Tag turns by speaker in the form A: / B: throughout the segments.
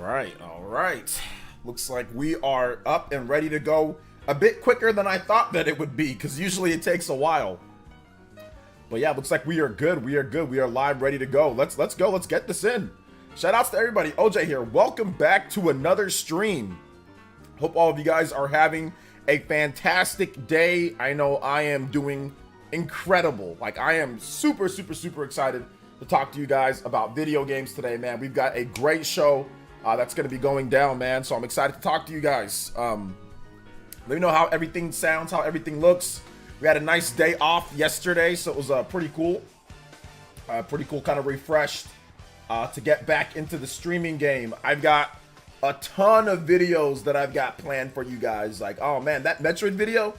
A: All right. Looks like we are up and ready to go a bit quicker than I thought that it would be, because usually it takes a while. But yeah, looks like we are good. We are good. We are live, ready to go. Let's go. Let's get this in. Shout outs to everybody. OJ here. Welcome back to another stream. Hope all of you guys are having a fantastic day. I know I am doing incredible. Like, I am super excited to talk to you guys about video games today, man. We've got a great show that's going to be going down, man. So I'm excited to talk to you guys. Let me know how everything sounds, how everything looks. We had a nice day off yesterday, so it was pretty cool. Kind of refreshed to get back into the streaming game. I've got a ton of videos that I've got planned for you guys. Like, oh man, that Metroid video.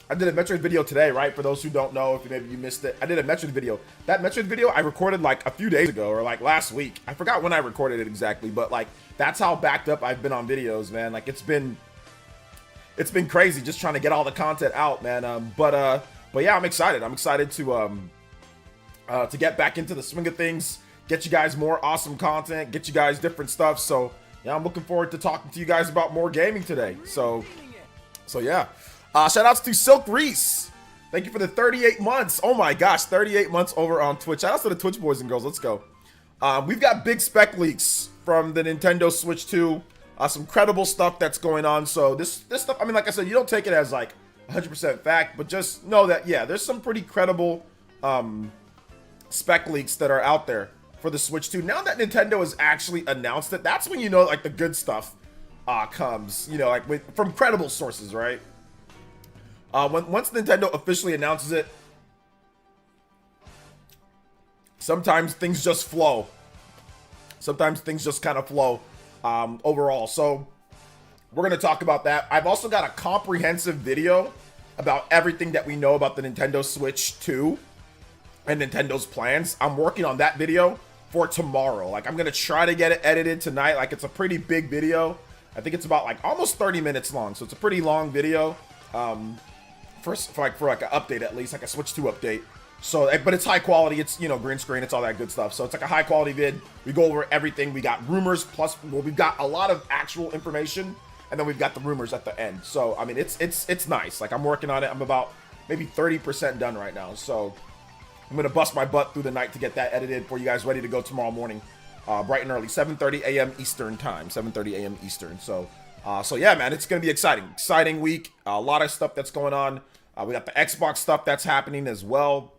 A: I did a Metroid video today, right? For those who don't know, if maybe you missed it, I did a Metroid video. That Metroid video I recorded like a few days ago, or like last week. I forgot when I recorded it exactly, but like that's how backed up I've been on videos, man. Like it's been crazy just trying to get all the content out, man. But yeah, I'm excited. I'm excited to get back into the swing of things, get you guys more awesome content, get you guys different stuff. So yeah, I'm looking forward to talking to you guys about more gaming today. So yeah. Shout outs to Silk Reese. Thank you for the 38 months. Oh my gosh, 38 months over on Twitch. Shout outs to the Twitch boys and girls. Let's go. We've got big spec leaks from the Nintendo Switch 2. Some credible stuff that's going on. So this stuff, I mean, like I said, you don't take it as like 100% fact, but just know that, yeah, there's some pretty credible spec leaks that are out there for the Switch 2. Now that Nintendo has actually announced it, that's when you know like the good stuff comes, you know, like from credible sources, right? Once Nintendo officially announces it, sometimes things just flow. Sometimes things just kind of flow overall. So we're going to talk about that. I've also got a comprehensive video about everything that we know about the Nintendo Switch 2 and Nintendo's plans. I'm working on that video for tomorrow. Like, I'm going to try to get it edited tonight. Like, it's a pretty big video. I think it's about like almost 30 minutes long. So it's a pretty long video. For like an update, at least like a Switch 2 update. So, but it's high quality. It's, you know, green screen. It's all that good stuff. So it's like a high quality vid. We go over everything. We got rumors plus, well, we've got a lot of actual information, and then we've got the rumors at the end. So I mean, it's nice. Like, I'm working on it. I'm about maybe 30% done right now. So I'm gonna bust my butt through the night to get that edited for you guys, ready to go tomorrow morning, bright and early, 7:30 a.m. Eastern time. 7:30 a.m. Eastern. So yeah, man, it's gonna be exciting week. A lot of stuff that's going on. We got the Xbox stuff that's happening as well.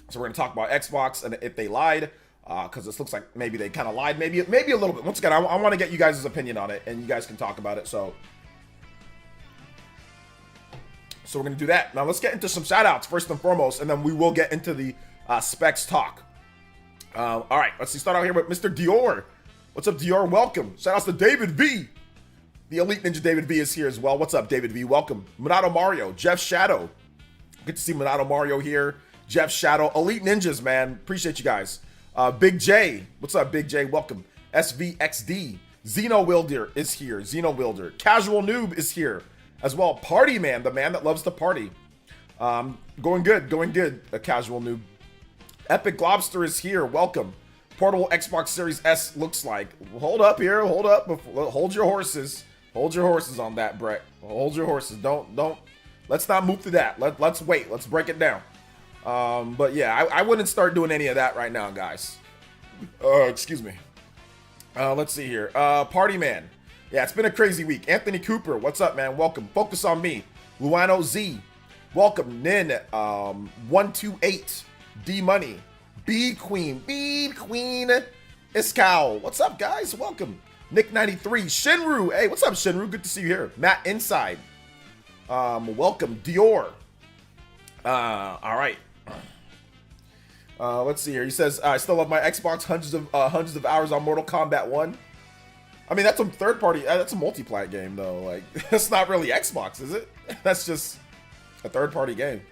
A: So we're going to talk about Xbox and if they lied, because this looks like maybe they kind of lied, maybe a little bit. Once again, I want to get you guys' opinion on it, and you guys can talk about it. So we're going to do that. Now let's get into some shout outs first and foremost, and then we will get into the specs talk. All right, let's start out here with Mr. Dior. What's up, Dior? Welcome. Shout outs to David V. The Elite Ninja David V is here as well. What's up, David V? Welcome. Minato Mario, Jeff Shadow. Good to see Minato Mario here. Jeff Shadow. Elite Ninjas, man. Appreciate you guys. Big J. What's up, Big J? Welcome. SVXD. Xeno Wilder is here. Xeno Wilder. Casual Noob is here as well. Party Man, the man that loves to party. Going good. A Casual Noob. Epic Lobster is here. Welcome. Portable Xbox Series S looks like. Hold up here. Hold up. Hold your horses. Hold your horses on that, Brett. Hold your horses. Don't. Let's not move to that. Let's wait. Let's break it down. But yeah, I wouldn't start doing any of that right now, guys. Excuse me. Let's see here. Party Man. Yeah, it's been a crazy week. Anthony Cooper, what's up, man? Welcome. Focus on Me. Luano Z. Welcome. Nin. 128. D Money. B Queen. Iskal. What's up, guys? Welcome. Nick93, Shinru. Hey, what's up, Shinru? Good to see you here. Matt Inside. Welcome, Dior. All right. Let's see here. He says, I still love my Xbox. Hundreds of hours on Mortal Kombat 1. I mean, that's a third party. That's a multiplayer game, though. Like, that's not really Xbox, is it? That's just a third party game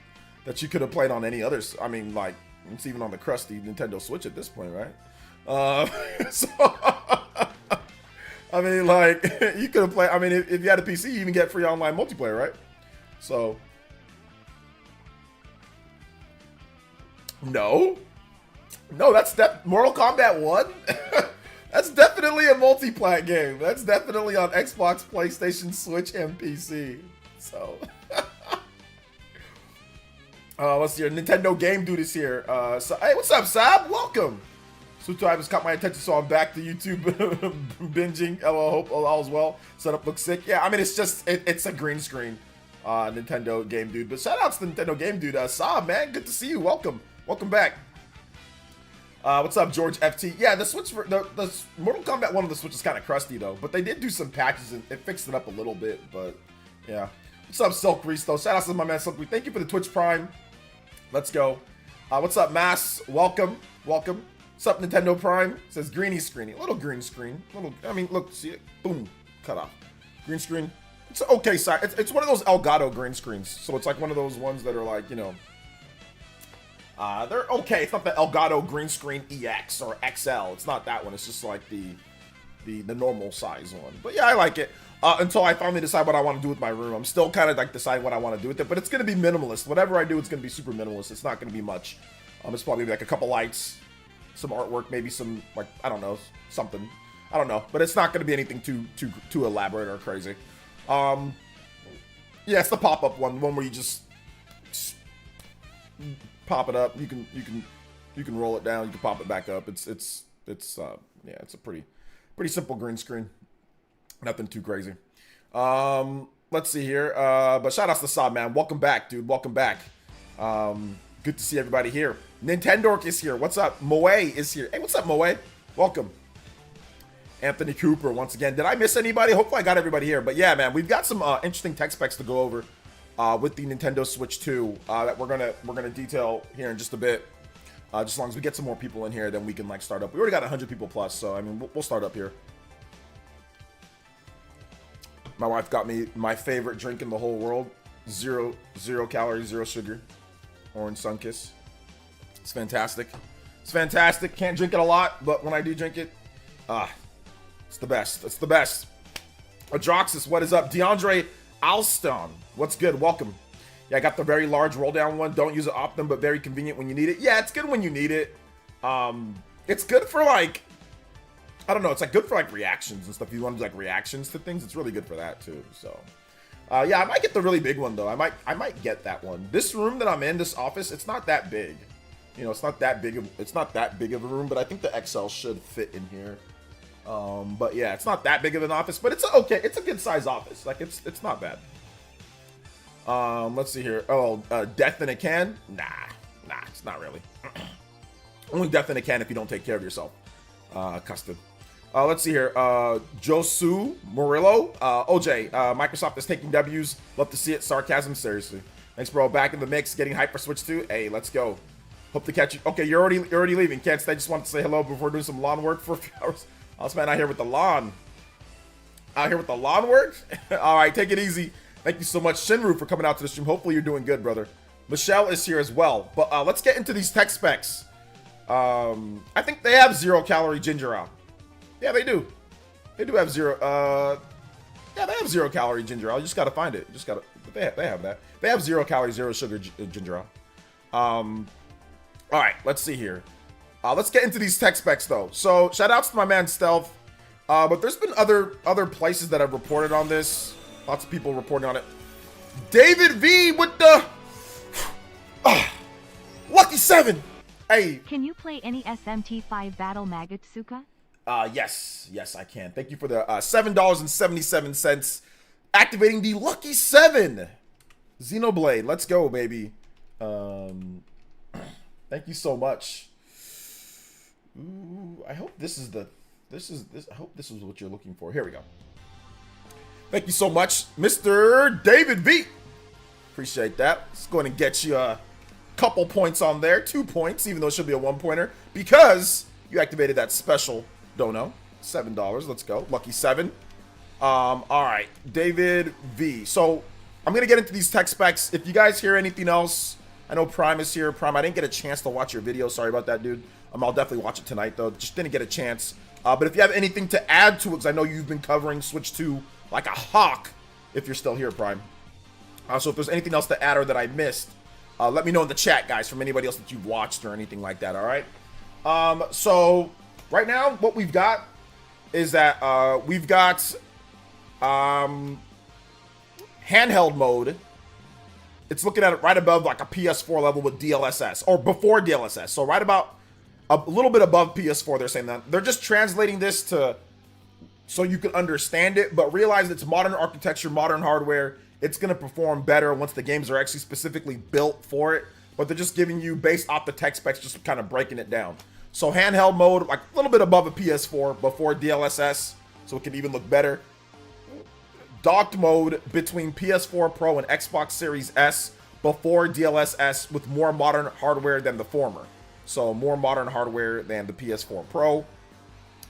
A: that you could have played on any others. I mean, like, it's even on the crusty Nintendo Switch at this point, right? So. I mean, like, you could have played, I mean, if you had a PC, you even get free online multiplayer, right? So. No, that's Mortal Kombat 1? That's definitely a multi-plat game. That's definitely on Xbox, PlayStation, Switch, and PC. So, let's see. Nintendo Game Dude is here. So, hey, what's up, Sab? Welcome. Sutai has caught my attention, so I'm back to YouTube binging. LOL, hope all is well. Setup looks sick. Yeah, I mean, it's just, it's a green screen. Nintendo Game Dude. But shout out to the Nintendo Game Dude. Saab, man, good to see you. Welcome. Welcome back. What's up, George FT? Yeah, the Switch, the Mortal Kombat 1 of the Switch is kind of crusty, though. But they did do some patches, and it fixed it up a little bit. But, yeah. What's up, Silk Reese, though? Shout out to my man, Silk Reese. Thank you for the Twitch Prime. Let's go. What's up, Mass? Welcome. Welcome. What's up, Nintendo Prime? It says greeny screeny. A little green screen. Little, I mean, look, see it? Boom. Cut off. Green screen. It's okay size. It's one of those Elgato green screens. So it's like one of those ones that are like, you know, they're okay. It's not the Elgato green screen EX or XL. It's not that one. It's just like the normal size one. But yeah, I like it. Until I finally decide what I want to do with my room. I'm still kind of like deciding what I want to do with it. But it's going to be minimalist. Whatever I do, it's going to be super minimalist. It's not going to be much. It's probably like a couple lights, some artwork, maybe some, like, I don't know, something. I don't know. But it's not going to be anything too elaborate or crazy. Yeah, it's the pop-up one where you just pop it up. You can roll it down. You can pop it back up. It's yeah, it's a pretty simple green screen. Nothing too crazy. Let's see here. But shout outs to Saab, man. Welcome back, dude. Welcome back. Good to see everybody here. Nintendork is here. What's up? Moe is here. Hey, what's up, Moe? Welcome. Anthony Cooper, once again. Did I miss anybody? Hopefully I got everybody here. But yeah, man, we've got some interesting tech specs to go over with the Nintendo Switch 2 that we're gonna detail here in just a bit. Just as long as we get some more people in here, then we can like start up. We already got 100 people plus, so I mean we'll start up here. My wife got me my favorite drink in the whole world: zero calories, zero sugar, orange Sunkiss. It's fantastic. It's fantastic. Can't drink it a lot, but when I do drink it, it's the best. It's the best. Adroxus, what is up? DeAndre Alston, what's good? Welcome. Yeah, I got the very large roll down one. Don't use it often, but very convenient when you need it. Yeah, it's good when you need it. It's good for like, I don't know. It's like good for like reactions and stuff. If you want to do like reactions to things, it's really good for that too. So, yeah, I might get the really big one though. I might get that one. This room that I'm in, this office, it's not that big. You know, it's not that big of a room, but I think the XL should fit in here. But yeah, it's not that big of an office, but it's okay. It's a good size office. Like it's not bad. Let's see here. Oh, death in a can? Nah, it's not really. Only death in a can if you don't take care of yourself. Custom. Let's see here. Josu Murillo. OJ, Microsoft is taking W's. Love to see it. Sarcasm, seriously. Thanks, bro. Back in the mix, getting hype for Switch 2. Hey, let's go. Hope to catch you. Okay, you're already leaving. Can't stay. Just wanted to say hello before doing some lawn work for a few hours. I was man out here with the lawn. Out here with the lawn work? All right, take it easy. Thank you so much, Shinru, for coming out to the stream. Hopefully you're doing good, brother. Michelle is here as well. But let's get into these tech specs. I think they have 0 calorie ginger ale. Yeah, they do. They do have 0. Yeah, they have 0 calorie ginger ale. You just gotta find it. They have that. They have 0 calorie, 0 sugar ginger ale. All right, let's see here. Let's get into these tech specs though. So shout outs to my man Stealth. But there's been other places that have reported on this. Lots of people reporting on it. David V with the Lucky 7. Hey.
B: Can you play any SMT 5 Battle Magatsuka?
A: Yes, I can. Thank you for the $7.77. Activating the Lucky 7. Xenoblade, let's go, baby. Thank you so much. Ooh, I hope this is I hope this is what you're looking for. Here we go. Thank you so much, Mr. David V. Appreciate that. Let's go ahead and get you a couple points on there. 2 points, even though it should be a 1-pointer, because you activated that special dono. $7. Let's go. Lucky 7. All right, David V. So I'm gonna get into these tech specs. If you guys hear anything else, I know Prime is here. Prime, I didn't get a chance to watch your video. Sorry about that, dude. I'll definitely watch it tonight, though. Just didn't get a chance. But if you have anything to add to it, because I know you've been covering Switch 2 like a hawk, if you're still here, Prime. So if there's anything else to add or that I missed, let me know in the chat, guys, from anybody else that you've watched or anything like that, all right? So right now, what we've got is that we've got handheld mode. It's looking at it right above like a PS4 level with DLSS, or before DLSS. So right about a little bit above PS4, they're saying that. They're just translating this to so you can understand it, but realize it's modern architecture, modern hardware. It's going to perform better once the games are actually specifically built for it. But they're just giving you, based off the tech specs, just kind of breaking it down. So handheld mode, like a little bit above a PS4 before DLSS, so it can even look better. Docked mode between PS4 Pro and Xbox Series S before DLSS with more modern hardware than the former. So more modern hardware than the PS4 Pro.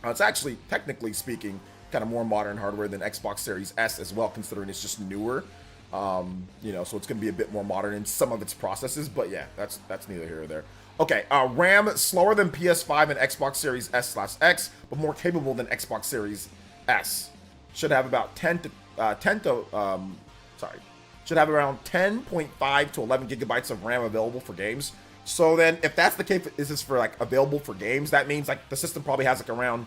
A: It's actually, technically speaking, kind of more modern hardware than Xbox Series S as well, considering it's just newer. You know, so it's going to be a bit more modern in some of its processes. But yeah, that's neither here or there. Okay, RAM slower than PS5 and Xbox Series S/X, but more capable than Xbox Series S. Should have about 10 to should have around 10.5 to 11 gigabytes of RAM available for games. So then, if that's the case, is this for like available for games? That means like the system probably has like around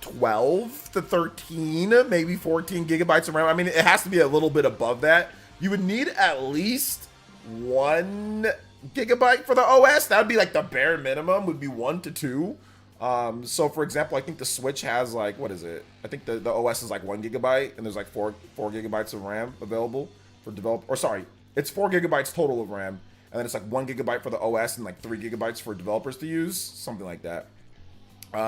A: 12 to 13, maybe 14 gigabytes of RAM. I mean, it has to be a little bit above that. You would need at least 1 gigabyte for the OS. That would be like the bare minimum, would be 1 to 2. So for example, I think the Switch has like, what is it? I think the OS is like 1 gigabyte, and there's like 4 gigabytes of RAM available for or sorry, it's 4 gigabytes total of RAM, and then it's like 1 gigabyte for the OS and like 3 gigabytes for developers to use, something like that.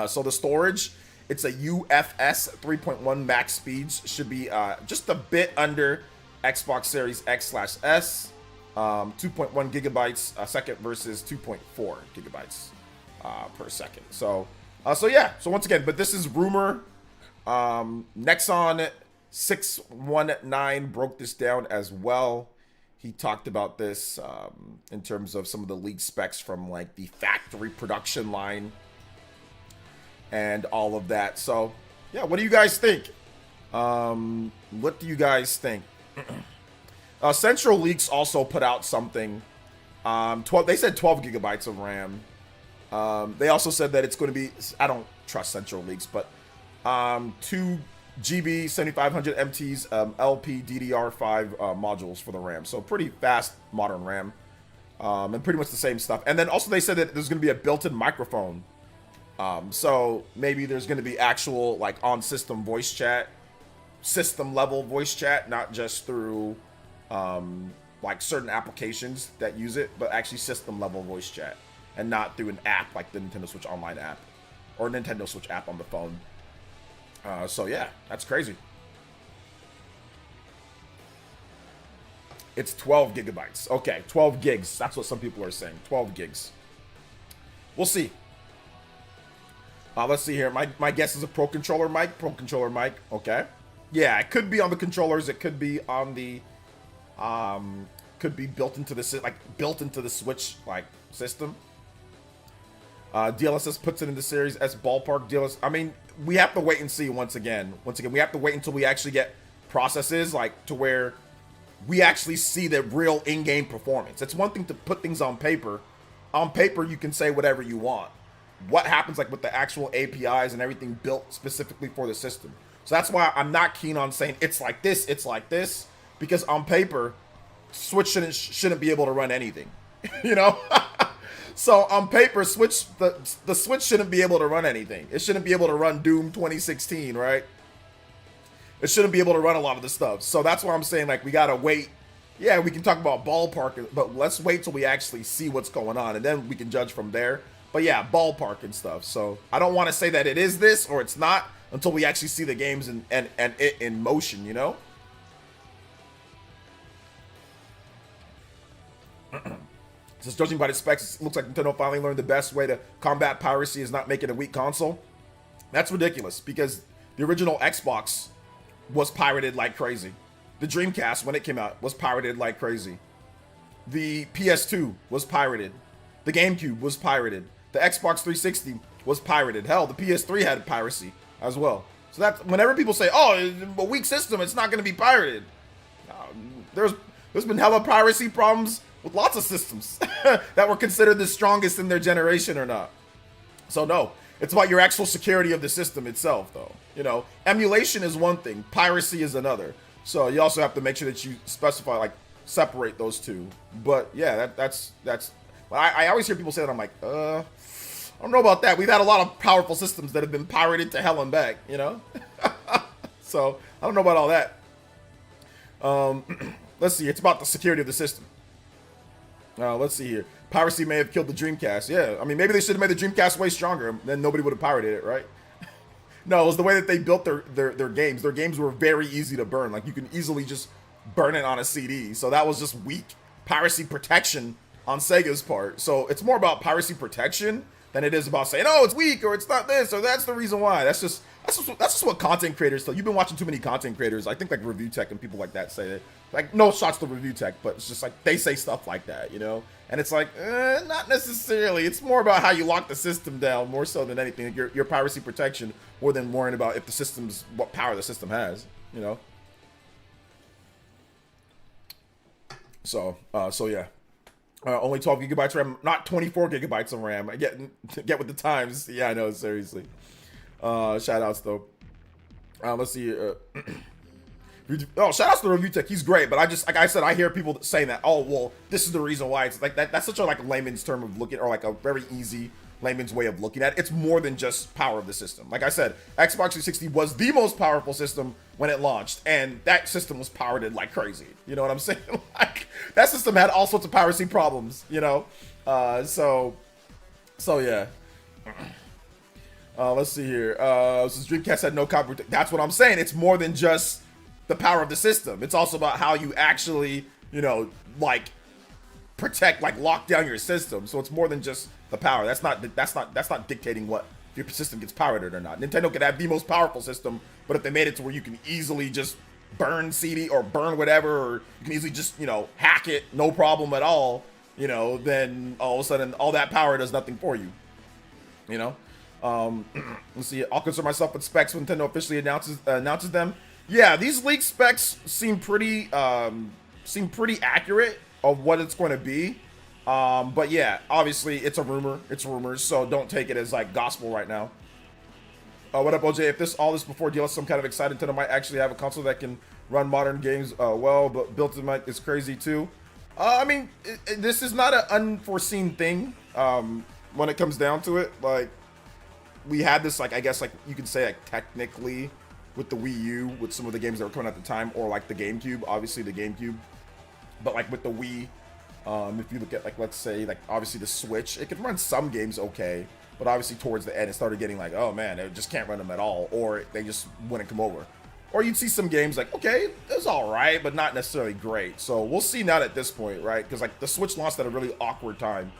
A: So the storage, it's a UFS 3.1 max speeds, should be just a bit under Xbox Series X/S, 2.1 gigabytes a second versus 2.4 gigabytes per second. So yeah. So once again, but this is rumor. Nexon 619 broke this down as well. He talked about this in terms of some of the leaked specs from like the factory production line and all of that. So yeah, what do you guys think? What do you guys think? Central Leaks also put out something. They said 12 gigabytes of RAM. They also said that it's going to be, I don't trust Central Leaks, but 2 GB 7500 MTs LP DDR5 modules for the RAM. So pretty fast modern RAM, and pretty much the same stuff. And then also they said that there's going to be a built-in microphone. So maybe there's going to be actual like on-system voice chat, system level voice chat, not just through like certain applications that use it, but actually system level voice chat, and not through an app like the Nintendo Switch Online app or Nintendo Switch app on the phone. So yeah, that's crazy. It's 12 gigabytes. Okay, 12 gigs. That's what some people are saying. 12 gigs. We'll see. Let's see here. My guess is a Pro Controller mic. Pro Controller mic. Okay. Yeah, it could be on the controllers. It could be on the, could be built into the Switch like system. DLSS puts it in the Series S ballpark. DLSS. I mean, we have to wait and see. Once again, we have to wait until we actually get processes like to where we actually see the real in-game performance. It's one thing to put things on paper. On paper, you can say whatever you want. What happens like with the actual APIs and everything built specifically for the system? So that's why I'm not keen on saying it's like this, because on paper, Switch shouldn't be able to run anything, you know. So on paper, the Switch shouldn't be able to run anything. It shouldn't be able to run Doom 2016, right? It shouldn't be able to run a lot of the stuff. So that's why I'm saying like we gotta wait. Yeah, we can talk about ballpark, but let's wait till we actually see what's going on, and then we can judge from there. But yeah, ballpark and stuff. So I don't want to say that it is this or it's not until we actually see the games and it in motion, you know? Since judging by the specs, it looks like Nintendo finally learned the best way to combat piracy is not making a weak console. That's ridiculous, because the original Xbox was pirated like crazy. The Dreamcast, when it came out, was pirated like crazy. The PS2 was pirated. The GameCube was pirated. The Xbox 360 was pirated. Hell, the PS3 had piracy as well. So that's whenever people say, "Oh, a weak system, it's not going to be pirated." There's been hella piracy problems with lots of systems that were considered the strongest in their generation or not. So no, It's about your actual security of the system itself, though. You know, emulation is one thing, piracy is another. So you also have to make sure that you specify, like, separate those two. But yeah, that's. I always hear people say that. I'm like, I don't know about that. We've had a lot of powerful systems that have been pirated to hell and back. You know, so I don't know about all that. Let's see. It's about the security of the system. Let's see here. Piracy may have killed the Dreamcast. Yeah, I mean, maybe they should have made the Dreamcast way stronger. Then nobody would have pirated it, right? No, it was the way that they built their games. Their games were very easy to burn. Like, you can easily just burn it on a CD. So that was just weak piracy protection on Sega's part. So it's more about piracy protection than it is about saying, oh, it's weak, or it's not this, or that's the reason why. That's just what content creators tell. You've been watching too many content creators. I think like Review Tech and people like that say it. Like, no shots to Review Tech, but it's just like they say stuff like that, you know? And it's like, not necessarily. It's more about how you lock the system down, more so than anything. Your piracy protection, more than worrying about if the system's, what power the system has, you know? So yeah. Only 12 gigabytes RAM, not 24 gigabytes of RAM. Get with the times. Yeah, I know, seriously. Shout outs though. Let's see. Shout outs to Review Tech. He's great, but I just, like I said, I hear people saying that, oh, well, this is the reason why. It's like that's such a like layman's term of looking, or like a very easy layman's way of looking at it. It's more than just power of the system. Like I said, Xbox 360 was the most powerful system when it launched, and that system was powered like crazy. You know what I'm saying? Like, that system had all sorts of piracy problems, you know? So yeah. Let's see here. Since Dreamcast had no copy, that's what I'm saying. It's more than just the power of the system. It's also about how you actually, you know, like, protect, like, lock down your system. So it's more than just the power. That's not dictating what, if your system gets pirated or not. Nintendo could have the most powerful system, but if they made it to where you can easily just burn CD or burn whatever, or you can easily just, you know, hack it, no problem at all, you know, then all of a sudden all that power does nothing for you, you know? Let's see. I'll concern myself with specs when Nintendo officially announces them. Yeah, these leaked specs seem pretty accurate of what it's going to be. But yeah, obviously it's a rumor. It's rumors, so don't take it as like gospel right now. What up, OJ? If all this before deal, some kind of excited Nintendo might actually have a console that can run modern games well, but built in might is crazy too. I mean, this is not an unforeseen thing. When it comes down to it, like, we had this, like, I guess, like, you could say, like, technically with the Wii U, with some of the games that were coming at the time, or like the GameCube, obviously the GameCube. But like with the Wii, if you look at, like, let's say, like, obviously the Switch, it could run some games okay, but obviously towards the end it started getting like, oh man, it just can't run them at all, or they just wouldn't come over. Or you'd see some games like, okay, it's all right, but not necessarily great. So we'll see now at this point, right? Because like the Switch launched at a really awkward time.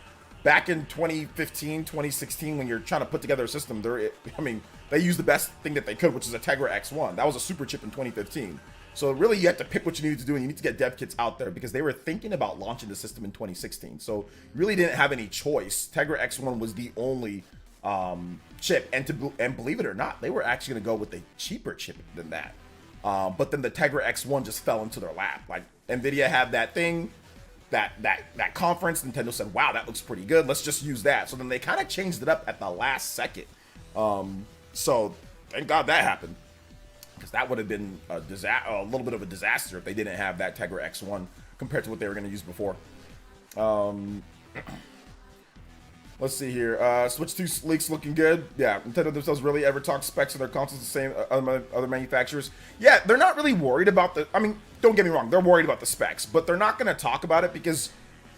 A: Back in 2015, 2016, when you're trying to put together a system, they used the best thing that they could, which is a Tegra X1. That was a super chip in 2015. So really, you had to pick what you needed to do, and you need to get dev kits out there because they were thinking about launching the system in 2016. So you really didn't have any choice. Tegra X1 was the only chip, and believe it or not, they were actually going to go with a cheaper chip than that. But then the Tegra X1 just fell into their lap. Like, NVIDIA had that thing. That conference, Nintendo said, wow, that looks pretty good, let's just use that. So then they kind of changed it up at the last second. So thank God that happened, because that would have been a little bit of a disaster if they didn't have that Tegra X1 compared to what they were going to use before. Let's see here. Switch 2 leaks looking good. Yeah, Nintendo themselves really ever talk specs of their consoles the same other manufacturers. Yeah, they're not really worried about I mean, don't get me wrong, they're worried about the specs, but they're not going to talk about it because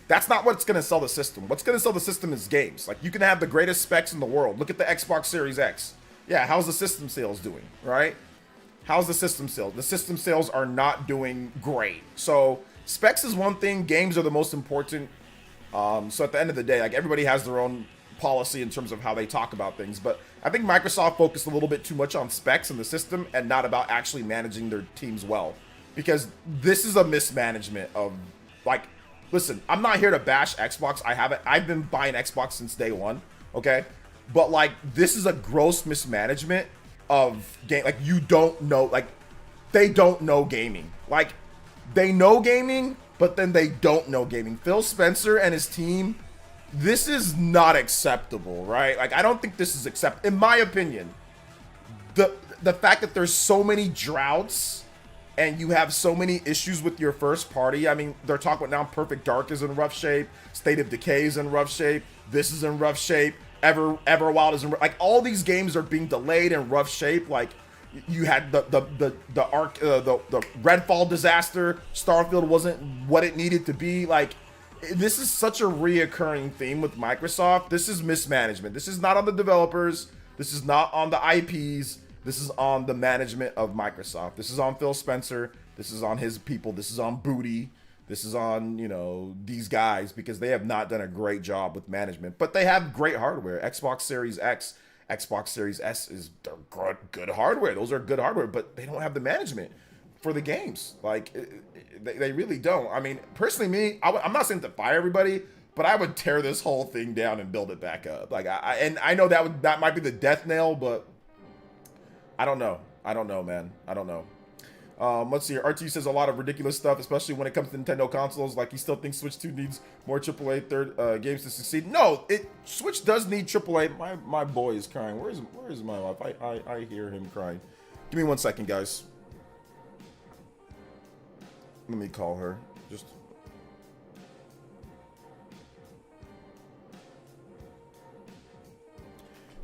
A: that's not what's going to sell the system. What's going to sell the system is games. Like, you can have the greatest specs in the world. Look at the Xbox Series X. Yeah, how's the system sales doing, right? How's the system sales? The system sales are not doing great. So specs is one thing. Games are the most important. So at the end of the day, like, everybody has their own policy in terms of how they talk about things. But I think Microsoft focused a little bit too much on specs in the system and not about actually managing their teams well. Because this is a mismanagement of, like, listen, I'm not here to bash Xbox. I've been buying Xbox since day one, okay? But, like, this is a gross mismanagement of game. Like, you don't know, like, they don't know gaming. Like, they know gaming, but then they don't know gaming. Phil Spencer and his team this is not acceptable, right? Like, I don't think this is in my opinion. The fact that there's so many droughts and you have so many issues with your first party. I mean, they're talking about now Perfect Dark is in rough shape, State of Decay is in rough shape, this is in rough shape, Everwild is in like all these games are being delayed in rough shape. Like you had the Redfall disaster, Starfield wasn't what it needed to be. Like this is such a reoccurring theme with Microsoft. This is mismanagement. This is not on the developers. This is not on the IPs. This is on the management of Microsoft. This is on Phil Spencer. This is on his people. This is on Booty. This is on, you know, these guys because they have not done a great job with management. But they have great hardware. Xbox Series X, Xbox Series S is good hardware. Those are good hardware, but they don't have the management for the games. Like, they really don't. I mean, personally, I'm not saying to fire everybody, but I would tear this whole thing down and build it back up. Like, I know that might be the death nail, but I don't know. I don't know, man. I don't know. Let's see here. RT says a lot of ridiculous stuff, especially when it comes to Nintendo consoles. Like, he still thinks Switch 2 needs more AAA games to succeed. No, Switch does need AAA. My boy is crying. Where is my wife? I hear him crying. Give me 1 second, guys. Let me call her. Just...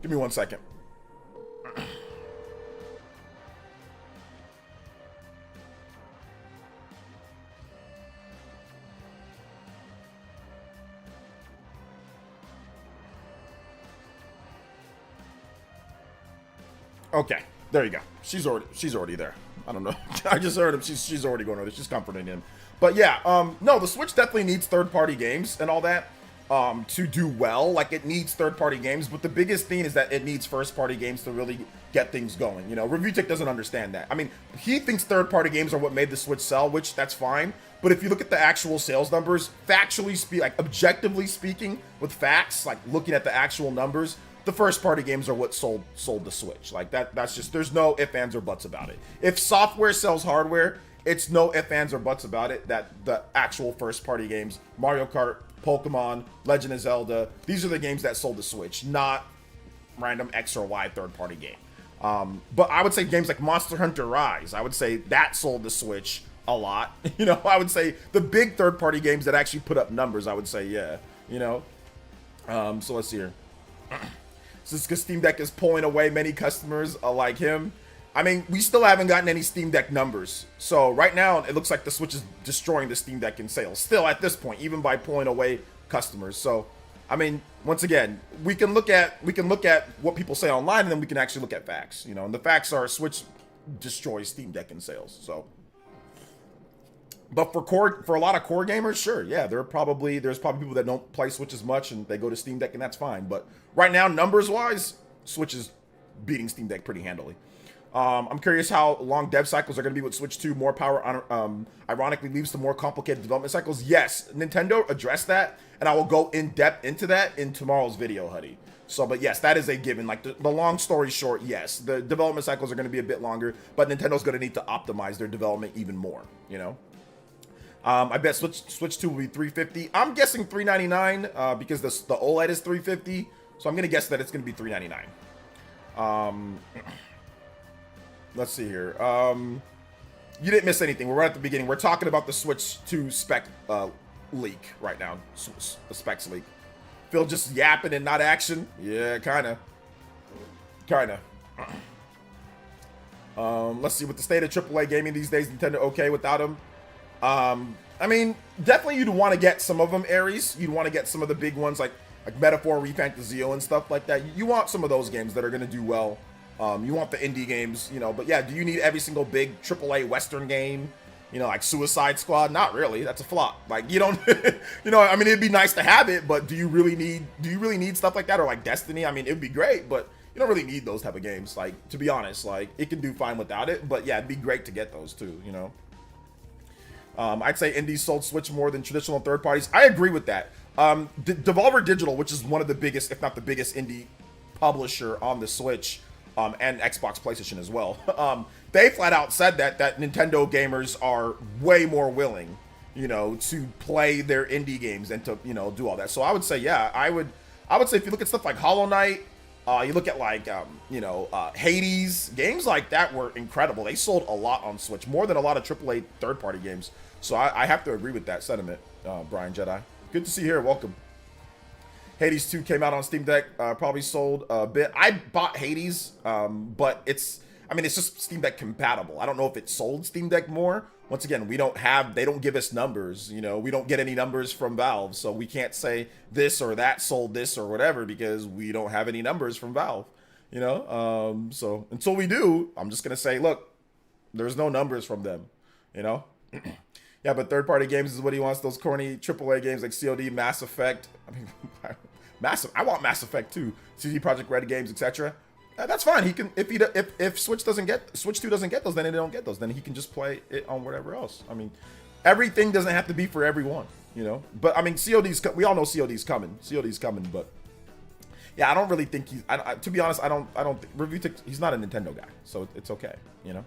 A: Give me 1 second. Okay, there you go. She's already there. I don't know. I just heard him. She's already going over there. She's comforting him. But yeah, no, the Switch definitely needs third-party games and all that to do well. Like, it needs third-party games, but the biggest thing is that it needs first-party games to really get things going. You know, ReviewTech doesn't understand that. I mean, he thinks third-party games are what made the Switch sell, which that's fine. But if you look at the actual sales numbers, objectively speaking, with facts, like looking at the actual numbers, the first party games are what sold the Switch. Like that's just, there's no ifs, ands, or buts about it. If software sells hardware, it's no ifs, ands, or buts about it that the actual first party games, Mario Kart, Pokemon, Legend of Zelda, these are the games that sold the Switch, not random X or Y third party game. But I would say games like Monster Hunter Rise, I would say that sold the Switch a lot. You know, I would say the big third party games that actually put up numbers, I would say, yeah, you know. So let's see here. Since because Steam Deck is pulling away many customers like him. I mean, we still haven't gotten any Steam Deck numbers. So right now, it looks like the Switch is destroying the Steam Deck in sales. Still at this point, even by pulling away customers. So, I mean, once again, we can look at what people say online, and then we can actually look at facts. You know, and the facts are Switch destroys Steam Deck in sales. So, but for a lot of core gamers, sure, yeah, there's probably people that don't play Switch as much and they go to Steam Deck, and that's fine. But right now, numbers wise, Switch is beating Steam Deck pretty handily. I'm curious how long dev cycles are going to be with Switch 2. More power, ironically, leads to more complicated development cycles. Yes, Nintendo addressed that, and I will go in depth into that in tomorrow's video, Huddy. So, but yes, that is a given. Like the long story short, yes, the development cycles are going to be a bit longer, but Nintendo's going to need to optimize their development even more. You know. I bet Switch 2 will be $350. I'm guessing $399 because the OLED is $350. So I'm gonna guess that it's gonna be $399. Let's see here. You didn't miss anything. We're right at the beginning. We're talking about the Switch 2 spec leak right now. The specs leak. Phil just yapping and not action. Yeah, kinda. Let's see, with the state of AAA gaming these days, Nintendo okay without him. I mean, definitely you'd want to get some of them, Ares. You'd want to get some of the big ones like Metaphor, Refantasio, and stuff like that. You want some of those games that are going to do well. You want the indie games, you know. But yeah, do you need every single big AAA Western game? You know, like Suicide Squad? Not really. That's a flop. Like, you don't, you know, I mean, it'd be nice to have it, but do you really need stuff like that? Or like Destiny? I mean, it'd be great, but you don't really need those type of games. Like, to be honest, like, it can do fine without it. But yeah, it'd be great to get those too, you know. I'd say indies sold Switch more than traditional third parties. I agree with that. Devolver Digital, which is one of the biggest, if not the biggest indie publisher on the Switch, and Xbox, PlayStation as well, they flat out said that Nintendo gamers are way more willing you know, to play their indie games and to, you know, do all that. So I would say, yeah, I would say if you look at stuff like Hollow Knight, you look at like, you know, Hades, games like that were incredible. They sold a lot on Switch, more than a lot of AAA third-party games. So I have to agree with that sentiment, Brian Jedi. Good to see you here. Welcome. Hades 2 came out on Steam Deck, probably sold a bit. I bought Hades, but it's just Steam Deck compatible. I don't know if it sold Steam Deck more. Once again, they don't give us numbers, you know, we don't get any numbers from Valve, so we can't say this or that sold this or whatever because we don't have any numbers from Valve, you know? So until we do, I'm just gonna say, look, there's no numbers from them, you know? Yeah, but third-party games is what he wants, those corny AAA games like COD, Mass Effect. I mean, I want Mass Effect too, CD Projekt Red games, etc. That's fine. He can if Switch 2 doesn't get those, then they don't get those. Then he can just play it on whatever else. I mean, everything doesn't have to be for everyone, you know. But I mean, we all know COD's coming. COD's coming, but yeah, I don't really think to be honest, I don't he's not a Nintendo guy, so it's okay, you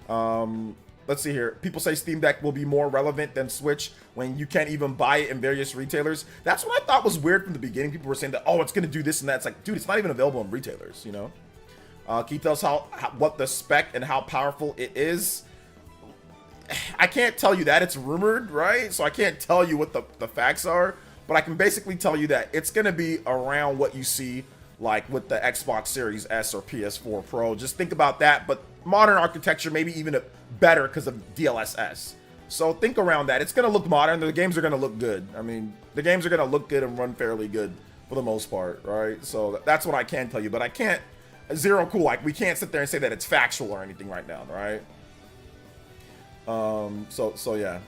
A: know. Let's see here. People say Steam Deck will be more relevant than Switch when you can't even buy it in various retailers. That's what I thought was weird from the beginning. People were saying that, oh, it's going to do this and that. It's like, dude, it's not even available in retailers, you know? Can you tell us what the spec and how powerful it is? I can't tell you that. It's rumored, right? So I can't tell you what the facts are. But I can basically tell you that it's going to be around what you see like with the Xbox Series S or PS4 Pro. Just think about that, but modern architecture, maybe even better because of DLSS. So think around that. It's going to look modern. The games are going to look good. I mean, the games are going to look good and run fairly good for the most part, right? So that's what I can tell you, but I can't, zero cool, like we can't sit there and say that it's factual or anything right now, right? So yeah.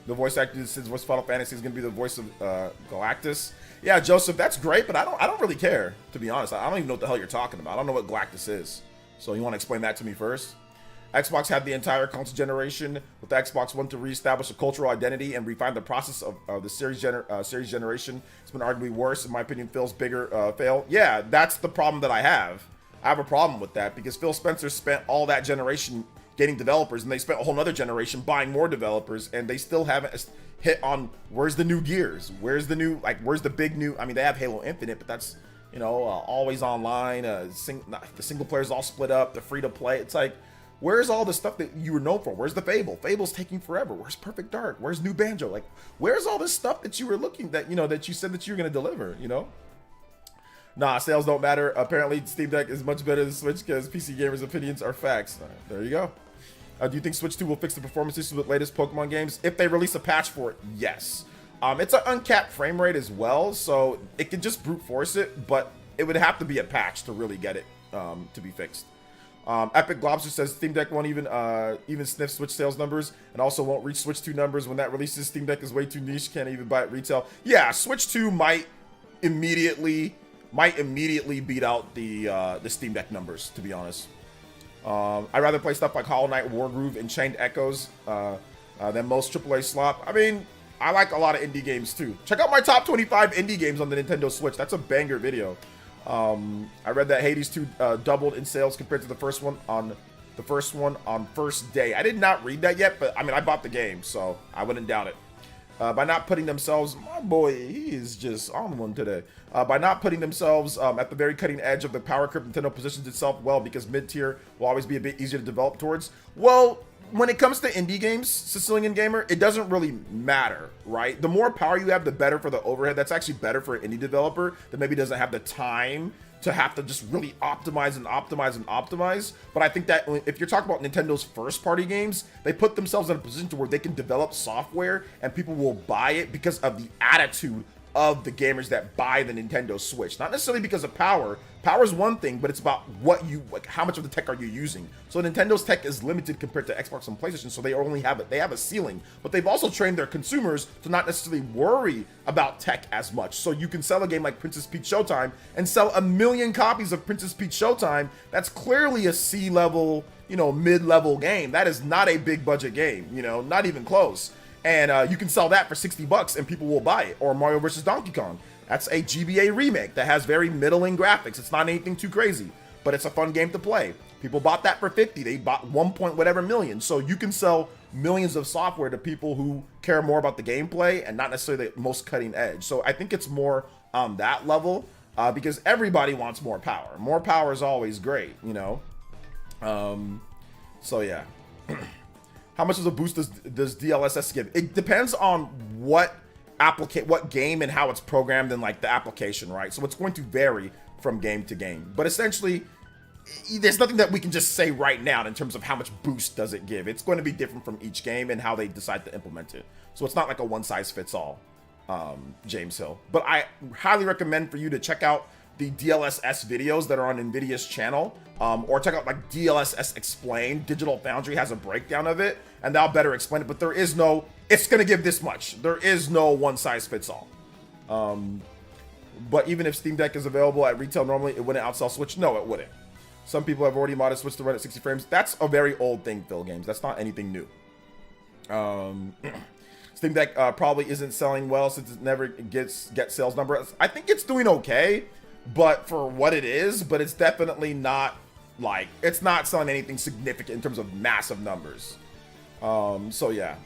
A: The voice actor says voice Final Fantasy is going to be the voice of Galactus. Yeah, Joseph, that's great, but I don't really care, to be honest. I don't even know what the hell you're talking about. I don't know what Galactus is. So you want to explain that to me first? Xbox had the entire console generation with the Xbox One to reestablish a cultural identity and refine the process of the series generation. It's been arguably worse, in my opinion. Phil's bigger fail. Yeah, that's the problem that I have. I have a problem with that because Phil Spencer spent all that generation getting developers, and they spent a whole nother generation buying more developers, and they still haven't hit on where's the new Gears, where's the new, like, where's the big new, I mean, they have Halo Infinite, but that's, you know, always online, the single player's all split up, the free to play, it's like, where's all the stuff that you were known for? Where's the Fable's taking forever, where's Perfect Dark, where's New Banjo, like, where's all this stuff that you were looking, that, you know, that you said that you were going to deliver, you know? Nah, sales don't matter. Apparently Steam Deck is much better than Switch because PC gamers' opinions are facts. Right, there you go. Do you think Switch 2 will fix the performance issues with latest Pokemon games? If they release a patch for it, yes. It's an uncapped frame rate as well, so it can just brute force it, but it would have to be a patch to really get it to be fixed. Epic Globster says Steam Deck won't even sniff Switch sales numbers, and also won't reach Switch 2 numbers when that releases. Steam Deck is way too niche, can't even buy it retail. Yeah, Switch 2 might immediately beat out the Steam Deck numbers, to be honest. I'd rather play stuff like Hollow Knight, Wargroove, and Chained Echoes than most AAA slop. I mean, I like a lot of indie games too. Check out my top 25 indie games on the Nintendo Switch. That's a banger video. I read that Hades 2 doubled in sales compared to the first one on first day. I did not read that yet, but I mean, I bought the game, so I wouldn't doubt it. By not putting themselves, my boy, he is just on one today. By not putting themselves at the very cutting edge of the power curve, Nintendo positions itself well because mid-tier will always be a bit easier to develop towards. Well, when it comes to indie games, Sicilian Gamer, it doesn't really matter, right? The more power you have, the better for the overhead. That's actually better for an indie developer that maybe doesn't have the time to have to just really optimize and optimize and optimize. But I think that if you're talking about Nintendo's first party games, they put themselves in a position to where they can develop software and people will buy it because of the attitude of the gamers that buy the Nintendo Switch. Not necessarily because of power. Power is one thing, but it's about what you, like, how much of the tech are you using. So Nintendo's tech is limited compared to Xbox and PlayStation, so they only have it. They have a ceiling, but they've also trained their consumers to not necessarily worry about tech as much. So you can sell a game like Princess Peach Showtime and sell 1 million copies of Princess Peach Showtime. That's clearly a C-level, you know, mid-level game. That is not a big budget game, you know, not even close. And you can sell that for $60 and people will buy it. Or Mario vs. Donkey Kong. That's a GBA remake that has very middling graphics. It's not anything too crazy, but it's a fun game to play. People bought that for $50. They bought 1 point whatever million. So you can sell millions of software to people who care more about the gameplay and not necessarily the most cutting edge. So I think it's more on that level, because everybody wants more power. More power is always great, you know. So yeah. How much of a boost does DLSS give? It depends on what game and how it's programmed in like the application, right? So it's going to vary from game to game. But essentially, there's nothing that we can just say right now in terms of how much boost does it give. It's going to be different from each game and how they decide to implement it. So it's not like a one-size-fits-all, James Hill. But I highly recommend for you to check out the DLSS videos that are on NVIDIA's channel, or check out like DLSS Explained. Digital Foundry has a breakdown of it, and that'll better explain it. But there is no, it's going to give this much. There is no one-size-fits-all. But even if Steam Deck is available at retail normally, it wouldn't outsell Switch. No, it wouldn't. Some people have already modded Switch to run at 60 frames. That's a very old thing, Phil Games. That's not anything new. Steam Deck probably isn't selling well since it never gets sales numbers. I think it's doing okay, but for what it is, but it's definitely not like, it's not selling anything significant in terms of massive numbers. So yeah,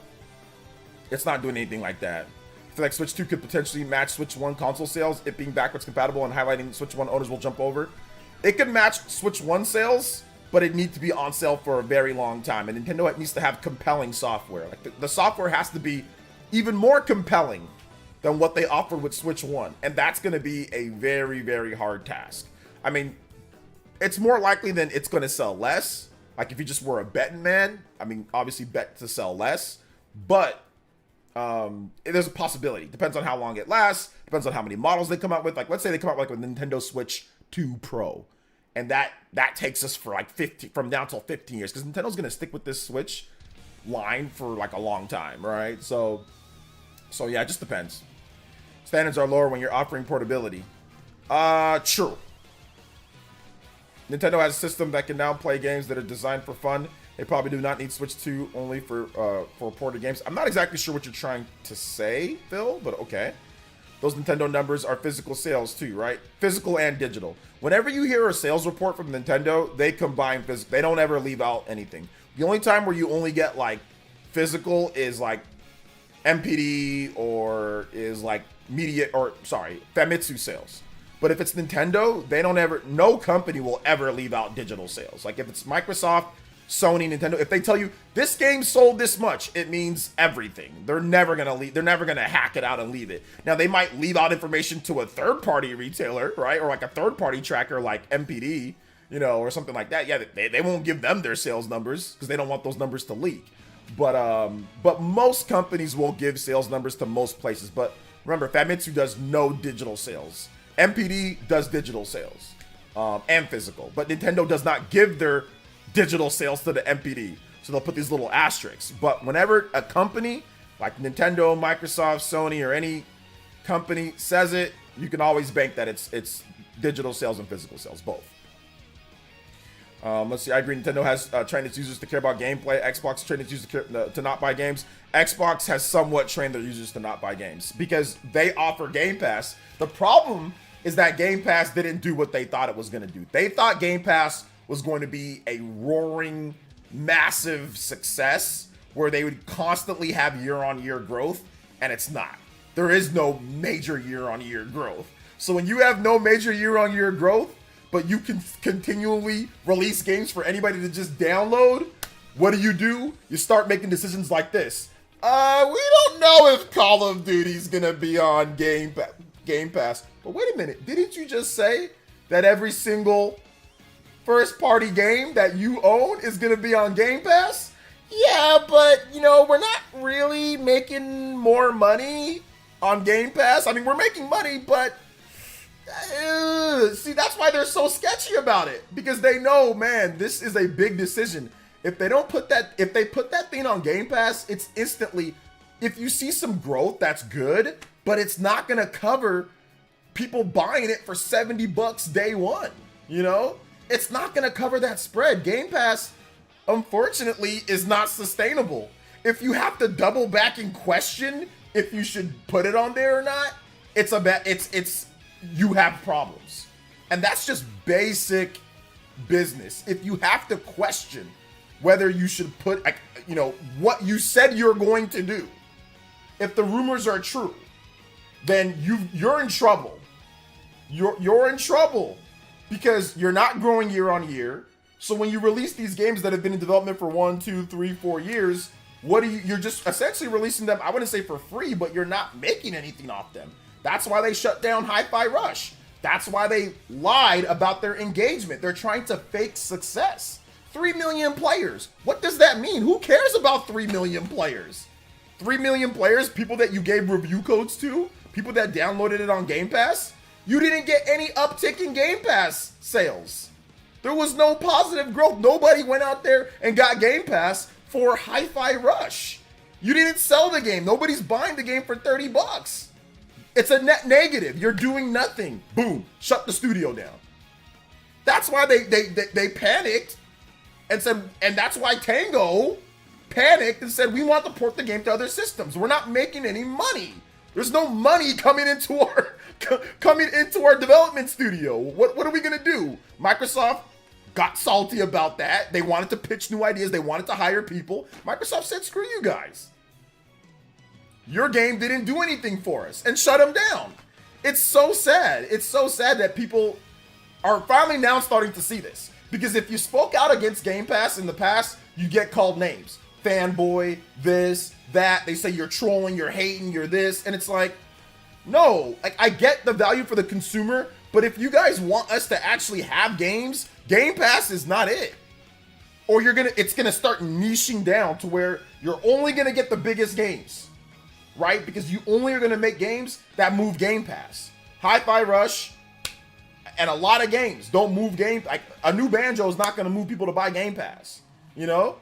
A: it's not doing anything like that. I feel like Switch 2 could potentially match Switch 1 console sales, it being backwards compatible and highlighting Switch 1 owners will jump over. It could match Switch 1 sales, but it needs to be on sale for a very long time. And Nintendo needs to have compelling software. Like the software has to be even more compelling than what they offered with Switch 1. And that's going to be a very, very hard task. I mean, it's more likely than it's going to sell less. Like if you just were a betting man, I mean, obviously bet to sell less. But there's a possibility. Depends on how long it lasts. Depends on how many models they come out with. Like let's say they come out with like a Nintendo Switch 2 Pro. And that takes us for like 50 from now till 15 years. Because Nintendo's going to stick with this Switch line for like a long time, right? So yeah, it just depends. Standards are lower when you're offering portability. True. Nintendo has a system that can now play games that are designed for fun. They probably do not need Switch 2 only for ported games. I'm not exactly sure what you're trying to say, Phil, but okay. Those Nintendo numbers are physical sales too, right? Physical and digital. Whenever you hear a sales report from Nintendo, they combine physical. They don't ever leave out anything. The only time where you only get like physical is like MPD or is like Famitsu sales. But if it's Nintendo, they don't ever, no company will ever leave out digital sales. Like if it's Microsoft, Sony, Nintendo, if they tell you this game sold this much, it means everything. They're never gonna hack it out and leave it. Now they might leave out information to a third-party retailer, right? Or like a third-party tracker like MPD, you know, or something like that. Yeah, they won't give them their sales numbers because they don't want those numbers to leak. But most companies will give sales numbers to most places. But remember, Famitsu does no digital sales. MPD does digital sales and physical, but Nintendo does not give their digital sales to the MPD, so they'll put these little asterisks. But whenever a company like Nintendo, Microsoft, Sony, or any company says it, you can always bank that it's digital sales and physical sales, both. Let's see. I agree. Nintendo has trained its users to care about gameplay. Xbox trained its users to not buy games. Xbox has somewhat trained their users to not buy games because they offer Game Pass. The problem is that Game Pass didn't do what they thought it was going to do. They thought Game Pass was going to be a roaring, massive success where they would constantly have year-on-year growth, and it's not. There is no major year-on-year growth. So when you have no major year-on-year growth, but you can continually release games for anybody to just download, what do? You start making decisions like this. We don't know if Call of Duty's gonna be on Game Pass. But wait a minute, didn't you just say that every single first-party game that you own is gonna be on Game Pass? Yeah, but, you know, we're not really making more money on Game Pass. I mean, we're making money, but see, that's why they're so sketchy about it, because they know, man, this is a big decision. If they put that thing on Game Pass, it's instantly, if you see some growth, that's good, but it's not gonna cover people buying it for $70 day one. You know, it's not gonna cover that spread. Game Pass, unfortunately, is not sustainable. If you have to double back and question if you should put it on there or not, you have problems. And that's just basic business. If you have to question whether you should put, you know, what you said you're going to do. If the rumors are true, then you're in trouble. You're in trouble because you're not growing year on year. So when you release these games that have been in development for 1, 2, 3, 4 years, you're just essentially releasing them, I wouldn't say for free, but you're not making anything off them. That's why they shut down Hi-Fi Rush. That's why they lied about their engagement. They're trying to fake success. 3 million players. What does that mean? Who cares about 3 million players? 3 million players, people that you gave review codes to, people that downloaded it on Game Pass. You didn't get any uptick in Game Pass sales. There was no positive growth. Nobody went out there and got Game Pass for Hi-Fi Rush. You didn't sell the game. Nobody's buying the game for $30. It's a net negative. You're doing nothing. Boom. Shut the studio down. That's why they panicked and said, and that's why Tango panicked and said, we want to port the game to other systems. We're not making any money. There's no money coming into our development studio. What are we gonna do? Microsoft got salty about that. They wanted to pitch new ideas. They wanted to hire people. Microsoft said, screw you guys. Your game didn't do anything for us, and shut them down. It's so sad. It's so sad that people are finally now starting to see this. Because if you spoke out against Game Pass in the past, you get called names. Fanboy, this, that. They say you're trolling, you're hating, you're this. And it's like, no, like, I get the value for the consumer, but if you guys want us to actually have games, Game Pass is not it. Or it's gonna start niching down to where you're only gonna get the biggest games, right? Because you only are gonna make games that move Game Pass. Hi-Fi Rush and a lot of games don't move game. Like a new Banjo is not gonna move people to buy Game Pass, you know?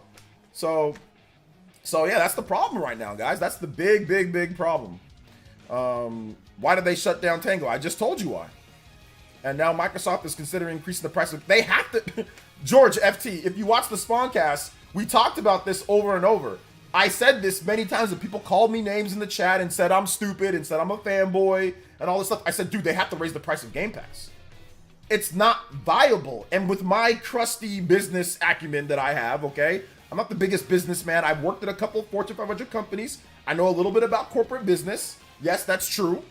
A: So yeah, that's the problem right now, guys. That's the big problem. Why did they shut down Tango? I just told you why. And now Microsoft is considering increasing the price. They have to. George FT, if you watch the Spawncast, we talked about this over and over. I said this many times, and people called me names in the chat and said I'm stupid and said I'm a fanboy and all this stuff. I said, dude, they have to raise the price of Game Pass. It's not viable. And with my crusty business acumen that I have, okay, I'm not the biggest businessman. I've worked at a couple Fortune 500 companies. I know a little bit about corporate business. Yes, that's true.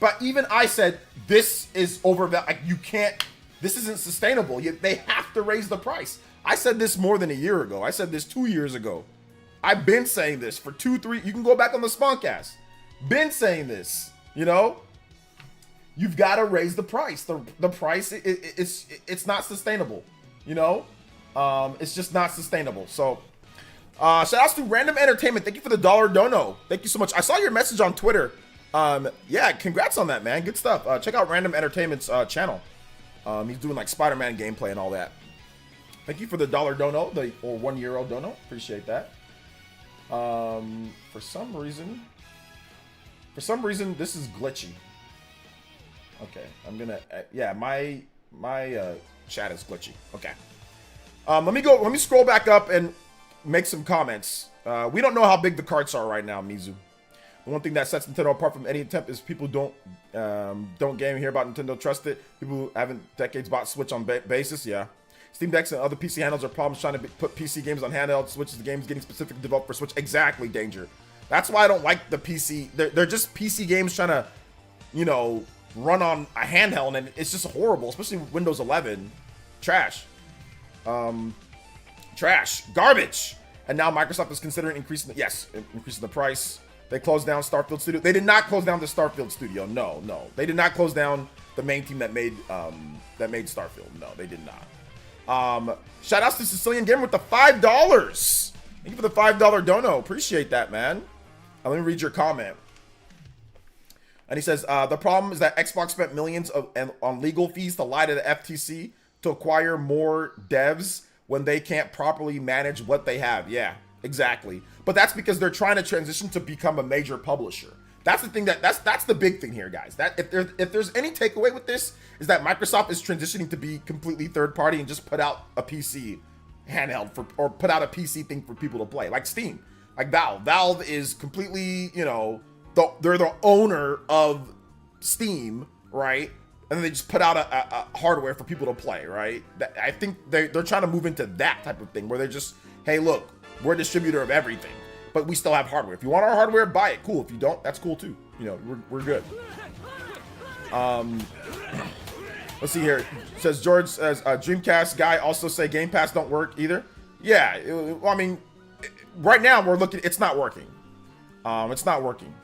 A: But even I said, this is overvalued. Like, you can't, this isn't sustainable. They have to raise the price. I said this more than a year ago. I said this 2 years ago. I've been saying this for 2, 3, you can go back on the Spawncast. Been saying this, you know? You've got to raise the price. The price, it's not sustainable, you know? It's just not sustainable. So, shout outs to Random Entertainment. Thank you for the $1 dono. Thank you so much. I saw your message on Twitter. Yeah, congrats on that, man. Good stuff. Check out Random Entertainment's channel. He's doing like Spider-Man gameplay and all that. Thank you for the $1 dono, or €1 dono. Appreciate that. For some reason, this is glitchy. Okay, I'm gonna. Yeah, my chat is glitchy. Okay. Let me scroll back up and make some comments. We don't know how big the carts are right now, Mizu. The one thing that sets Nintendo apart from any attempt is people don't game hear about Nintendo trust it. People who haven't decades bought Switch on basis, yeah. Steam Decks and other PC handles are problems trying to put PC games on handheld. Switch is the games getting specifically developed for Switch. Exactly, Danger. That's why I don't like the PC. They're just PC games trying to, you know, run on a handheld, and it's just horrible, especially Windows 11. Trash. Trash. Garbage. And now Microsoft is considering increasing the price. They closed down Starfield Studio. They did not close down the Starfield Studio. No. They did not close down the main team that made Starfield. No, they did not. Shout outs to Sicilian Gamer with the $5. Thank you for the $5 dono. Appreciate that, man. Let me read your comment. And he says, the problem is that Xbox spent millions on legal fees to lie to the FTC to acquire more devs when they can't properly manage what they have. Yeah, exactly. But that's because they're trying to transition to become a major publisher. That's the thing that's the big thing here, guys. That if there's any takeaway with this, is that Microsoft is transitioning to be completely third party and just put out a PC handheld or put out a PC thing for people to play, like Steam, like Valve. Valve is completely, you know, they're the owner of Steam, right? And then they just put out a hardware for people to play, right? I think they're trying to move into that type of thing where they're just hey, look, we're a distributor of everything, but we still have hardware. If you want our hardware, buy it. Cool. If you don't, that's cool too. You know, we're good. Let's see here. It says George says Dreamcast guy also say Game Pass don't work either. Yeah, I mean, right now we're looking. It's not working. It's not working.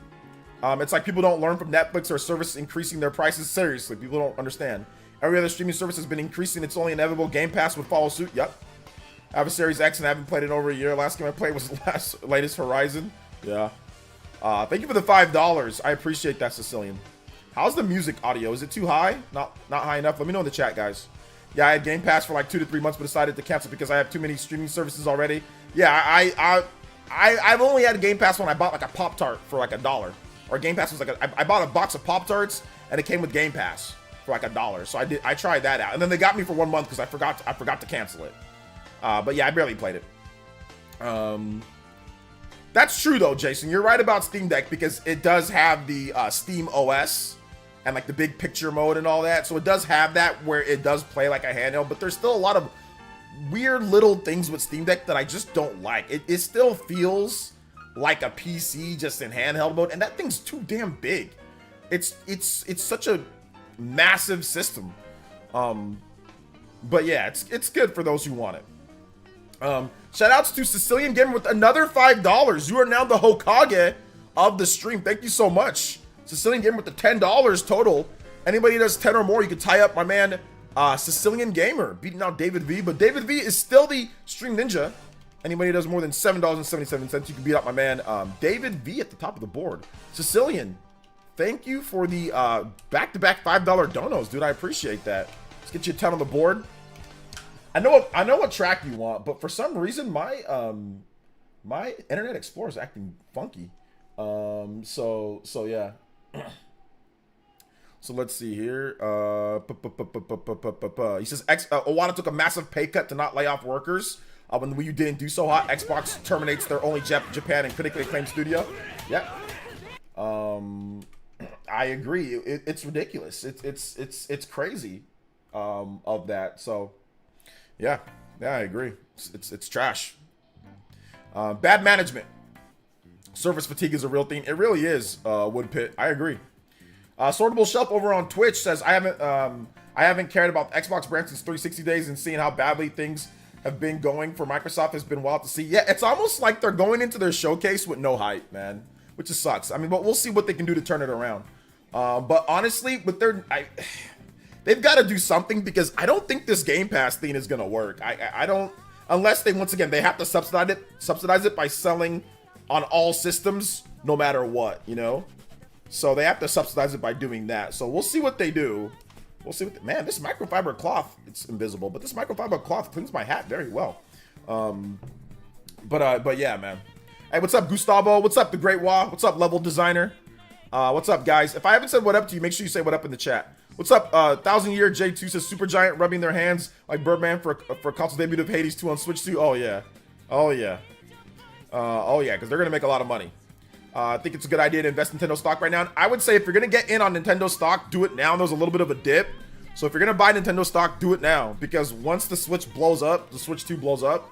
A: It's like people don't learn from Netflix or services increasing their prices. Seriously, people don't understand. Every other streaming service has been increasing. It's only inevitable. Game Pass would follow suit. Yep. I have a Series X and I haven't played it in over a year. Last game I played was latest Horizon. Yeah. Thank you for the $5. I appreciate that, Sicilian. How's the music audio? Is it too high? Not high enough? Let me know in the chat, guys. Yeah, I had Game Pass for like 2 to 3 months, but decided to cancel because I have too many streaming services already. Yeah, I've only had a Game Pass when I bought like a Pop-Tart for like $1. Or Game Pass was like I bought a box of Pop-Tarts and it came with Game Pass for like $1. So I tried that out, and then they got me for 1 month because I forgot to cancel it. But yeah, I barely played it. That's true though, Jason. You're right about Steam Deck because it does have the Steam OS and like the big picture mode and all that. So it does have that where it does play like a handheld, but there's still a lot of weird little things with Steam Deck that I just don't like. It still feels like a PC just in handheld mode, and that thing's too damn big. It's such a massive system. But yeah, it's good for those who want it. Shout outs to Sicilian Gamer with another $5. You are now the Hokage of the stream. Thank you so much. Sicilian Gamer with the $10 total. Anybody who does 10 or more, you can tie up my man Sicilian Gamer, beating out David V. But David V is still the stream ninja. Anybody who does more than $7.77, you can beat out my man David V at the top of the board. Sicilian, thank you for the back-to-back $5 donos, dude. I appreciate that. Let's get you a 10 on the board. I know what track you want, but for some reason my my Internet Explorer is acting funky. So yeah. So let's see here. He says Owada took a massive pay cut to not lay off workers. When the Wii U didn't do so hot, Xbox terminates their only Japan and critically acclaimed studio. Yep. I agree. It's ridiculous. It's crazy. Of that. So yeah, I agree. It's trash. Bad management. Service fatigue is a real thing. It really is. Woodpit. I agree. Sortable Shelf over on Twitch says I haven't cared about the Xbox brand since 360 days, and seeing how badly things have been going for Microsoft has been wild to see. Yeah, it's almost like they're going into their showcase with no hype, man, which just sucks. I mean, but we'll see what they can do to turn it around. But honestly, with they've got to do something, because I don't think this Game Pass thing is gonna work. I don't, unless they, once again, they have to subsidize it by selling on all systems, no matter what, you know. So they have to subsidize it by doing that. So we'll see what they do. We'll see what man, this microfiber cloth, it's invisible, but this microfiber cloth cleans my hat very well. But yeah, man. Hey, what's up, Gustavo? What's up, the Great Wah? What's up, Level Designer? What's up, guys? If I haven't said what up to you, make sure you say what up in the chat. What's up, 1000 Year J2 says Super Giant rubbing their hands like Birdman for console debut of Hades 2 on Switch 2. Oh yeah. Oh yeah. Oh yeah, because they're gonna make a lot of money. I think it's a good idea to invest in Nintendo stock right now. And I would say if you're gonna get in on Nintendo stock, do it now. There's a little bit of a dip. So if you're gonna buy Nintendo stock, do it now. Because once the Switch blows up, the Switch 2 blows up,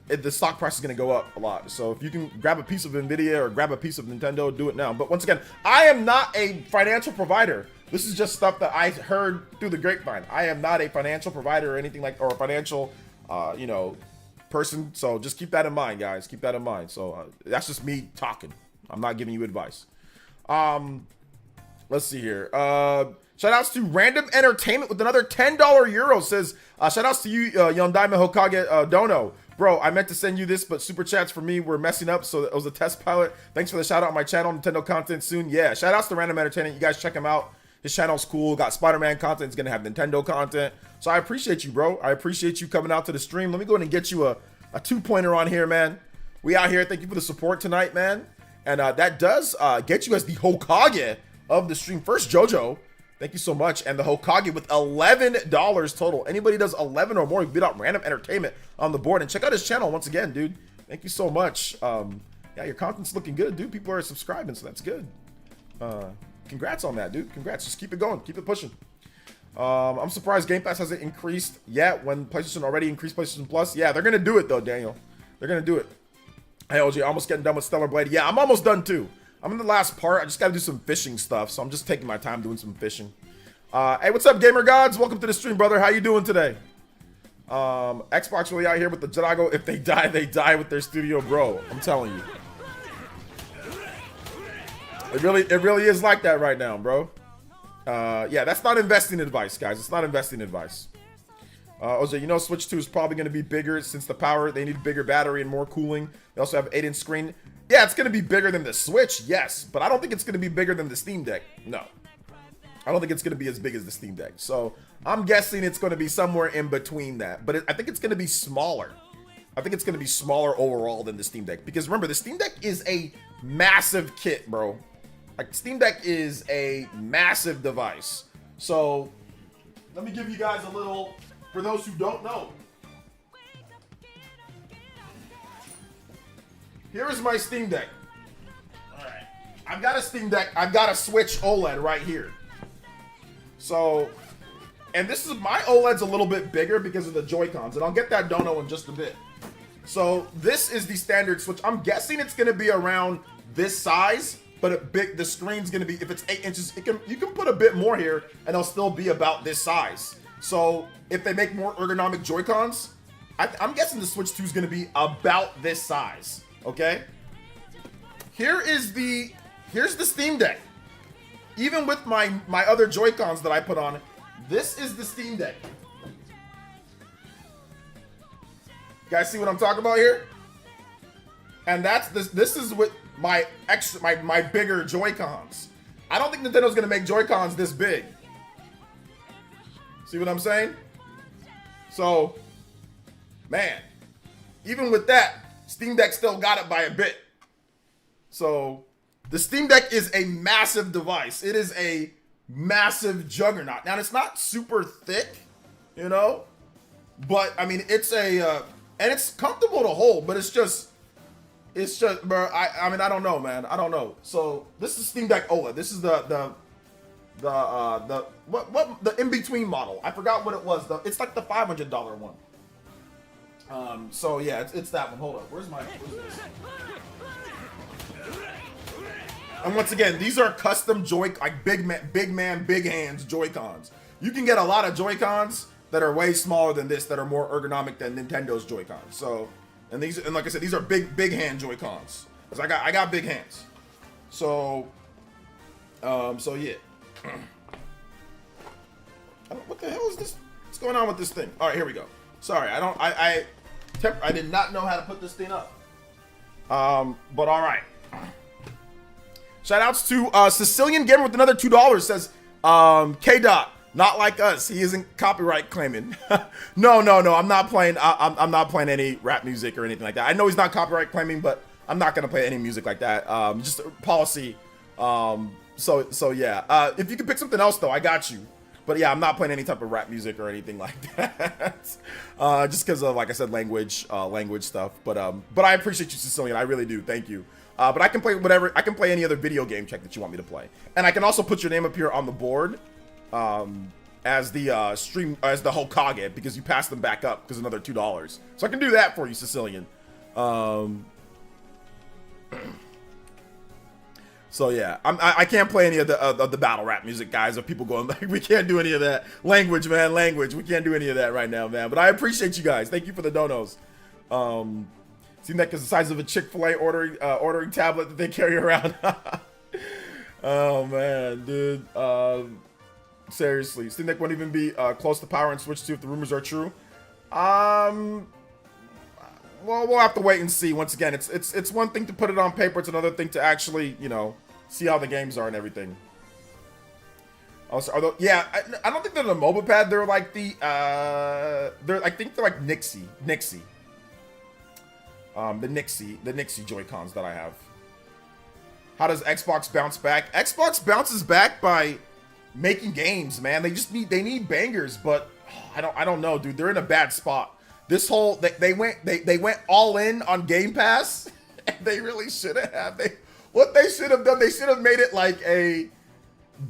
A: the stock price is gonna go up a lot. So if you can grab a piece of Nvidia or grab a piece of Nintendo, do it now. But once again, I am not a financial provider. This is just stuff that I heard through the grapevine. I am not a financial provider or anything like, or a financial, you know, person. So just keep that in mind, guys. Keep that in mind. So that's just me talking. I'm not giving you advice. Let's see here. Shout outs to Random Entertainment with another $10 euro. Says, shout outs to you, Young Diamond Hokage Dono. Bro, I meant to send you this, but super chats for me were messing up, so it was a test pilot. Thanks for the shout out on my channel. Nintendo content soon. Yeah, shout outs to Random Entertainment. You guys check him out. His channel's cool. Got Spider-Man content. He's gonna have Nintendo content. So I appreciate you, bro. I appreciate you coming out to the stream. Let me go ahead and get you a 2-pointer on here, man. We out here. Thank you for the support tonight, man. And that does get you as the Hokage of the stream. First, JoJo. Thank you so much. And the Hokage with $11 total. Anybody does 11 or more, you beat out Random Entertainment on the board. And check out his channel once again, dude. Thank you so much. Yeah, your content's looking good, dude. People are subscribing, so that's good. Congrats on that, dude. Congrats. Just keep it going. Keep it pushing. I'm surprised Game Pass hasn't increased yet when PlayStation already increased PlayStation Plus. Yeah, they're going to do it, though, Daniel. They're gonna do it. Hey, OG, almost getting done with Stellar Blade. Yeah, I'm almost done too. I'm in the last part. I just gotta do some fishing stuff, so I'm just taking my time doing some fishing. Hey, what's up, Gamer Gods? Welcome to the stream, brother. How you doing today? Xbox really out here with the Drago. If they die with their studio, bro. I'm telling you. It really is like that right now, bro. Yeah, that's not investing advice, guys. It's not investing advice. Jose, you know Switch 2 is probably going to be bigger since the power. They need a bigger battery and more cooling. They also have 8-inch screen. Yeah, it's going to be bigger than the Switch, yes. But I don't think it's going to be bigger than the Steam Deck. No. I don't think it's going to be as big as the Steam Deck. So I'm guessing it's going to be somewhere in between that. But I think it's going to be smaller. I think it's going to be smaller overall than the Steam Deck. Because remember, the Steam Deck is a massive kit, bro. Like, Steam Deck is a massive device. So let me give you guys a little, for those who don't know. Here is my Steam Deck. All right. I've got a Steam Deck. I've got a Switch OLED right here. So, and this is, my OLED's a little bit bigger because of the Joy-Cons, and I'll get that dono in just a bit. So this is the standard Switch. I'm guessing it's going to be around this size, but the screen's going to be, if it's 8 inches, you can put a bit more here, and it'll still be about this size. So if they make more ergonomic Joy-Cons, I'm guessing the Switch 2 is going to be about this size. Okay? Here's the Steam Deck. Even with my other Joy-Cons that I put on, this is the Steam Deck. You guys see what I'm talking about here? And that's this is with my bigger Joy-Cons. I don't think Nintendo's gonna make Joy-Cons this big. See what I'm saying? So, man, even with that, Steam Deck still got it by a bit. So, the Steam Deck is a massive device. It is a massive juggernaut. Now, it's not super thick, you know, but I mean, it's and it's comfortable to hold, but it's just, bro, I mean, I don't know, man. I don't know. So this is Steam Deck OLED. This is the in-between model. I forgot what it was. It's like the $500 one. So yeah, it's that one. Hold up. Where's this? And once again, these are custom big hands Joy-Cons. You can get a lot of Joy-Cons that are way smaller than this, that are more ergonomic than Nintendo's Joy-Cons. So, and like I said, these are big hand Joy-Cons. Cause I got big hands. So, so yeah. What the hell is this? What's going on with this thing? All right, here we go. Sorry, I did not know how to put this thing up. But all right. Shout outs to Sicilian Gamer with another $2. Says, K-Dot, not like us. He isn't copyright claiming. No. I'm not playing. I'm not playing any rap music or anything like that. I know he's not copyright claiming, but I'm not gonna play any music like that. Just policy. So yeah. If you can pick something else though, I got you. But yeah, I'm not playing any type of rap music or anything like that. Just because of, like I said, language stuff. But I appreciate you, Sicilian. I really do. Thank you. But I can play whatever. I can play any other video game check that you want me to play, and I can also put your name up here on the board, as the stream, as the Hokage, because you passed them back up because another $2. So I can do that for you, Sicilian. So yeah, I can't play any of the battle rap music, guys. Of people going like, we can't do any of that language, man. Language, we can't do any of that right now, man. But I appreciate you guys. Thank you for the donos. Steam Deck is the size of a Chick-fil-A ordering tablet that they carry around. Oh man, dude. Seriously, Steam Deck won't even be close to power and Switch 2 if the rumors are true. Well, we'll have to wait and see. Once again, it's one thing to put it on paper. It's another thing to actually, you know, see how the games are and everything. Also, yeah, I don't think they're the mobile pad. They're like the I think they're like Nixie. The Nixie Joy-Cons that I have. How does Xbox bounce back? Xbox bounces back by making games, man. They need bangers, but I don't know, dude. They're in a bad spot. This whole they went all in on Game Pass, and they really shouldn't have. What they should have done, they should have made it like a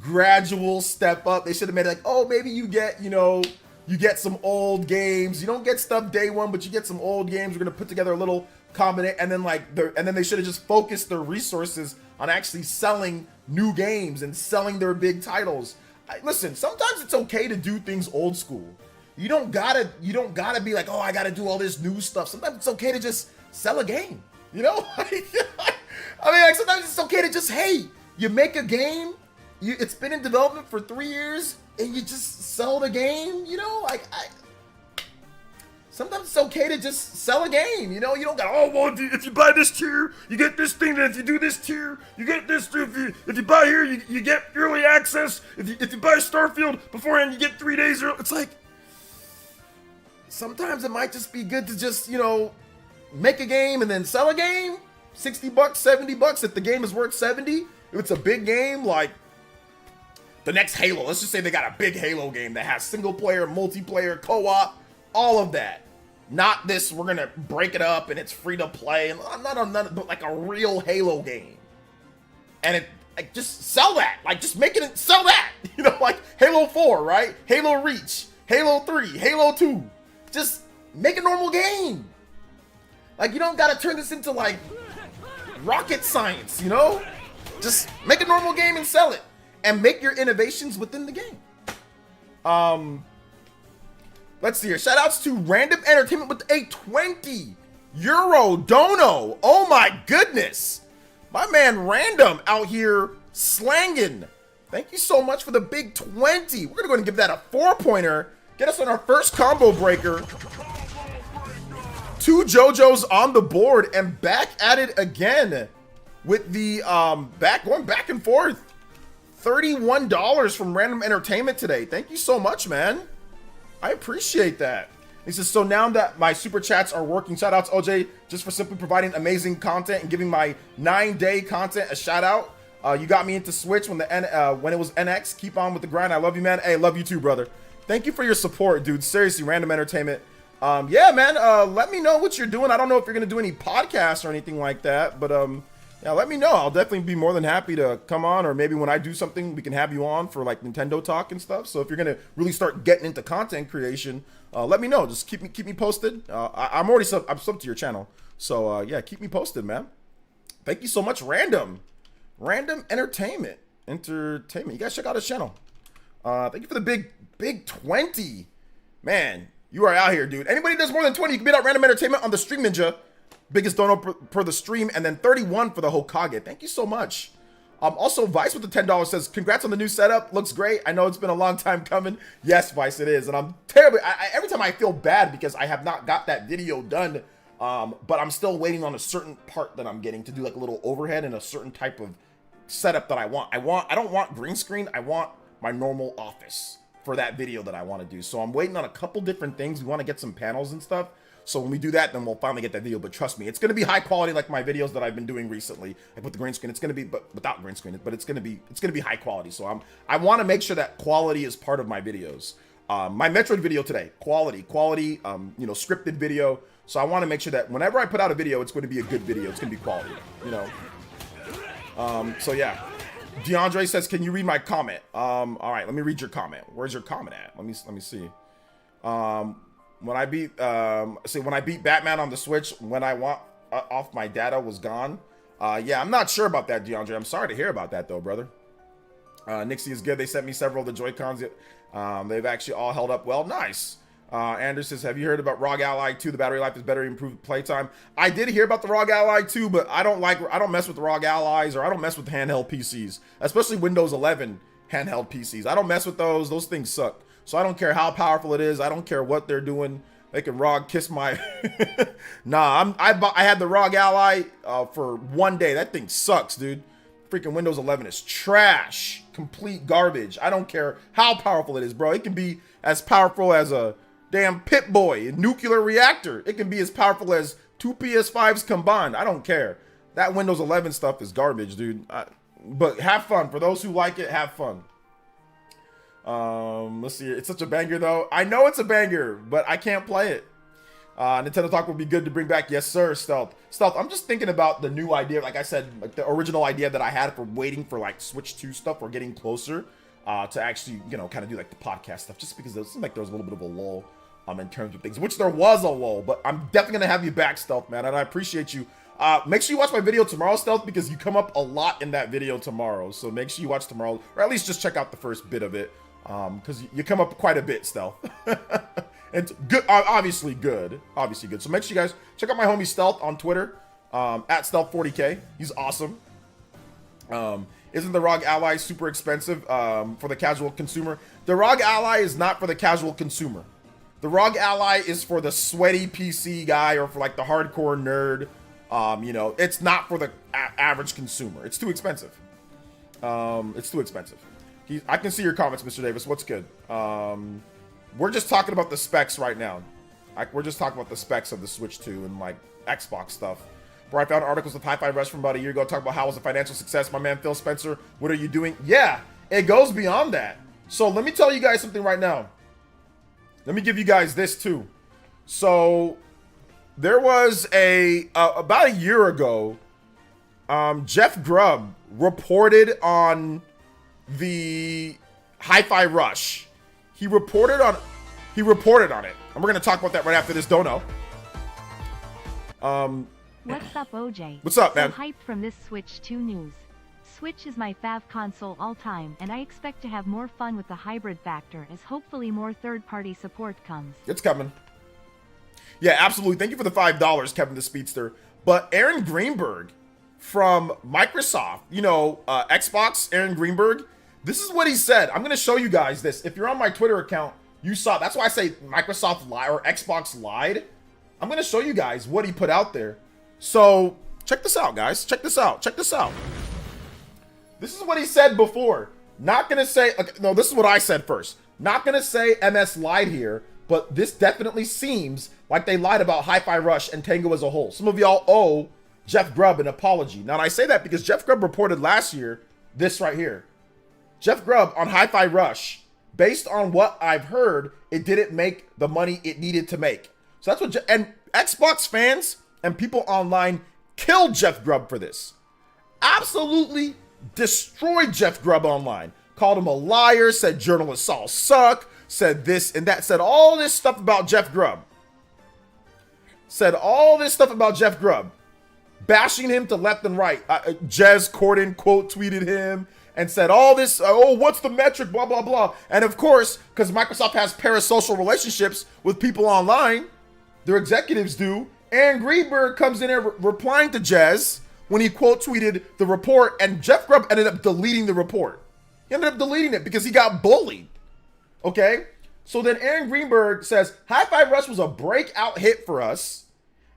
A: gradual step up. They should have made it like, oh, maybe you get, you get some old games. You don't get stuff day one, but you get some old games. We're gonna put together a little combination, and then they should have just focused their resources on actually selling new games and selling their big titles. Listen, sometimes it's okay to do things old school. You don't gotta be like, oh, I gotta do all this new stuff. Sometimes it's okay to just sell a game, you know? I mean, like, sometimes it's okay to just, hey, you make a game, it's been in development for 3 years, and you just sell the game, you know? Like, sometimes it's okay to just sell a game, you know? You don't got, oh, well, if you buy this tier, you get this thing, and if you do this tier, you get this, if you buy here, you get early access, if you buy Starfield beforehand, you get 3 days early. It's like, sometimes it might just be good to just, you know, make a game and then sell a game. $60, $70 if the game is worth 70. If it's a big game, like the next Halo, let's just say they got a big Halo game that has single player, multiplayer, co-op, all of that. Not this, we're gonna break it up and it's free to play, and but like a real Halo game. And it, like, just sell that. Like, just make it, sell that. You know, like Halo 4, right? Halo Reach, Halo 3, Halo 2. Just make a normal game. Like, you don't gotta turn this into like rocket science, you know? Just make a normal game and sell it. And make your innovations within the game. Let's see here. Shout outs to Random Entertainment with a 20 euro dono. Oh my goodness. My man Random out here slanging. Thank you so much for the big 20. We're gonna go ahead and give that a 4-pointer. Get us on our first combo breaker. 2 JoJo's on the board and back at it again with the going back and forth. $31 from Random Entertainment today. Thank you so much, man. I appreciate that. He says, so now that my super chats are working, shout outs OJ just for simply providing amazing content and giving my 9-day content a shout out. You got me into Switch when it was NX. Keep on with the grind. I love you, man. Hey, love you too, brother. Thank you for your support, dude. Seriously, Random Entertainment. Yeah, man, let me know what you're doing. I don't know if you're going to do any podcasts or anything like that, but yeah, let me know. I'll definitely be more than happy to come on, or maybe when I do something, we can have you on for like Nintendo talk and stuff. So if you're going to really start getting into content creation, let me know. Just keep me posted. I'm already subbed to your channel. So yeah, keep me posted, man. Thank you so much, Random Entertainment. You guys check out his channel. Thank you for the big 20. Man, you are out here, dude. Anybody does more than 20, you can beat out Random Entertainment on the Stream Ninja. Biggest dono per the stream, and then 31 for the Hokage. Thank you so much. Also, Vice with the $10 says, congrats on the new setup. Looks great. I know it's been a long time coming. Yes, Vice, it is. And I'm terribly, every time I feel bad because I have not got that video done, but I'm still waiting on a certain part that I'm getting to do like a little overhead and a certain type of setup that I want. I don't want green screen. I want my normal office for that video that I want to do. So I'm waiting on a couple different things. We want to get some panels and stuff. So when we do that, then we'll finally get that video. But trust me, it's going to be high quality like my videos that I've been doing recently. Like with the green screen, it's going to be, but without green screen, but it's going to be high quality. So I want to make sure that quality is part of my videos. My Metroid video today, quality, you know, scripted video. So I want to make sure that whenever I put out a video, it's going to be a good video. It's going to be quality, you know? So yeah. DeAndre says, can you read my comment? All right, let me read your comment. Where's your comment at? Let me see. When I beat Batman on the Switch, when I want off my data was gone. Yeah, I'm not sure about that, DeAndre. I'm sorry to hear about that though, brother. Nixie is good. They sent me several of the Joy-Cons. They've actually all held up well. Nice. Anders says, have you heard about ROG Ally 2? The battery life is better, improved playtime. I did hear about the ROG Ally 2, but I don't mess with ROG Allies, or I don't mess with handheld PCs, especially Windows 11 handheld PCs. I don't mess with those. Those things suck. So I don't care how powerful it is. I don't care what they're doing. They can ROG kiss my... Nah, I had the ROG Ally for 1 day. That thing sucks, dude. Freaking Windows 11 is trash. Complete garbage. I don't care how powerful it is, bro. It can be as powerful as a damn Pip-Boy, a nuclear reactor. It can be as powerful as 2 PS5s combined. I don't care. That Windows 11 stuff is garbage, dude. But have fun. For those who like it, have fun. Let's see. It's such a banger, though. I know it's a banger, but I can't play it. Nintendo Talk would be good to bring back. Yes, sir, Stealth. Stealth, I'm just thinking about the new idea. Like I said, like the original idea that I had for waiting for like Switch 2 stuff or getting closer to actually, you know, kind of do like the podcast stuff, just because it seemed like there was a little bit of a lull. in terms of things, which there was a lull, but I'm definitely gonna have you back, Stealth, man, and I appreciate you. Make sure you watch my video tomorrow, Stealth, because you come up a lot in that video tomorrow. So make sure you watch tomorrow, or at least just check out the first bit of it, because you come up quite a bit, Stealth. And good, obviously good. So make sure you guys check out my homie Stealth on Twitter, at Stealth40K. He's awesome. Isn't the ROG Ally super expensive for the casual consumer? The ROG Ally is not for the casual consumer. The ROG Ally is for the sweaty PC guy or for like the hardcore nerd. You know, it's not for the average consumer. It's too expensive. It's too expensive. I can see your comments, Mr. Davis. What's good? We're just talking about the specs right now. We're just talking about the specs of the Switch 2 and like Xbox stuff. Where I found articles with Hi-Fi Rush from about a year ago talking about how it was a financial success. My man Phil Spencer, what are you doing? Yeah, it goes beyond that. So let me tell you guys something right now. Let me give you guys this too. So there was about a year ago, Jeff Grubb reported on the Hi-Fi Rush. He reported on it. And we're gonna talk about that right after this dono.
B: What's up, OJ?
A: What's up, man?
B: So hyped from this Switch 2 news. Switch is my fav console all time, and I expect to have more fun with the hybrid factor as hopefully more third-party support comes.
A: It's coming. Yeah, absolutely. Thank you for the $5, Kevin the Speedster. But Aaron Greenberg from Microsoft, you know, Xbox, Aaron Greenberg, this is what he said. I'm going to show you guys this. If you're on my Twitter account, you saw. That's why I say Microsoft lied or Xbox lied. I'm going to show you guys what he put out there. So check this out, guys. Check this out. Check this out. This is what he said before. Not going to say, okay, no, this is what I said first. Not going to say MS lied here, but this definitely seems like they lied about Hi-Fi Rush and Tango as a whole. Some of y'all owe Jeff Grubb an apology. Now, I say that because Jeff Grubb reported last year this right here. Jeff Grubb on Hi-Fi Rush, based on what I've heard, it didn't make the money it needed to make. So that's what, and Xbox fans and people online killed Jeff Grubb for this. Absolutely destroyed Jeff Grubb online. Called him a liar, said journalists all suck, said this and that, said all this stuff about Jeff Grubb. Said all this stuff about Jeff Grubb. Bashing him to left and right. Jez Corden quote tweeted him and said all this, oh, what's the metric, blah, blah, blah. And of course, because Microsoft has parasocial relationships with people online, their executives do, Aaron Greenberg comes in there replying to Jez when he quote tweeted the report, and Jeff Grubb ended up deleting the report. He ended up deleting it because he got bullied. Okay? So then Aaron Greenberg says, Hi-Fi Rush was a breakout hit for us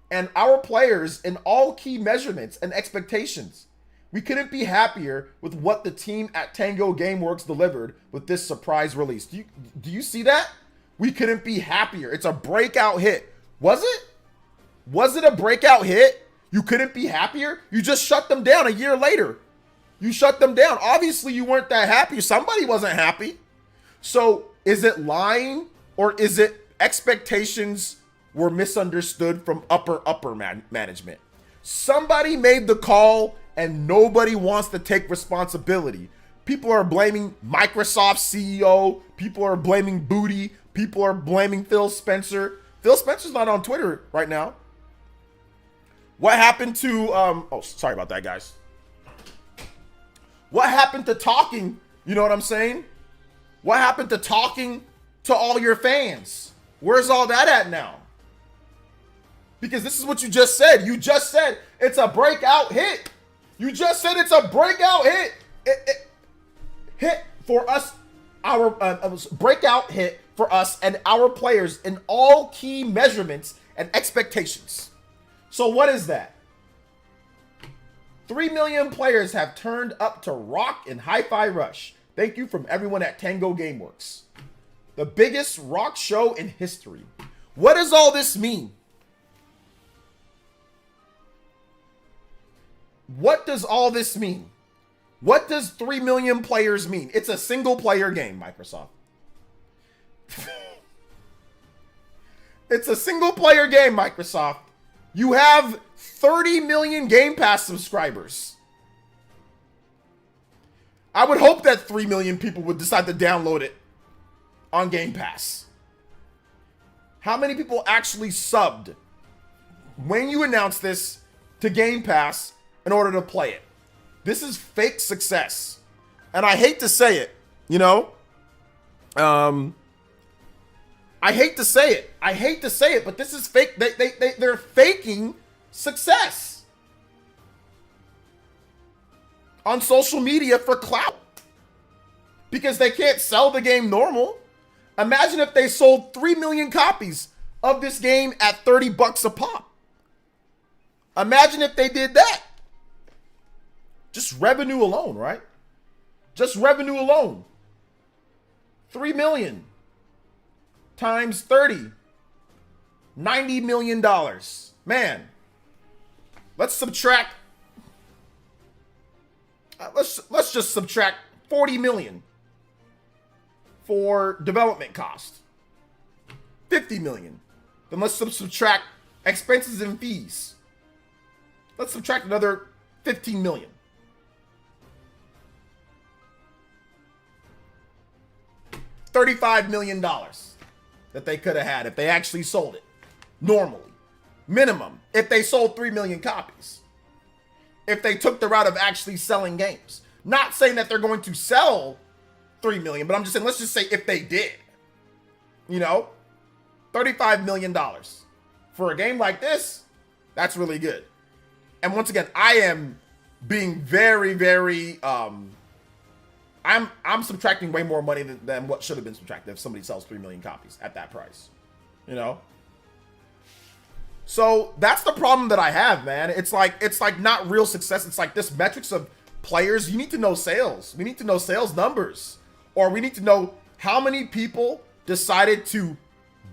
A: and our players in all key measurements and expectations. We couldn't be happier with what the team at Tango Gameworks delivered with this surprise release. Do you see that? We couldn't be happier. It's a breakout hit. Was it? Was it a breakout hit? You couldn't be happier? You just shut them down a year later. You shut them down. Obviously, you weren't that happy. Somebody wasn't happy. So is it lying or is it expectations were misunderstood from upper management? Somebody made the call and nobody wants to take responsibility. People are blaming Microsoft CEO. People are blaming Booty. People are blaming Phil Spencer. Phil Spencer's not on Twitter right now. What happened to, oh, sorry about that, guys. What happened to talking? You know what I'm saying? What happened to talking to all your fans? Where's all that at now? Because this is what you just said. You just said it's a breakout hit. You just said it's a breakout hit. Hit for us, our breakout hit for us and our players in all key measurements and expectations. So what is that? 3 million players have turned up to rock in Hi-Fi Rush. Thank you from everyone at Tango Gameworks. The biggest rock show in history. What does all this mean? What does all this mean? What does 3 million players mean? It's a single player game, Microsoft. It's a single player game, Microsoft. You have 30 million Game Pass subscribers. I would hope that 3 million people would decide to download it on Game Pass. How many people actually subbed when you announced this to Game Pass in order to play it? This is fake success. And I hate to say it, you know? I hate to say it. I hate to say it, but this is fake. They're faking success on social media for clout because they can't sell the game normal. Imagine if they sold 3 million copies of this game at $30 a pop. Imagine if they did that. Just revenue alone, right? Just revenue alone. 3 million times 30. $90 million. Man, let's subtract. Let's just subtract 40 million for development cost. 50 million. Then let's subtract expenses and fees. Let's subtract another 15 million. $35 million that they could have had if they actually sold it normally. Minimum, if they sold 3 million copies. If they took the route of actually selling games. Not saying that they're going to sell 3 million, but I'm just saying, let's just say if they did. You know, $35 million for a game like this, that's really good. And once again, I am being very, very, I'm subtracting way more money than what should have been subtracted if somebody sells 3 million copies at that price, you know? So that's the problem that I have, man. It's like not real success. It's like this metrics of players. You need to know sales. We need to know sales numbers, or we need to know how many people decided to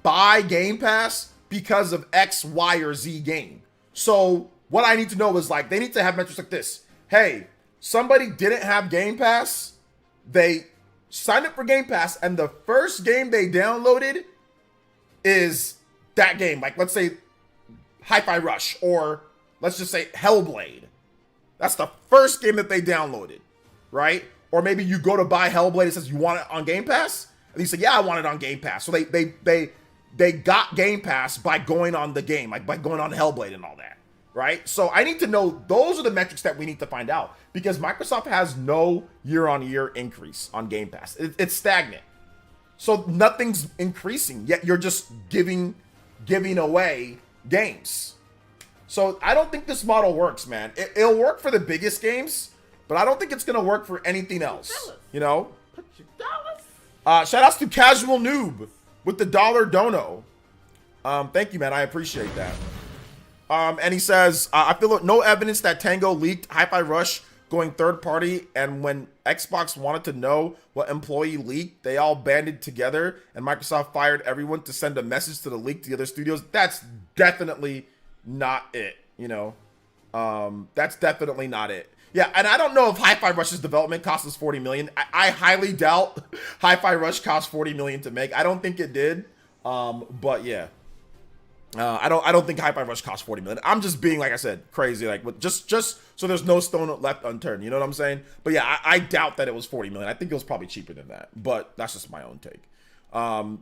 A: buy Game Pass because of X, Y, or Z game. So what I need to know is like, they need to have metrics like this. Hey, somebody didn't have Game Pass. They signed up for Game Pass, and the first game they downloaded is that game. Like, let's say Hi-Fi Rush, or let's just say Hellblade. That's the first game that they downloaded, right? Or maybe you go to buy Hellblade, it says you want it on Game Pass, and you say, yeah, I want it on Game Pass. So they got Game Pass by going on the game, like by going on Hellblade and all that, right? So I need to know, those are the metrics that we need to find out, because Microsoft has no year-on-year increase on Game Pass. It's stagnant. So nothing's increasing, yet you're just giving away games. So I don't think this model works, man. It'll work for the biggest games, but I don't think it's going to work for anything else, you know?
C: Put your dollars.
A: Shout outs to Casual Noob with the $1 dono. Thank you, man. I appreciate that. And he says, I feel no evidence that Tango leaked Hi-Fi Rush going third party, and when Xbox wanted to know what employee leaked, they all banded together and Microsoft fired everyone to send a message to the leak to the other studios. That's definitely not it, you know? That's definitely not it. Yeah, and I don't know if Hi-Fi Rush's development cost is $40 million. I highly doubt Hi-Fi Rush cost $40 million to make. I don't think it did. But yeah. I don't think Hi-Fi Rush cost $40 million. I'm just being, like I said, crazy, like with just so there's no stone left unturned. You know what I'm saying? But yeah, I doubt that it was $40 million. I think it was probably cheaper than that. But that's just my own take.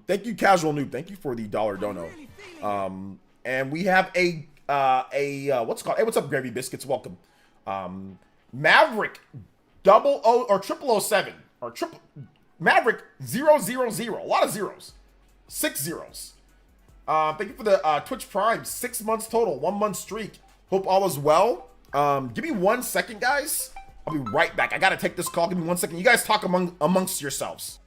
A: Thank you, Casual Noob. Thank you for the $1 dono. And we have a what's it called? Hey, what's up, Gravy Biscuits? Welcome. Maverick 00 or 0007 or triple Maverick 000. A lot of zeros. 6 zeros. Thank you for the Twitch Prime. 6 months total, 1 month streak. Hope all is well. Give me 1 second, guys. I'll be right back. I gotta take this call. Give me 1 second. You guys talk amongst yourselves.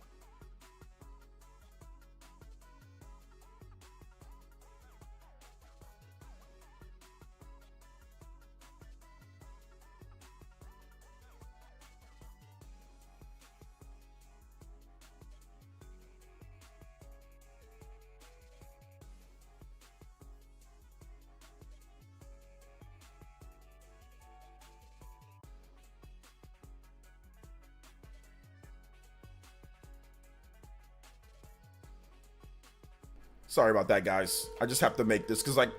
A: Sorry about that, guys. I just have to make this because, like,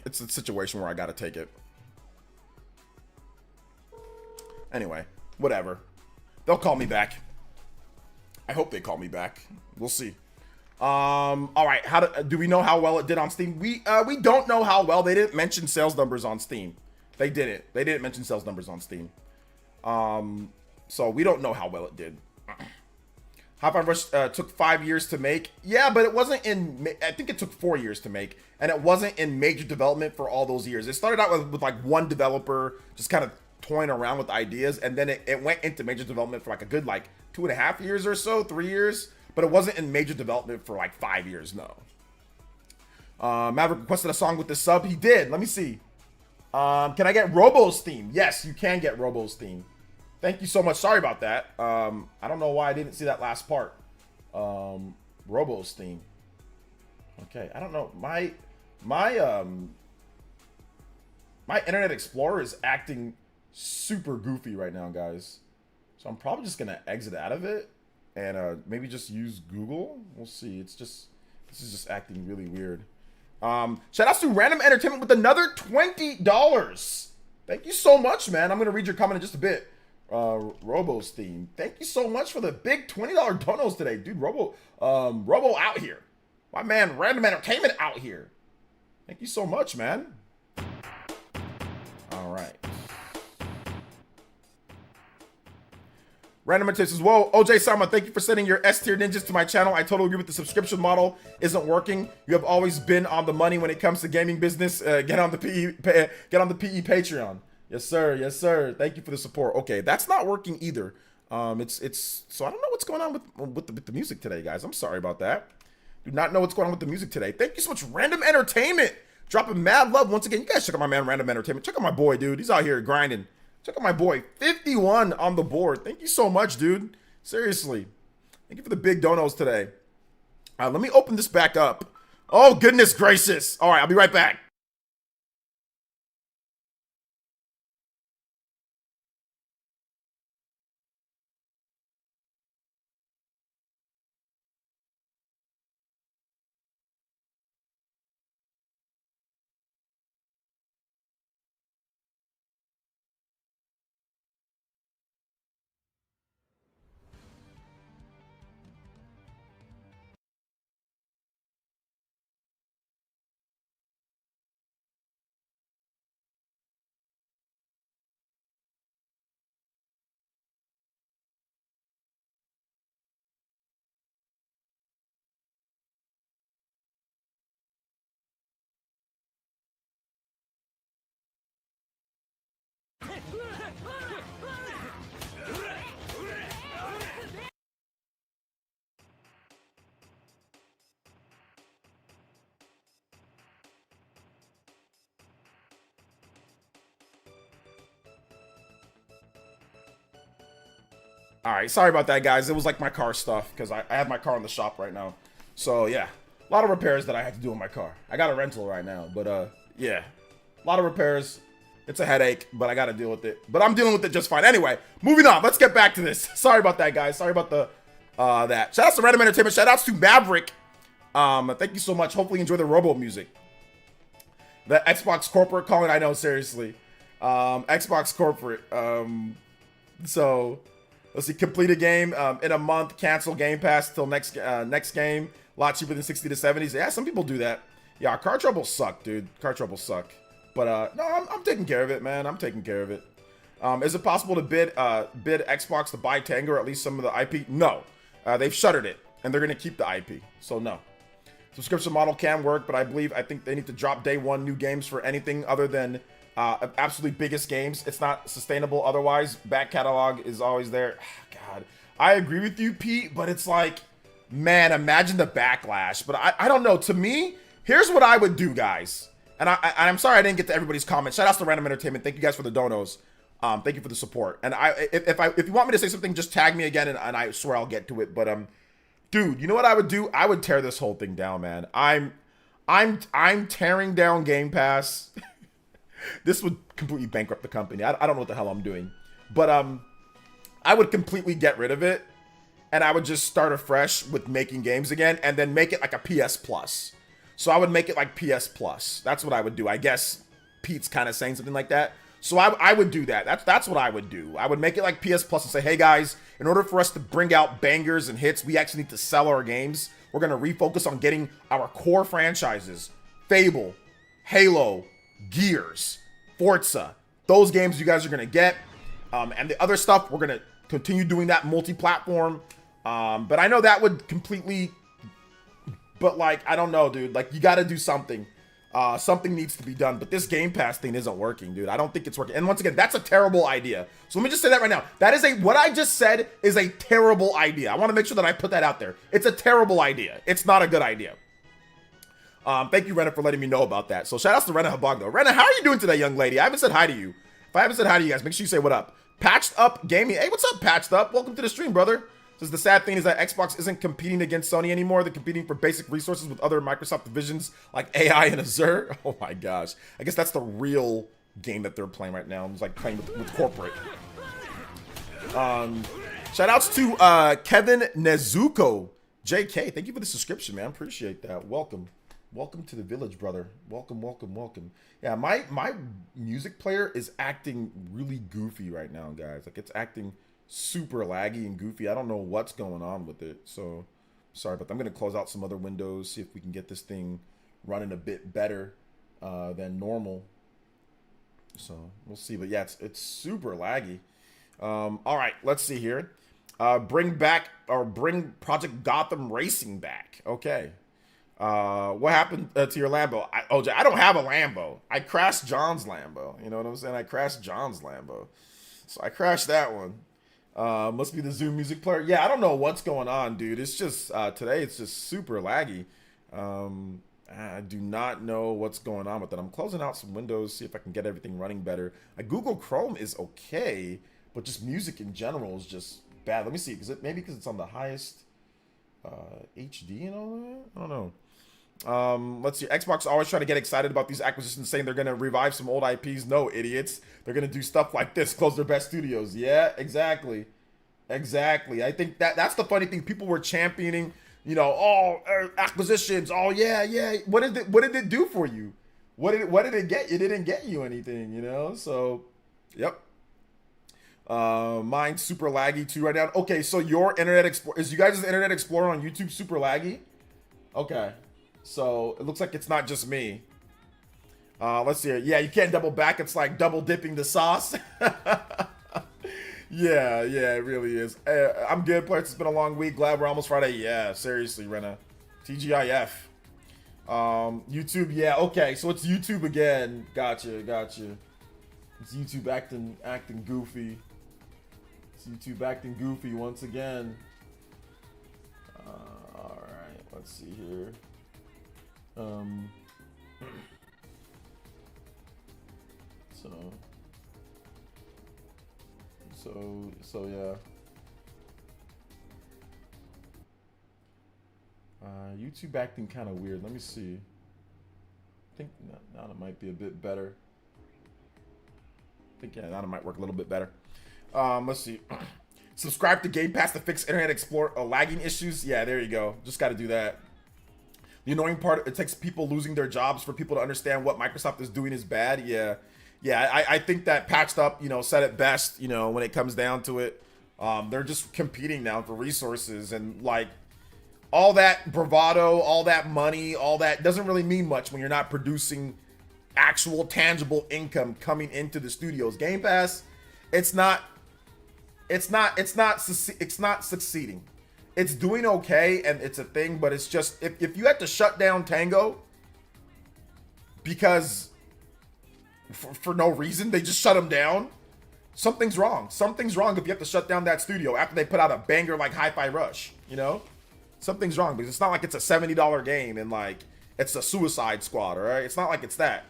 A: it's a situation where I gotta take it. Anyway, whatever. They'll call me back. I hope they call me back. We'll see. All right. Do we know how well it did on Steam? We don't know how well. They didn't mention sales numbers on Steam. They didn't. They didn't mention sales numbers on Steam. So we don't know how well it did. Half-Life Rush took 5 years to make. Yeah, but it wasn't in. I think it took 4 years to make, and it wasn't in major development for all those years. It started out with like one developer just kind of toying around with ideas, and then it went into major development for like a good like 2.5 years or so, 3 years. But it wasn't in major development for like 5 years. No. Maverick requested a song with the sub. He did. Let me see. Can I get Robo's theme? Yes, you can get Robo's theme. Thank you so much. Sorry about that. I don't know why I didn't see that last part. Robo's theme. Okay, I don't know. My Internet Explorer is acting super goofy right now, guys. So I'm probably just gonna exit out of it and maybe just use Google. We'll see. This is just acting really weird. Shout outs to Random Entertainment with another $20. Thank you so much, man. I'm gonna read your comment in just a bit. Robo's theme. Thank you so much for the big $20 donos today, dude. Robo out here. My man, Random Entertainment out here. Thank you so much, man. All right. Random Entertainment says, whoa, OJ Sama, thank you for sending your S-tier ninjas to my channel. I totally agree with the subscription model isn't working. You have always been on the money when it comes to gaming business. Get on the PE Patreon. Yes, sir. Yes, sir. Thank you for the support. Okay, that's not working either. So I don't know what's going on with the music today, guys. I'm sorry about that. Do not know what's going on with the music today. Thank you so much, Random Entertainment. Dropping mad love once again. You guys check out my man, Random Entertainment. Check out my boy, dude. He's out here grinding. Check out my boy, 51 on the board. Thank you so much, dude. Seriously. Thank you for the big donos today. Let me open this back up. Oh, goodness gracious. All right, I'll be right back. All right, sorry about that, guys. It was like my car stuff because I have my car in the shop right now. So yeah, a lot of repairs that I have to do in my car. I got a rental right now, but yeah, a lot of repairs. It's a headache, but I got to deal with it. But I'm dealing with it just fine. Anyway, moving on. Let's get back to this. Sorry about that, guys. Sorry about the that. Shout outs to Random Entertainment. Shout outs to Maverick. Thank you so much. Hopefully you enjoy the Robo music. The Xbox corporate calling. I know, seriously. Xbox corporate. So let's see. Complete a game in a month. Cancel Game Pass till next game. A lot cheaper than 60 to 70s. Yeah, some people do that. Yeah, car troubles suck, dude. Car troubles suck. But no, I'm taking care of it, man. I'm taking care of it. Is it possible to bid Xbox to buy Tango or at least some of the IP? No. They've shuttered it, and they're going to keep the IP. So no. Subscription model can work, but I think they need to drop day one new games for anything other than absolutely biggest games. It's not sustainable otherwise. Back catalog is always there. God, I agree with you, Pete, but it's like, man, imagine the backlash. But I don't know. To me, here's what I would do, guys. And I'm sorry I didn't get to everybody's comments. Shout outs to Random Entertainment. Thank you guys for the donos. Thank you for the support. And if you want me to say something, just tag me again, and I swear I'll get to it. But dude, you know what I would do? I would tear this whole thing down, man. I'm tearing down Game Pass. This would completely bankrupt the company. I don't know what the hell I'm doing, but I would completely get rid of it, and I would just start afresh with making games again, and then make it like a PS Plus. So I would make it like PS Plus. That's what I would do. I guess Pete's kind of saying something like that. So I would do that. That's what I would do. I would make it like PS Plus and say, hey guys, in order for us to bring out bangers and hits, we actually need to sell our games. We're going to refocus on getting our core franchises, Fable, Halo, Gears, Forza. Those games you guys are going to get. And the other stuff, we're going to continue doing that multi-platform. But I know that would completely... But, like, I don't know, dude. Like, you got to do something. Something needs to be done. But this Game Pass thing isn't working, dude. I don't think it's working. And once again, that's a terrible idea. So let me just say that right now. That is what I just said is a terrible idea. I want to make sure that I put that out there. It's a terrible idea. It's not a good idea. Thank you, Rena, for letting me know about that. So shout outs to Rena Habag, though. Rena, how are you doing today, young lady? I haven't said hi to you. If I haven't said hi to you guys, make sure you say what up. Patched Up Gaming. Hey, what's up, Patched Up? Welcome to the stream, brother. Says the sad thing is that Xbox isn't competing against Sony anymore. They're competing for basic resources with other Microsoft divisions like AI and Azure. Oh my gosh. I guess that's the real game that they're playing right now. It's like playing with corporate. Shout outs to Kevin Nezuko. JK, thank you for the subscription, man. Appreciate that. Welcome. Welcome to the village, brother. Welcome, welcome, welcome. Yeah, my music player is acting really goofy right now, guys. Like, it's acting super laggy and goofy. I don't know what's going on with it. So, sorry, but I'm going to close out some other windows, see if we can get this thing running a bit better than normal. So, we'll see. But, yeah, it's super laggy. All right, let's see here. Bring Project Gotham Racing back. Okay. What happened to your Lambo? OJ, I don't have a Lambo. I crashed John's Lambo. You know what I'm saying? I crashed John's Lambo. So I crashed that one. Must be the Zoom music player. Yeah, I don't know what's going on, dude. It's just, today it's just super laggy. I do not know what's going on with it. I'm closing out some windows, see if I can get everything running better. Google Chrome is okay, but just music in general is just bad. Let me see, maybe because it's on the highest HD and all that? I don't know. Let's see. Xbox always trying to get excited about these acquisitions, saying they're going to revive some old IPs. No, idiots. They're going to do stuff like this, close their best studios. Yeah, exactly. Exactly. I think that's the funny thing. People were championing, you know, acquisitions. Oh, yeah, yeah. What did it do for you? What did it get? It didn't get you anything, you know? So, yep. Mine's super laggy too right now. Okay, so your Internet Explorer, is you guys' Internet Explorer on YouTube super laggy? Okay. So it looks like it's not just me. Let's see. Yeah, you can't double back. It's like double dipping the sauce. yeah, it really is. I'm good, players. It's been a long week. Glad we're almost Friday. Yeah, seriously, Rena. TGIF. YouTube. Yeah, okay. So it's YouTube again. Gotcha. It's YouTube acting goofy. It's YouTube acting goofy once again. All right. Let's see here. So yeah. YouTube acting kind of weird. Let me see. I think now it might be a bit better. I think yeah, now it might work a little bit better. Let's see. Subscribe to Game Pass to fix Internet Explorer lagging issues. Yeah, there you go. Just got to do that. The annoying part, it takes people losing their jobs for people to understand what Microsoft is doing is bad. Yeah. I think that Patched Up, you know, said it best. You know, when it comes down to it, they're just competing now for resources, and like all that bravado, all that money, all that doesn't really mean much when you're not producing actual tangible income coming into the studios. Game Pass, it's not succeeding. It's doing okay, and it's a thing, but it's just, if you had to shut down Tango because for no reason, they just shut them down, something's wrong. Something's wrong if you have to shut down that studio after they put out a banger like Hi-Fi Rush, you know? Something's wrong, because it's not like it's a $70 game and like it's a Suicide Squad, all right? It's not like it's that.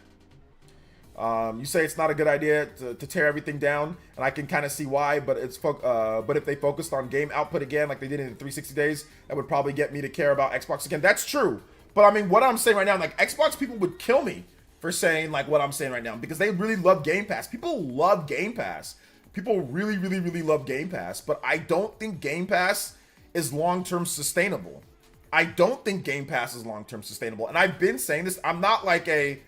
A: You say it's not a good idea to tear everything down, and I can kind of see why, but but if they focused on game output again, like they did in the 360 days, that would probably get me to care about Xbox again. That's true. But I mean, what I'm saying right now, like Xbox people would kill me for saying like what I'm saying right now, because they really love Game Pass. People love Game Pass. People really, really, really love Game Pass, but I don't think Game Pass is long-term sustainable. I don't think Game Pass is long-term sustainable. And I've been saying this. I'm not like a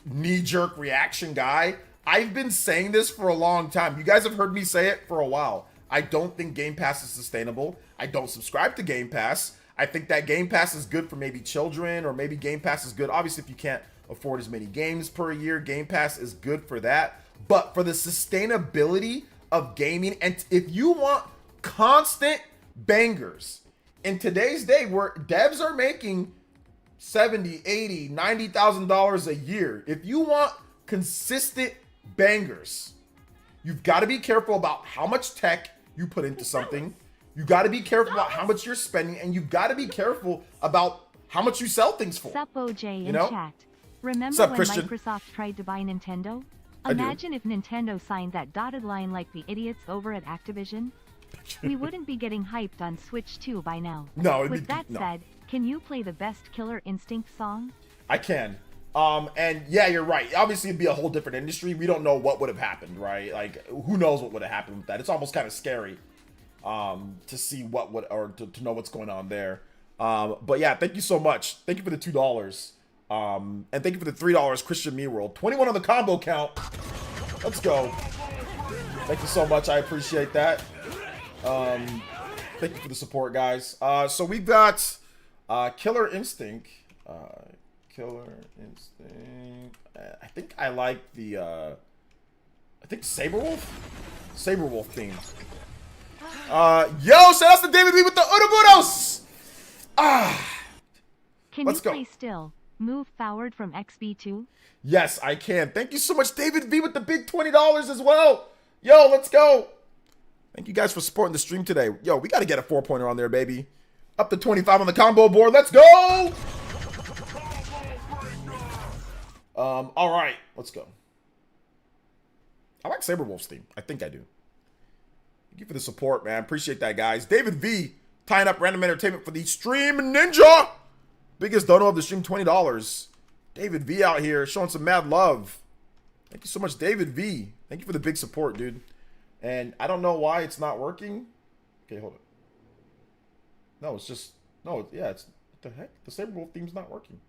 A: knee-jerk reaction guy. I've been saying this for a long time. You guys have heard me say it for a while. I don't think Game Pass is sustainable. I don't subscribe to Game Pass. I think that Game Pass is good for maybe children, or maybe Game Pass is good. Obviously, if you can't afford as many games per year, Game Pass is good for that. But for the sustainability of gaming, and if you want constant bangers in today's day where devs are making $70, $80, $90,000 a year, if you want consistent bangers, you've got to be careful about how much tech you put into something. You got to be careful about how much you're spending, and you've got to be careful about how much you sell things for.
B: Sup OJ
A: you
B: in
A: know?
B: chat. Remember
A: Sup,
B: when
A: Christian?
B: Microsoft tried to buy Nintendo?
A: I do.
B: Imagine if Nintendo signed that dotted line like the idiots over at Activision. We wouldn't be getting hyped on Switch 2 by now.
A: No, it'd
B: With
A: be,
B: that
A: no.
B: said, can you play the best Killer Instinct song?
A: I can. And yeah, you're right. Obviously, it'd be a whole different industry. We don't know what would have happened, right? Like, who knows what would have happened with that? It's almost kind of scary to see what would, or to know what's going on there. But yeah, thank you so much. Thank you for the $2. And thank you for the $3, Christian Me World. 21 on the combo count. Let's go. Thank you so much. I appreciate that. Thank you for the support, guys. So we've got Killer Instinct. Killer Instinct. I think I like the I think Saberwolf theme. Yo, shout out to David B with the Urubudos.
B: Can
A: Let's
B: you
A: go.
B: play Still Move Forward from XB2?
A: Yes, I can. Thank you so much, David V with the big $20 as well. Yo, let's go. Thank you guys for supporting the stream today. Yo, we got to get a 4-pointer on there, baby. Up to 25 on the combo board. Let's go. All right, let's go. I like Saberwolf's theme. I think I do. Thank you for the support, man. Appreciate that, guys. David V tying up random entertainment for the stream ninja. Biggest dono of the stream, $20. David V out here showing some mad love. Thank you so much, David V. Thank you for the big support, dude. And I don't know why it's not working. Okay, hold it. No, it's just, no, yeah, it's, what the heck? The Saberwolf theme's not working.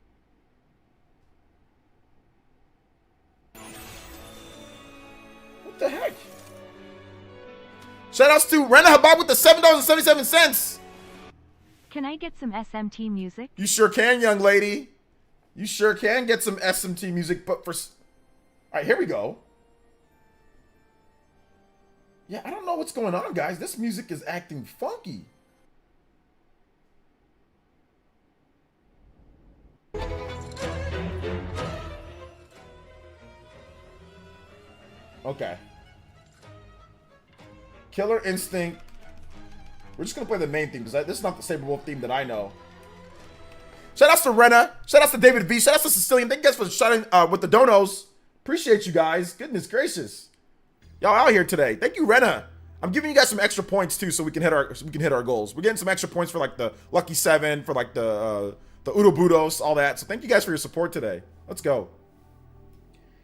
A: What the heck? Shoutouts to Rena Habab with the $7.77.
B: Can I get some SMT music?
A: You sure can, young lady. You sure can get some SMT music, but for... All right, here we go. Yeah, I don't know what's going on, guys. This music is acting funky. Okay. Killer Instinct. We're just gonna play the main theme because this is not the Saberwolf theme that I know. Shout outs to Rena. Shout outs to David V. Shout outs to Sicilian. Thank you guys for shouting with the donos. Appreciate you guys. Goodness gracious. Y'all out here today. Thank you, Rena. I'm giving you guys some extra points too, so we can hit our goals. We're getting some extra points for like the Lucky 7, for like the Urobudos, all that. So thank you guys for your support today. Let's go.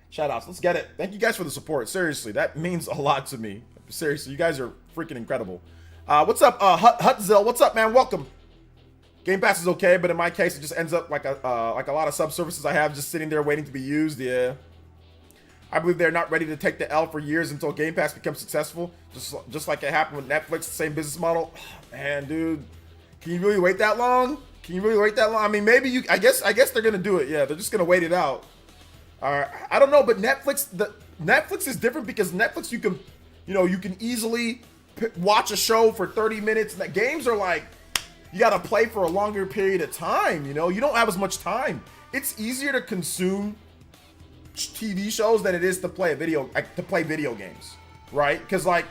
A: Shout outs. Let's get it. Thank you guys for the support. Seriously, that means a lot to me. Seriously, you guys are freaking incredible. What's up, Hutzil? What's up, man? Welcome. Game Pass is okay, but in my case, it just ends up like a lot of subservices I have just sitting there waiting to be used. Yeah. I believe they're not ready to take the L for years until Game Pass becomes successful. Just like it happened with Netflix, the same business model. Oh, man, dude, can you really wait that long? Can you really wait that long? I mean, maybe you. I guess they're gonna do it. Yeah, they're just gonna wait it out. I don't know, but Netflix is different because Netflix you can easily watch a show for 30 minutes. And games are like you gotta play for a longer period of time. You don't have as much time. It's easier to consume TV shows than it is to play video games, right? Because like,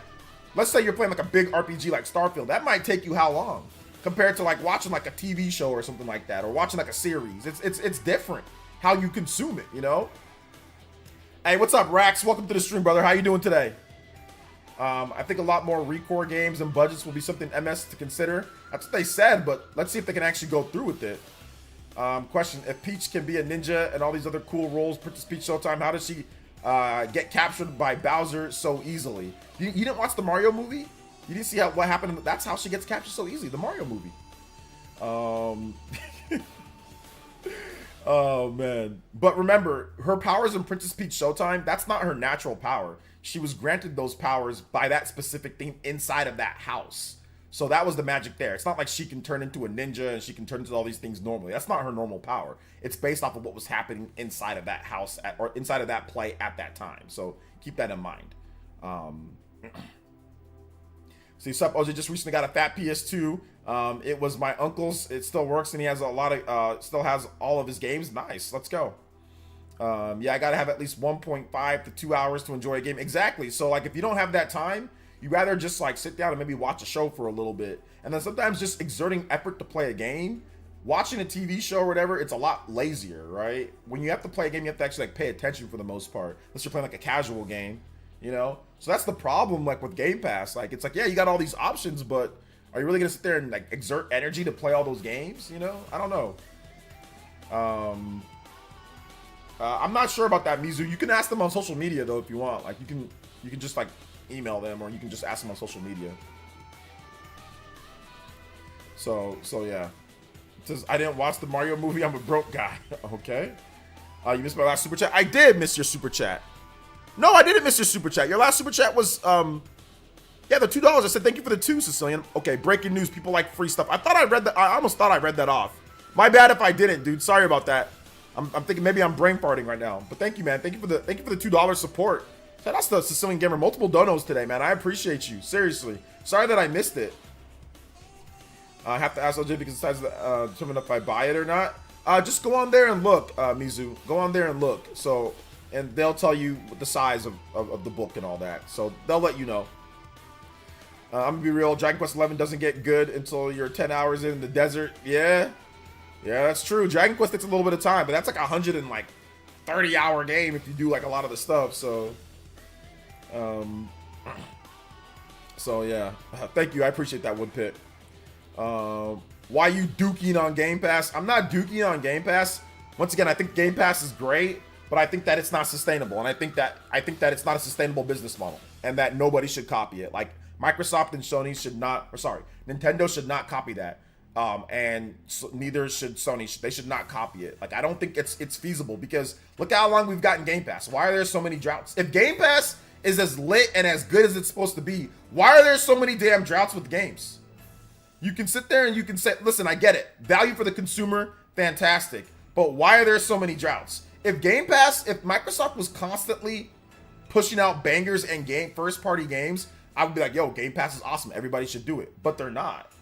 A: let's say you're playing like a big RPG like Starfield, that might take you how long compared to like watching like a TV show or something like that, or watching like a series. It's different how you consume it, Hey, what's up, Rax? Welcome to the stream, brother. How you doing today? I think a lot more Recore games and budgets will be something MS to consider. That's what they said, but let's see if they can actually go through with it. Question: if Peach can be a ninja and all these other cool roles, Princess Peach Showtime, how does she get captured by Bowser so easily? You didn't watch the Mario movie? You didn't see what happened? That's how she gets captured so easily. The Mario movie. Oh man! But remember, her powers in Princess Peach Showtime, that's not her natural power. She was granted those powers by that specific thing inside of that house. So that was the magic there. It's not like she can turn into a ninja and she can turn into all these things normally. That's not her normal power. It's based off of what was happening inside of that house or inside of that play at that time. So keep that in mind. See, sup, OJ just recently got a fat PS2. It was my uncle's. It still works, and he has a lot of, still has all of his games. Nice, let's go. Yeah, I gotta have at least 1.5 to 2 hours to enjoy a game. Exactly. So like, if you don't have that time, you rather just like sit down and maybe watch a show for a little bit, and then sometimes just exerting effort to play a game, watching a TV show or whatever, it's a lot lazier, right? When you have to play a game, you have to actually like pay attention for the most part, unless you're playing like a casual game, you know. So that's the problem, like with Game Pass. Like, it's like, yeah, you got all these options, but are you really gonna sit there and like exert energy to play all those games? You know, I don't know. I'm not sure about that, Mizu. You can ask them on social media though if you want. Like, you can just like email them, or you can just ask them on social media. So yeah. It says, I didn't watch the Mario movie. I'm a broke guy. Okay. You missed my last super chat. I did miss your super chat. No, I didn't miss your super chat. Your last super chat was yeah, the $2. I said thank you for the 2, Sicilian. Okay, breaking news. People like free stuff. I almost thought I read that off. My bad if I didn't, dude. Sorry about that. I'm thinking maybe I'm brain farting right now. But thank you, man. Thank you for the $2 support. Shout out to the Sicilian Gamer. Multiple donos today, man. I appreciate you. Seriously. Sorry that I missed it. I have to ask LJ because it decides to determine if I buy it or not. Just go on there and look, Mizu. Go on there and look. So, and they'll tell you the size of the book and all that. So they'll let you know. I'm gonna be real. Dragon Quest 11 doesn't get good until you're 10 hours in the desert. Yeah, that's true. Dragon Quest takes a little bit of time, but that's like 130-hour game if you do like a lot of the stuff. So, yeah. Thank you. I appreciate that, Woodpit. Why you duking on Game Pass? I'm not duking on Game Pass. Once again, I think Game Pass is great, but I think that it's not sustainable, and I think that it's not a sustainable business model, and that nobody should copy it. Like, Microsoft and Sony should not, or sorry, Nintendo should not copy that, and neither should Sony. They should not copy it. Like, I don't think it's feasible, because look how long we've gotten Game Pass. Why are there so many droughts? If Game Pass is as lit and as good as it's supposed to be, why are there so many damn droughts with games? You can sit there and you can say, listen, I get it. Value for the consumer, fantastic. But why are there so many droughts? If Microsoft was constantly pushing out bangers and first-party games, I would be like, yo, Game Pass is awesome. Everybody should do it. But they're not.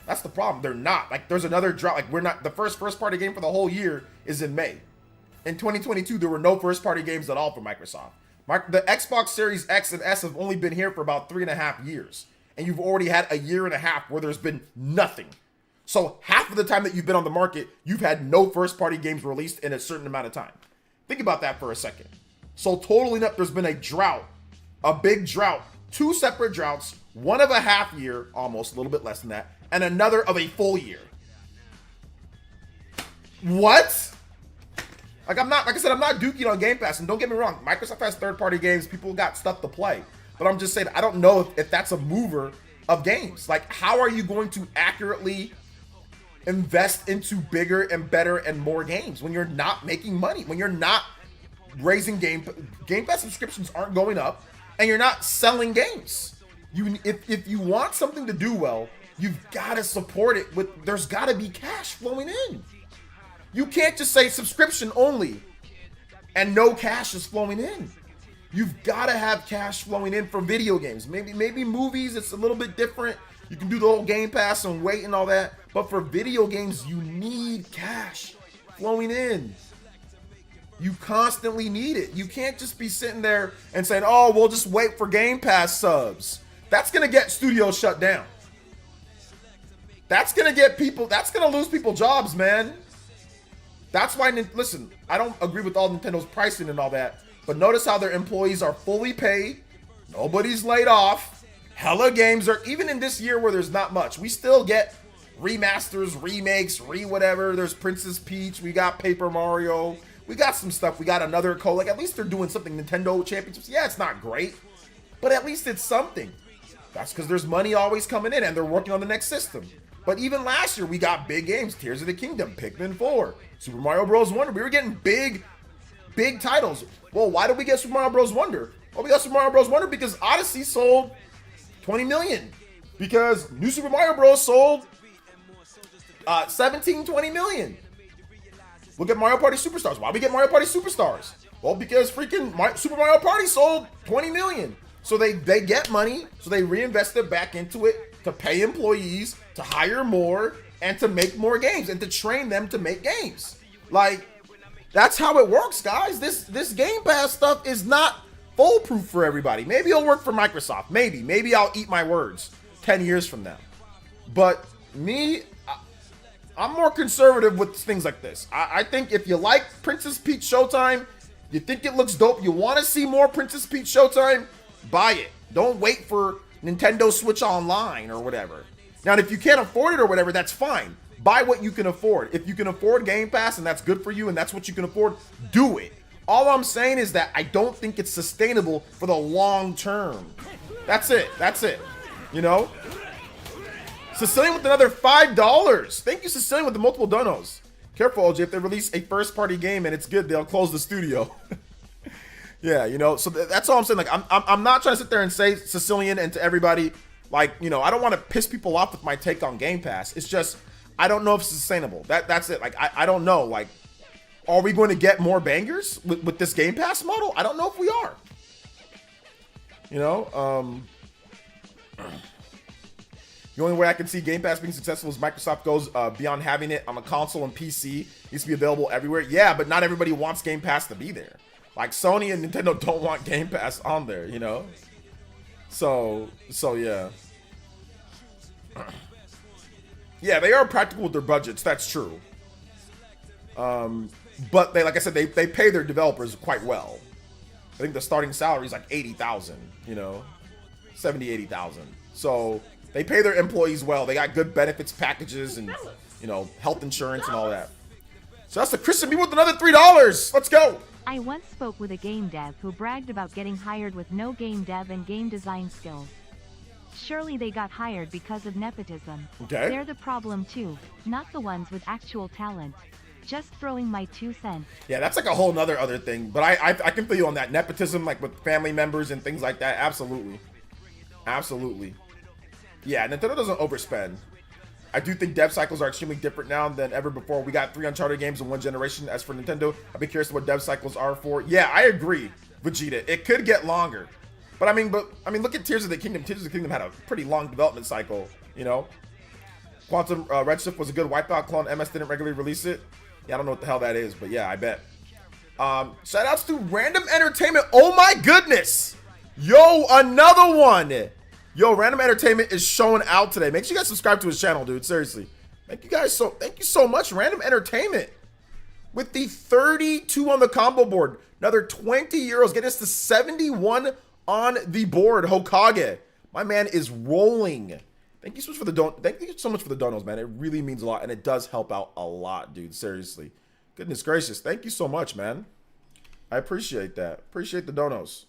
A: That's the problem. They're not. Like, there's another drought. Like, we're not. The first-party game for the whole year is in May. In 2022, there were no first-party games at all for Microsoft. The Xbox Series X and S have only been here for about 3.5 years. And you've already had a year and a half where there's been nothing. So half of the time that you've been on the market, you've had no first-party games released in a certain amount of time. Think about that for a second. So totaling up, there's been a drought, a big drought, 2 separate droughts, one of a half year, almost a little bit less than that, and another of a full year. What? Like I said, I'm not duking on Game Pass, and don't get me wrong, Microsoft has third-party games, people got stuff to play. But I'm just saying, I don't know if that's a mover of games. Like, how are you going to accurately invest into bigger and better and more games when you're not making money, when you're not raising Game Pass subscriptions aren't going up, and you're not selling games? If you want something to do well, you've got to support it with, there's got to be cash flowing in. You can't just say subscription only and no cash is flowing in. You've got to have cash flowing in for video games. Maybe movies, it's a little bit different. You can do the whole Game Pass and wait and all that. But for video games, you need cash flowing in. You constantly need it. You can't just be sitting there and saying, oh, we'll just wait for Game Pass subs. That's going to get studios shut down. That's going to lose people jobs, man. That's why, listen, I don't agree with all Nintendo's pricing and all that. But notice how their employees are fully paid. Nobody's laid off. Hella games are, even in this year where there's not much, we still get remasters, remakes, whatever. There's Princess Peach. We got Paper Mario. We got some stuff. We got another like, at least they're doing something. Nintendo Championships. Yeah, it's not great, but at least it's something. That's because there's money always coming in and they're working on the next system. But even last year, we got big games. Tears of the Kingdom, Pikmin 4, Super Mario Bros. Wonder. We were getting big titles. Well, why did we get Super Mario Bros. Wonder? Well, we got Super Mario Bros. Wonder because Odyssey sold 20 million. Because New Super Mario Bros. Sold 17, 20 million. Look at Mario Party Superstars. Why we get Mario Party Superstars? Well, because freaking Super Mario Party sold 20 million. So they get money, so they reinvest it back into it to pay employees, to hire more, and to make more games, and to train them to make games. Like, that's how it works, guys. This Game Pass stuff is not foolproof for everybody. Maybe it'll work for Microsoft. Maybe I'll eat my words 10 years from now. But me, I'm more conservative with things like this. I think if you like Princess Peach Showtime, you think it looks dope, you want to see more Princess Peach Showtime, buy it. Don't wait for Nintendo Switch Online or whatever. Now, if you can't afford it or whatever, that's fine. Buy what you can afford. If you can afford Game Pass and that's good for you and that's what you can afford, do it. All I'm saying is that I don't think it's sustainable for the long term. That's it. That's it. You know? Sicilian with another $5. Thank you, Sicilian, with the multiple donos. Careful, OJ. If they release a first-party game and it's good, they'll close the studio. Yeah, you know. So that's all I'm saying. Like, I'm not trying to sit there and say Sicilian and to everybody, like, you know, I don't want to piss people off with my take on Game Pass. It's just I don't know if it's sustainable. That's it. Like, I don't know. Like, are we going to get more bangers with this Game Pass model? I don't know if we are. You know, the only way I can see Game Pass being successful is Microsoft goes beyond having it on a console and PC. It needs to be available everywhere. Yeah, but not everybody wants Game Pass to be there. Like, Sony and Nintendo don't want Game Pass on there, you know? So yeah. Yeah, they are practical with their budgets. That's true. But they, like I said, they pay their developers quite well. I think the starting salary is like 80,000, you know, 70, 80,000. So they pay their employees well. They got good benefits packages and, you know, health insurance and all that. So that's the Christian B with another $3. Let's go.
B: I once spoke with a game dev who bragged about getting hired with no game dev and game design skills. Surely they got hired because of nepotism.
A: Okay.
B: They're the problem too, not the ones with actual talent. Just throwing my 2 cents.
A: Yeah, that's like a whole nother other thing. But I can feel you on that. Nepotism, like with family members and things like that. Absolutely. Absolutely. Yeah, Nintendo doesn't overspend. I do think dev cycles are extremely different now than ever before. We got 3 Uncharted games in one generation. As for Nintendo, I'd be curious what dev cycles are for. Yeah, I agree, Vegeta. It could get longer. But I mean, look at Tears of the Kingdom. Tears of the Kingdom had a pretty long development cycle, you know? Quantum Redshift was a good Wipeout clone. MS didn't regularly release it. Yeah, I don't know what the hell that is, but yeah, I bet. Shout outs to Random Entertainment. Oh my goodness. Yo, another one. Yo, Random Entertainment is showing out today. Make sure you guys subscribe to his channel, dude. Seriously. Thank you so much, Random Entertainment. With the 32 on the combo board. Another 20 euros. Get us to 71 on the board. Hokage. My man is rolling. Thank you so much for the Thank you so much for the donos, man. It really means a lot, and it does help out a lot, dude. Seriously. Goodness gracious. Thank you so much, man. I appreciate that. Appreciate the donos.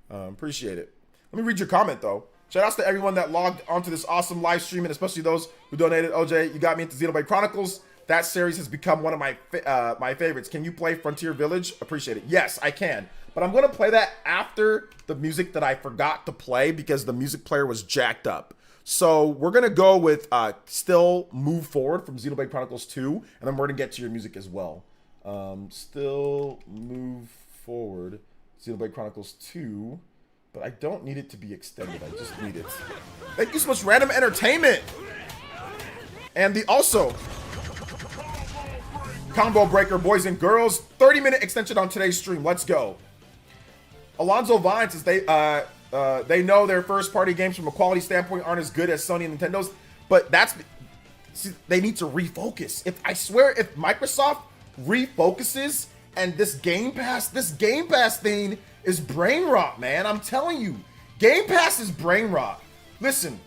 A: Appreciate it. Let me read your comment, though. Shout outs to everyone that logged onto this awesome live stream, and especially those who donated. OJ, you got me into Xenoblade Chronicles. That series has become one of my my favorites. Can you play Frontier Village? Appreciate it. Yes, I can. But I'm going to play that after the music that I forgot to play because the music player was jacked up. So we're going to go with Still Move Forward from Xenoblade Chronicles 2, and then we're going to get to your music as well. Still Move Forward, Xenoblade Chronicles 2, but I don't need it to be extended. I just need it. Thank you so much, Random Entertainment. And the also Combo Breaker, boys and girls, 30-minute extension on today's stream. Let's go. Alonzo Vine says they know their first-party games from a quality standpoint aren't as good as Sony and Nintendo's, but they need to refocus. I swear, if Microsoft refocuses and this Game Pass thing is brain rot, man. I'm telling you, Game Pass is brain rot. Listen,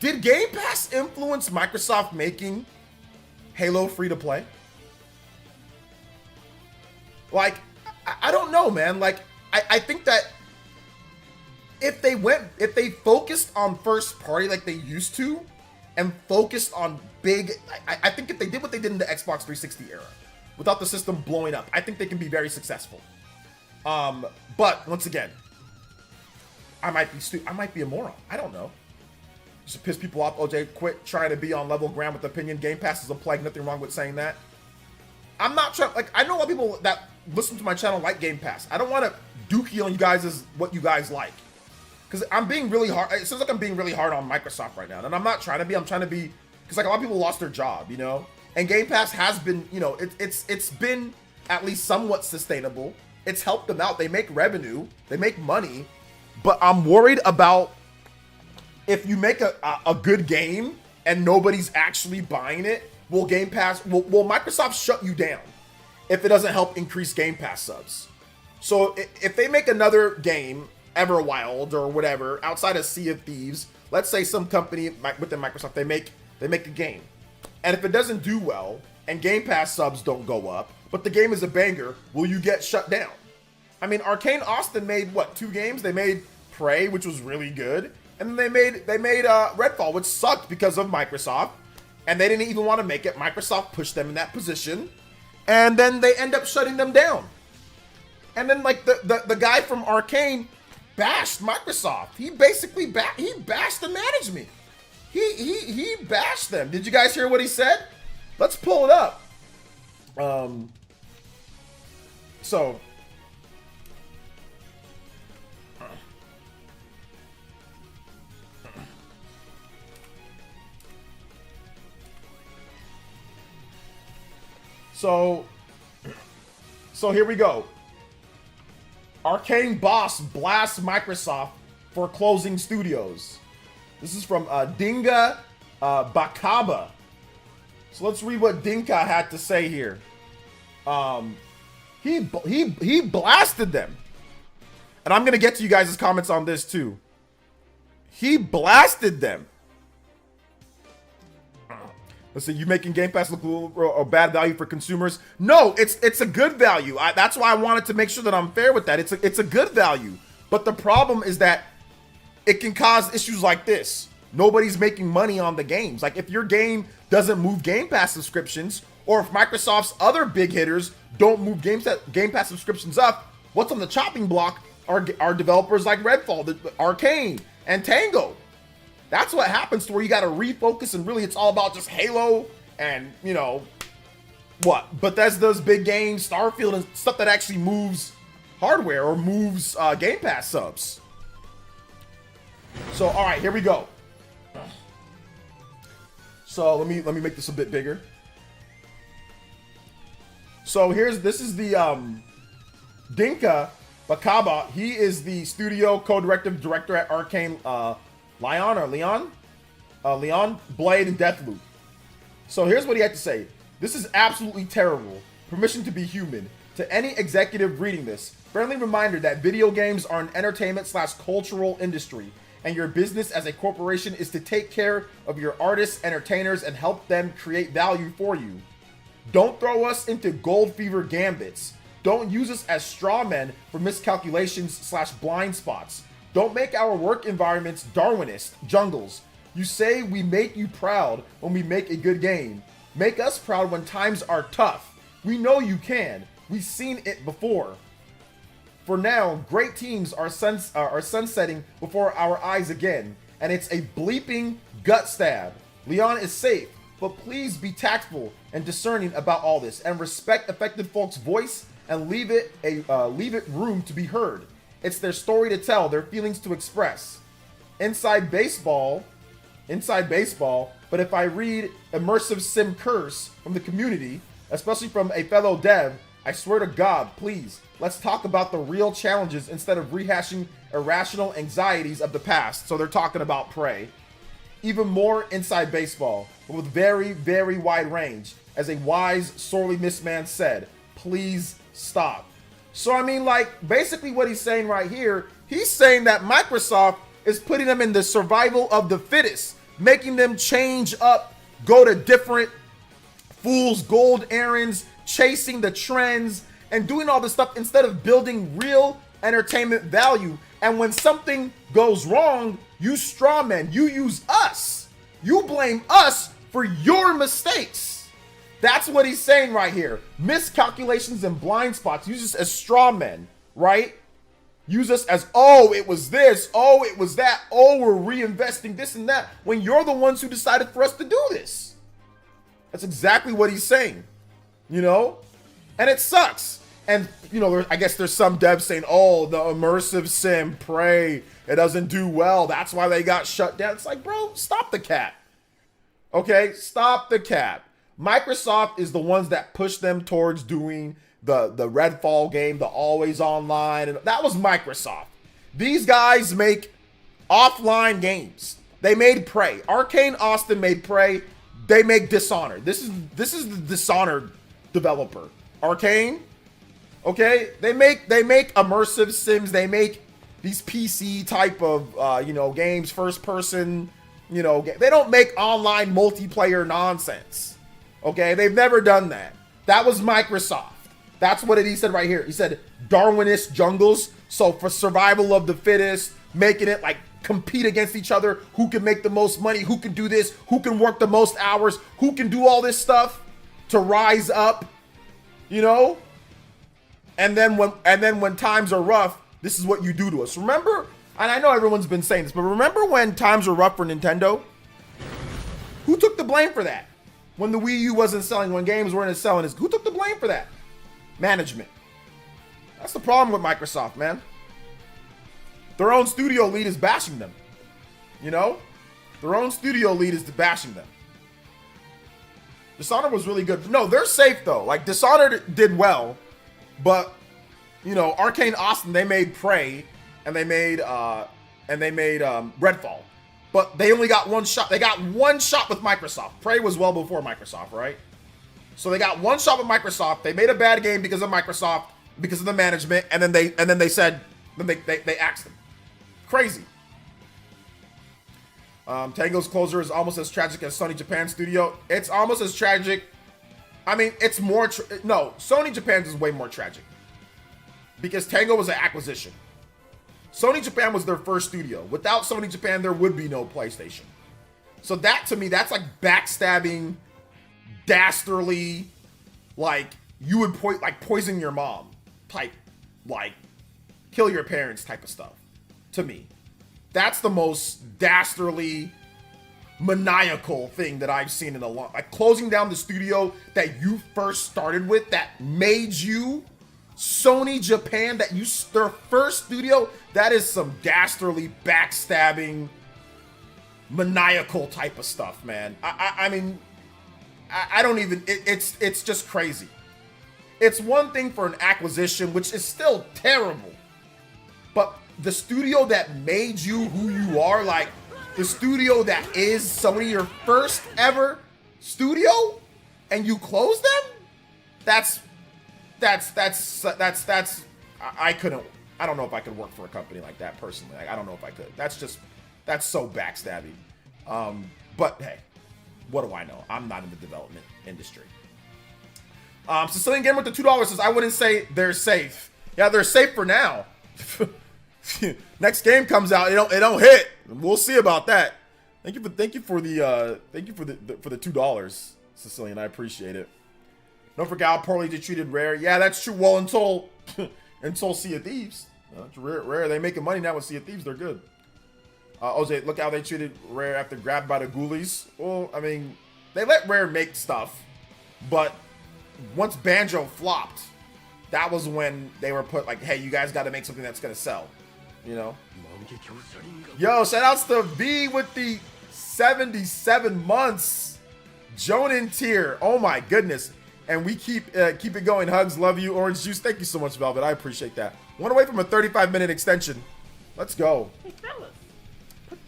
A: did Game Pass influence Microsoft making Halo free to play? Like, I don't know, man. Like, I think that if they focused on first party like they used to and focused on big, I think if they did what they did in the Xbox 360 era without the system blowing up, I think they can be very successful. But once again, I might be a moron. I don't know. Just to piss people off. OJ, quit trying to be on level ground with opinion. Game Pass is a plague. Nothing wrong with saying that. I'm not trying. Like, I know a lot of people that listen to my channel like Game Pass. I don't want to dookie on you guys as what you guys like. Because I'm being really hard. It seems like I'm being really hard on Microsoft right now. And I'm not trying to be. I'm trying to be. Because like a lot of people lost their job, you know? And Game Pass has been, you know, it's been at least somewhat sustainable. It's helped them out. They make revenue. They make money. But I'm worried about if you make a good game and nobody's actually buying it, will Game Pass, will Microsoft shut you down if it doesn't help increase Game Pass subs? So if they make another game, Everwild or whatever, outside of Sea of Thieves, let's say some company within Microsoft, they make a game. And if it doesn't do well and Game Pass subs don't go up, but the game is a banger, will you get shut down? I mean, Arcane Austin made what, 2 games? They made Prey, which was really good, and then they made Redfall, which sucked because of Microsoft, and they didn't even want to make it. Microsoft pushed them in that position, and then they end up shutting them down. And then like the guy from Arcane bashed Microsoft. He basically bashed the management. He bashed them. Did you guys hear what he said? Let's pull it up. So here we go. Arcane boss blasts Microsoft for closing studios. This is from Dinga Bakaba. So let's read what Dinka had to say here. He blasted them. And I'm gonna get to you guys' comments on this too. He blasted them. Let's see, you making Game Pass look a bad value for consumers? No, it's a good value. That's why I wanted to make sure that I'm fair with that. It's a good value. But the problem is that it can cause issues like this. Nobody's making money on the games. Like if your game doesn't move Game Pass subscriptions, or if Microsoft's other big hitters don't move Game Pass subscriptions up, what's on the chopping block are developers like Redfall, Arcane, and Tango. That's what happens to where you got to refocus, and really it's all about just Halo and, you know, what? Bethesda's big games, Starfield, and stuff that actually moves hardware or moves Game Pass subs. So, all right, here we go. So let me make this a bit bigger. So this is the Dinka Bakaba. He is the studio co-directive director at Arcane Leon, Blade, and Deathloop. So here's what he had to say. This is absolutely terrible. Permission to be human. To any executive reading this, friendly reminder that video games are an entertainment/cultural industry, and your business as a corporation is to take care of your artists, entertainers, and help them create value for you. Don't throw us into gold fever gambits. Don't use us as straw men for miscalculations/blind spots. Don't make our work environments Darwinist jungles. You say we make you proud when we make a good game. Make us proud when times are tough. We know you can. We've seen it before. For now, great teams are sunsetting before our eyes again, and it's a bleeping gut stab. Leon is safe, but please be tactful and discerning about all this, and respect affected folks' voice, and leave it room to be heard. It's their story to tell, their feelings to express. Inside baseball, but if I read immersive sim curse from the community, especially from a fellow dev, I swear to God, please, let's talk about the real challenges instead of rehashing irrational anxieties of the past. So they're talking about Prey. Even more inside baseball, but with very, very wide range. As a wise, sorely missed man said, please stop. So I mean, like, basically what he's saying right here, he's saying that Microsoft is putting them in the survival of the fittest, making them change up, go to different fool's gold errands, chasing the trends, and doing all this stuff instead of building real entertainment value. And when something goes wrong, you strawmen, you use us. You blame us for your mistakes. That's what he's saying right here. Miscalculations and blind spots, uses as straw men, right? use us as, oh, it was this, oh, it was that, oh, we're reinvesting this and that, when you're the ones who decided for us to do this. That's exactly what he's saying, you know? And it sucks. And, you know, I guess there's some devs saying, oh, the immersive sim, Prey, it doesn't do well. That's why they got shut down. It's like, bro, stop the cap. Okay, stop the cap. Microsoft is the ones that push them towards doing the Redfall game, the always online, and that was Microsoft. These guys make offline games. They made Prey. Arcane Austin made Prey. They make Dishonored. This is the Dishonored developer. Arcane. Okay, they make immersive sims. They make these PC type of you know, games, first person, you know, they don't make online multiplayer nonsense. Okay, they've never done that. That was Microsoft. That's what he said right here. He said Darwinist jungles. So for survival of the fittest, making it like compete against each other, who can make the most money, who can do this, who can work the most hours, who can do all this stuff to rise up, you know? And then when times are rough, this is what you do to us. Remember, and I know everyone's been saying this, but remember when times were rough for Nintendo? Who took the blame for that? When the Wii U wasn't selling, when games weren't selling, who took the blame for that? Management. That's the problem with Microsoft, man. Their own studio lead is bashing them. You know? Their own studio lead is bashing them. Dishonored was really good. No, they're safe though. Like Dishonored did well, but you know, Arcane Austin, they made Prey and they made Redfall. But they only got one shot. They got one shot with Microsoft. Prey was well before Microsoft, right? So they got one shot with Microsoft. They made a bad game because of Microsoft, because of the management, and then they axed them. Crazy. Tango's closure is almost as tragic as Sony Japan Studio. It's almost as tragic. I mean, it's more. No, Sony Japan's is way more tragic because Tango was an acquisition. Sony Japan was their first studio. Without Sony Japan, there would be no PlayStation. So that, to me, that's like backstabbing, dastardly, like you would poison your mom type, like kill your parents type of stuff. To me, that's the most dastardly, maniacal thing that I've seen in a long, like closing down the studio that you first started with, that made you Sony Japan, that you their first studio. That is some dastardly, backstabbing, maniacal type of stuff, man. I mean, I don't even. It's just crazy. It's one thing for an acquisition, which is still terrible, but the studio that made you who you are, like the studio that is Sony, your first ever studio, and you close them. That's. I couldn't. I don't know if I could work for a company like that personally. I don't know if I could. That's so backstabby. But hey, what do I know? I'm not in the development industry. Sicilian Gamer with the $2 says, I wouldn't say they're safe. Yeah, they're safe for now. Next game comes out, it don't hit. We'll see about that. Thank you for the $2, Sicilian. I appreciate it. Don't forget how poorly they treated Rare. Yeah, that's true. Well, until Sea of Thieves. Rare, they making money now with Sea of Thieves. They're good. OJ, look how they treated Rare after grabbed by the ghoulies. Well, I mean, they let Rare make stuff, but once Banjo flopped, that was when they were put like, hey, you guys got to make something that's gonna sell, you know. Yo, shout outs to V with the 77 months. Jonan tier. Oh my goodness. And we keep it going. Hugs, love you. Orange juice. Thank you so much, Velvet. I appreciate that. One away from a 35-minute extension. Let's go.
C: Hey, fellas.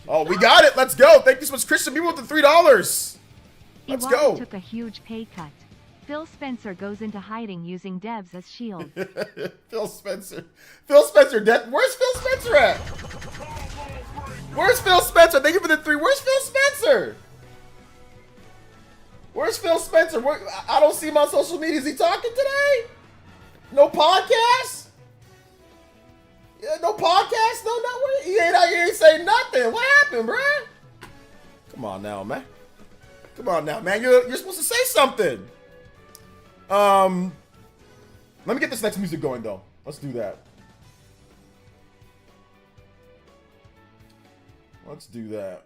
A: Oh, we got it. Let's go. Thank you so much, Christian. People with the $3. Let's
B: Iwata
A: go.
B: took a huge pay cut. Phil Spencer goes into hiding using devs as shield.
A: Phil Spencer. Phil Spencer. Where's Phil Spencer at? Where's Phil Spencer? Thank you for the 3. Where's Phil Spencer? Where's Phil Spencer? I don't see him on social media. Is he talking today? No podcast? Yeah, no podcast? No, not he ain't out here. He ain't saying nothing. What happened, bruh? Come on now, man. Come on now, man. You're supposed to say something. Let me get this next music going, though. Let's do that. Let's do that.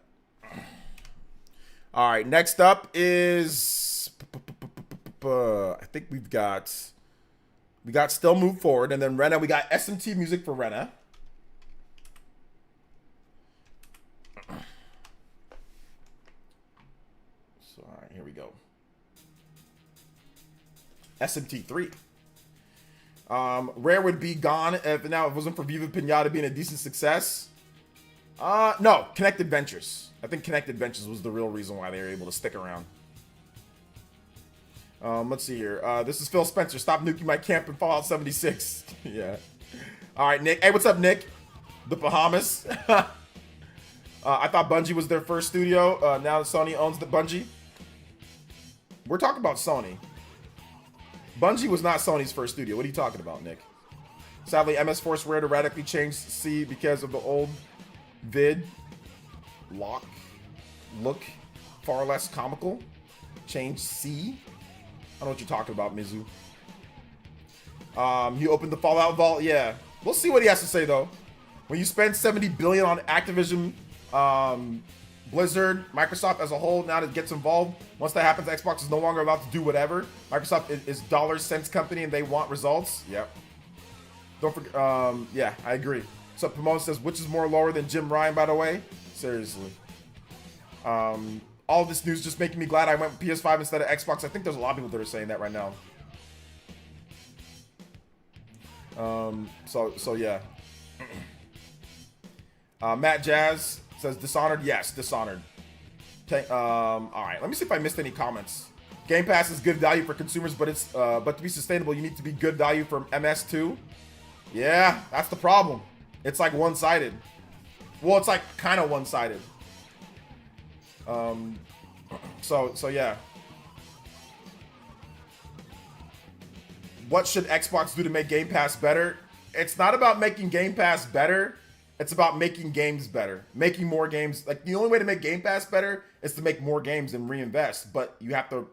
A: All right, next up is I think we got Still Move Forward, and then Rena. We got SMT music for Rena. So all right, here we go. SMT 3. Rare would be gone if it wasn't for Viva Pinata being a decent success. No, Connected Ventures. I think Connected Ventures was the real reason why they were able to stick around. Let's see here. This is Phil Spencer. Stop nuking my camp in Fallout 76. Yeah. All right, Nick. Hey, what's up, Nick? The Bahamas. I thought Bungie was their first studio. Now that Sony owns the Bungie. We're talking about Sony. Bungie was not Sony's first studio. What are you talking about, Nick? Sadly, MS forced Rare to radically change C because of the old vid look far less comical. Change C. I don't know what you're talking about, Mizu. He opened the Fallout vault. Yeah, we'll see what he has to say though. When you spend $70 billion on Activision, Blizzard, Microsoft as a whole, now that gets involved. Once that happens, Xbox is no longer allowed to do whatever. Microsoft is dollars cents company and they want results. Yep. Don't forget. Yeah, I agree. So Pomone says, which is more lower than Jim Ryan, by the way? Seriously. All this news just making me glad I went with PS5 instead of Xbox. I think there's a lot of people that are saying that right now. So yeah. Matt Jazz says Dishonored. Yes, Dishonored. All right, let me see if I missed any comments. Game Pass is good value for consumers, but to be sustainable, you need to be good value for MS too. Yeah, that's the problem. It's like one-sided. Well, it's like kind of one-sided. So yeah. What should Xbox do to make Game Pass better? It's not about making Game Pass better. It's about making games better. Making more games. Like, the only way to make Game Pass better is to make more games and reinvest. But you have to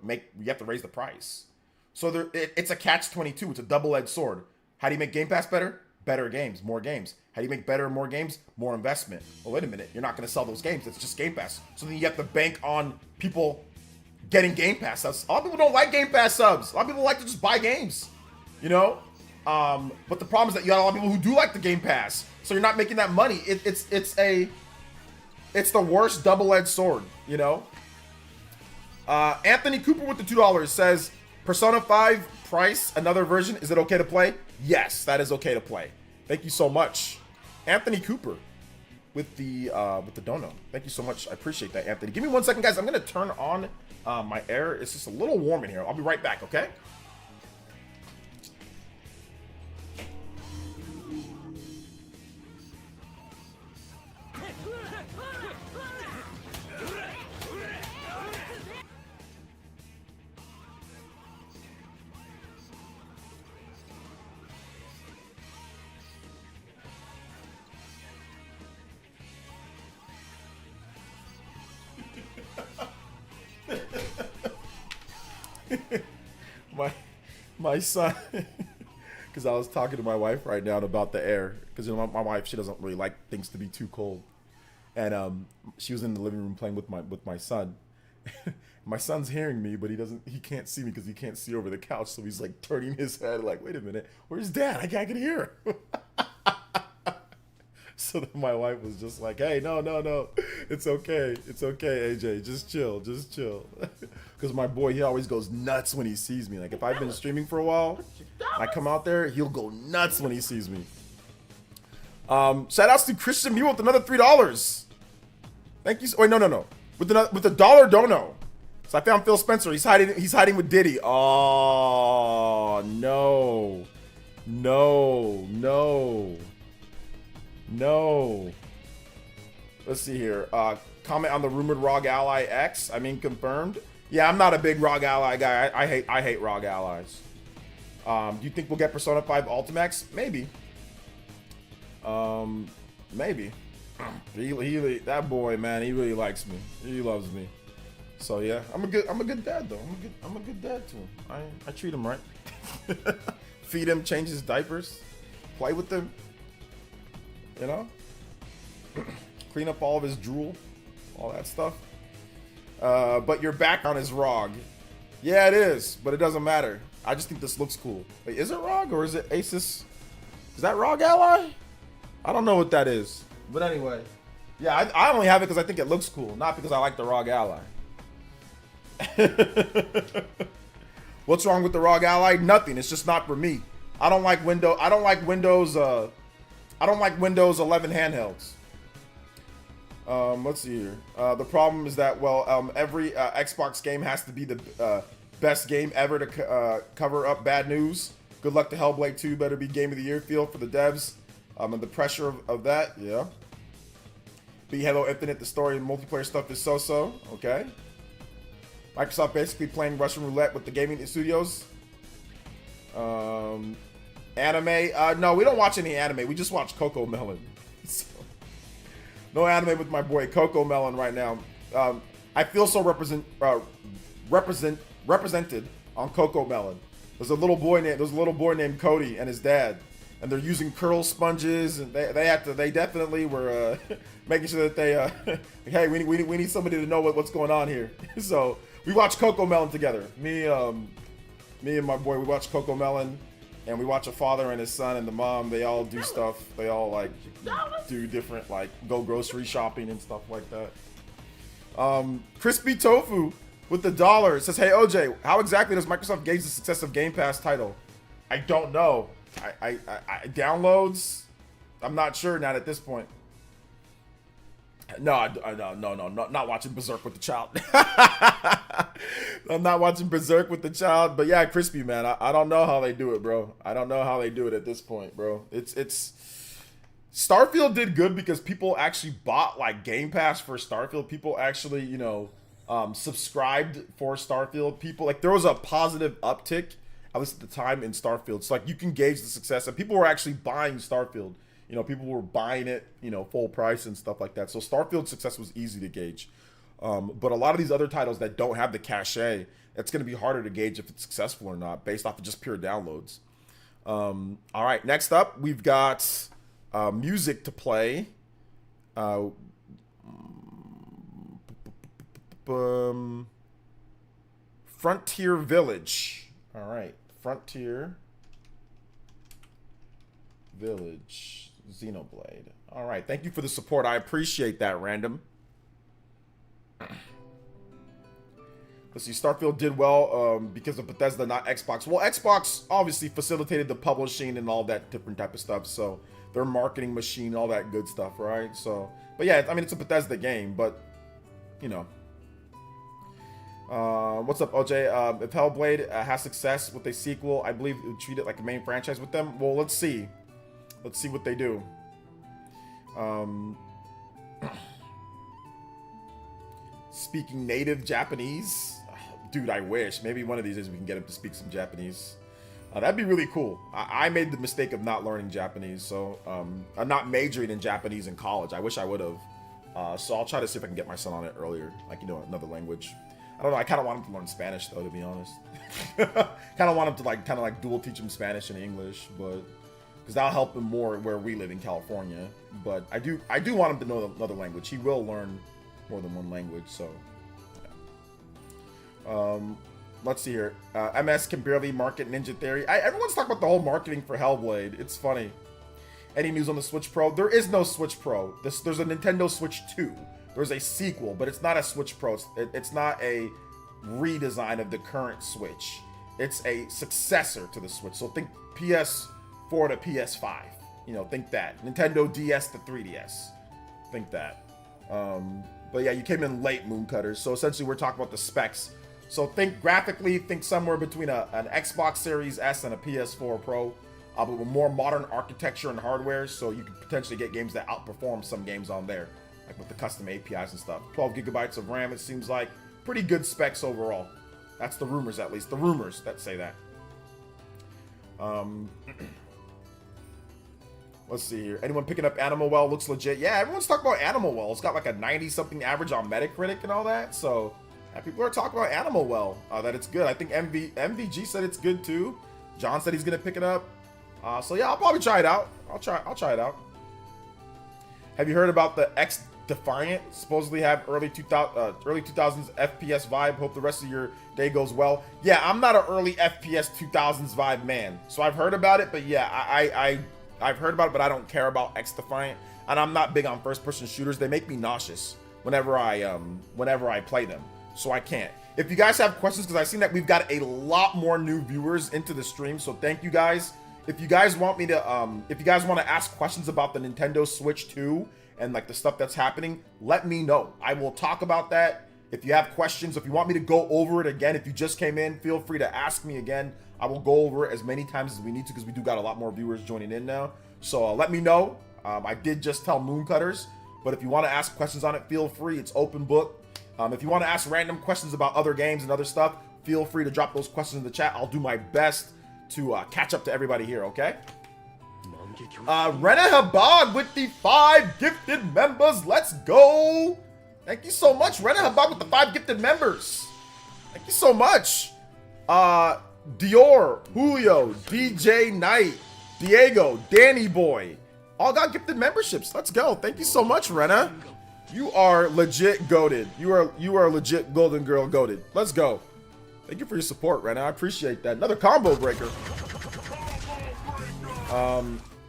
A: raise the price. So it's a catch-22. It's a double-edged sword. How do you make Game Pass better? Better games, more games. How do you make better and more games? More investment. Well, wait a minute. You're not going to sell those games. It's just Game Pass. So then you have to bank on people getting Game Pass subs. A lot of people don't like Game Pass subs. A lot of people like to just buy games. You know? But the problem is that you got a lot of people who do like the Game Pass. So you're not making that money. It's the worst double-edged sword, you know? Anthony Cooper with the $2 says, Persona 5 price, another version. Is it okay to play? Yes, that is okay to play. Thank you so much. Anthony Cooper with the dono. Thank you so much. I appreciate that, Anthony. Give me 1 second, guys. I'm going to turn on my air. It's just a little warm in here. I'll be right back, okay? my son, because I was talking to my wife right now about the air, because you know my wife, she doesn't really like things to be too cold, and she was in the living room playing with my son. My son's hearing me, but he can't see me because he can't see over the couch, so he's like turning his head like, wait a minute, where's Dad? I can hear him. So then my wife was just like, hey, no, it's okay, AJ, just chill. Because my boy, he always goes nuts when he sees me. Like, if I've been streaming for a while, I come out there, he'll go nuts when he sees me. Shout outs to Christian Mule with another $3. Thank you. Wait, no. With the dollar dono. So I found Phil Spencer. He's hiding with Diddy. Oh no. Let's see here. Comment on the rumored ROG Ally X. I mean, confirmed. Yeah, I'm not a big ROG Ally guy. I hate ROG Allies. Do you think we'll get Persona 5 Ultimax? Maybe. Maybe. That boy, man, he really likes me. He loves me. So yeah, I'm a good dad though. I'm a good dad to him. I treat him right. Feed him, change his diapers, play with him. You know? clean up all of his drool, all that stuff. But your background is ROG. Yeah, it is, but it doesn't matter. I just think this looks cool. Wait, is it ROG or is it Asus? Is that ROG Ally? I don't know what that is. But anyway, yeah, I only have it because I think it looks cool, not because I like the ROG Ally. What's wrong with the ROG Ally? Nothing. It's just not for me. I don't like Windows 11 handhelds. Let's see here. The problem is that, well, every Xbox game has to be the best game ever to cover up bad news. Good luck to Hellblade 2. Better be Game of the Year feel for the devs. And the pressure of that, yeah. Be Halo Infinite, the story and multiplayer stuff is so-so. Okay. Microsoft basically playing Russian roulette with the gaming studios. Anime? No, we don't watch any anime. We just watch Coco Melon. So, no anime with my boy Coco Melon right now. I feel so represented on Coco Melon. There's a little boy named Cody and his dad, and they're using curl sponges, and they definitely were making sure that they hey, we need somebody to know what's going on here. So we watch Coco Melon together. Me and my boy, we watch Coco Melon, and we watch a father and his son and the mom. They all do stuff. They all like do different, like go grocery shopping and stuff like that. Crispy Tofu with the $1 says, "Hey OJ, how exactly does Microsoft gauge the success of Game Pass title?" I don't know. I downloads. I'm not sure. Not at this point. No, not watching Berserk with the child. I'm not watching Berserk with the child, but yeah, Crispy, man, I don't know how they do it, bro. I don't know how they do it at this point, bro. It's Starfield did good because people actually bought like Game Pass for Starfield. People actually, you know, subscribed for Starfield. People, like, there was a positive uptick, at least at the time, in Starfield. So like you can gauge the success, and people were actually buying Starfield. You know, people were buying it, you know, full price and stuff like that. So Starfield's success was easy to gauge. But a lot of these other titles that don't have the cachet, it's going to be harder to gauge if it's successful or not based off of just pure downloads. All right, next up, we've got music to play. Frontier Village. All right, Frontier Village. Xenoblade. All right, thank you for the support. I appreciate that, Random. Let's see, Starfield did well because of Bethesda, not Xbox. Well, Xbox obviously facilitated the publishing and all that different type of stuff, so their marketing machine, all that good stuff, right? So, but yeah, I mean, it's a Bethesda game, but, you know. What's up, OJ? If Hellblade has success with a sequel, I believe it would treat it like a main franchise with them. Well, let's see. Let's see what they do. Speaking native Japanese. Dude, I wish. Maybe one of these days we can get him to speak some Japanese. That'd be really cool. I made the mistake of not learning Japanese, so I'm not majoring in Japanese in college. I wish I would have. So I'll try to see if I can get my son on it earlier, like, you know, another language. I don't know. I kind of want him to learn Spanish, though, to be honest. Kind of want him to kind of dual teach him Spanish and English, but because that'll help him more where we live in California. But I do want him to know another language. He will learn more than one language, so. Yeah. Let's see here. MS can barely market Ninja Theory. Everyone's talking about the whole marketing for Hellblade. It's funny. Any news on the Switch Pro? There is no Switch Pro. There's a Nintendo Switch 2. There's a sequel, but it's not a Switch Pro. It's not a redesign of the current Switch. It's a successor to the Switch. So think PS4 to PS5. You know, think that. Nintendo DS to 3DS. Think that. But yeah, you came in late, Mooncutters. So essentially we're talking about the specs. So think graphically, think somewhere between an Xbox Series S and a PS4 Pro. But with more modern architecture and hardware, so you could potentially get games that outperform some games on there, like with the custom APIs and stuff. 12 gigabytes of RAM, it seems like. Pretty good specs overall. That's the rumors, at least. The rumors that say that. Let's see here. Anyone picking up Animal Well? Looks legit. Yeah, everyone's talking about Animal Well. It's got like a 90-something average on Metacritic and all that. So yeah, people are talking about Animal Well, that it's good. I think MVG said it's good too. John said he's going to pick it up. So yeah, I'll probably try it out. I'll try it out. Have you heard about the Defiant. Supposedly have early 2000s FPS vibe. Hope the rest of your day goes well. Yeah, I'm not an early FPS 2000s vibe man. So I've heard about it, but yeah, I've heard about it, but I don't care about X Defiant. And I'm not big on first-person shooters. They make me nauseous whenever I play them. So I can't. If you guys have questions, because I've seen that we've got a lot more new viewers into the stream, so thank you guys. If you guys want me to, if you guys want to ask questions about the Nintendo Switch 2 and like the stuff that's happening, let me know. I will talk about that. If you have questions, if you want me to go over it again, if you just came in, feel free to ask me again. I will go over it as many times as we need to, because we do got a lot more viewers joining in now. So let me know. I did just tell Mooncutters, but if you want to ask questions on it, feel free. It's open book. If you want to ask random questions about other games and other stuff, feel free to drop those questions in the chat. I'll do my best to catch up to everybody here, okay? Rena Habag with the 5 gifted members. Let's go. Thank you so much, Rena Habag with the 5 gifted members. Thank you so much. Dior, Julio, DJ Knight, Diego, Danny Boy, all got gifted memberships. Let's go. Thank you so much, Rena. You are legit goated. You are legit Golden Girl goated. Let's go. Thank you for your support, Rena. I appreciate that. Another combo breaker.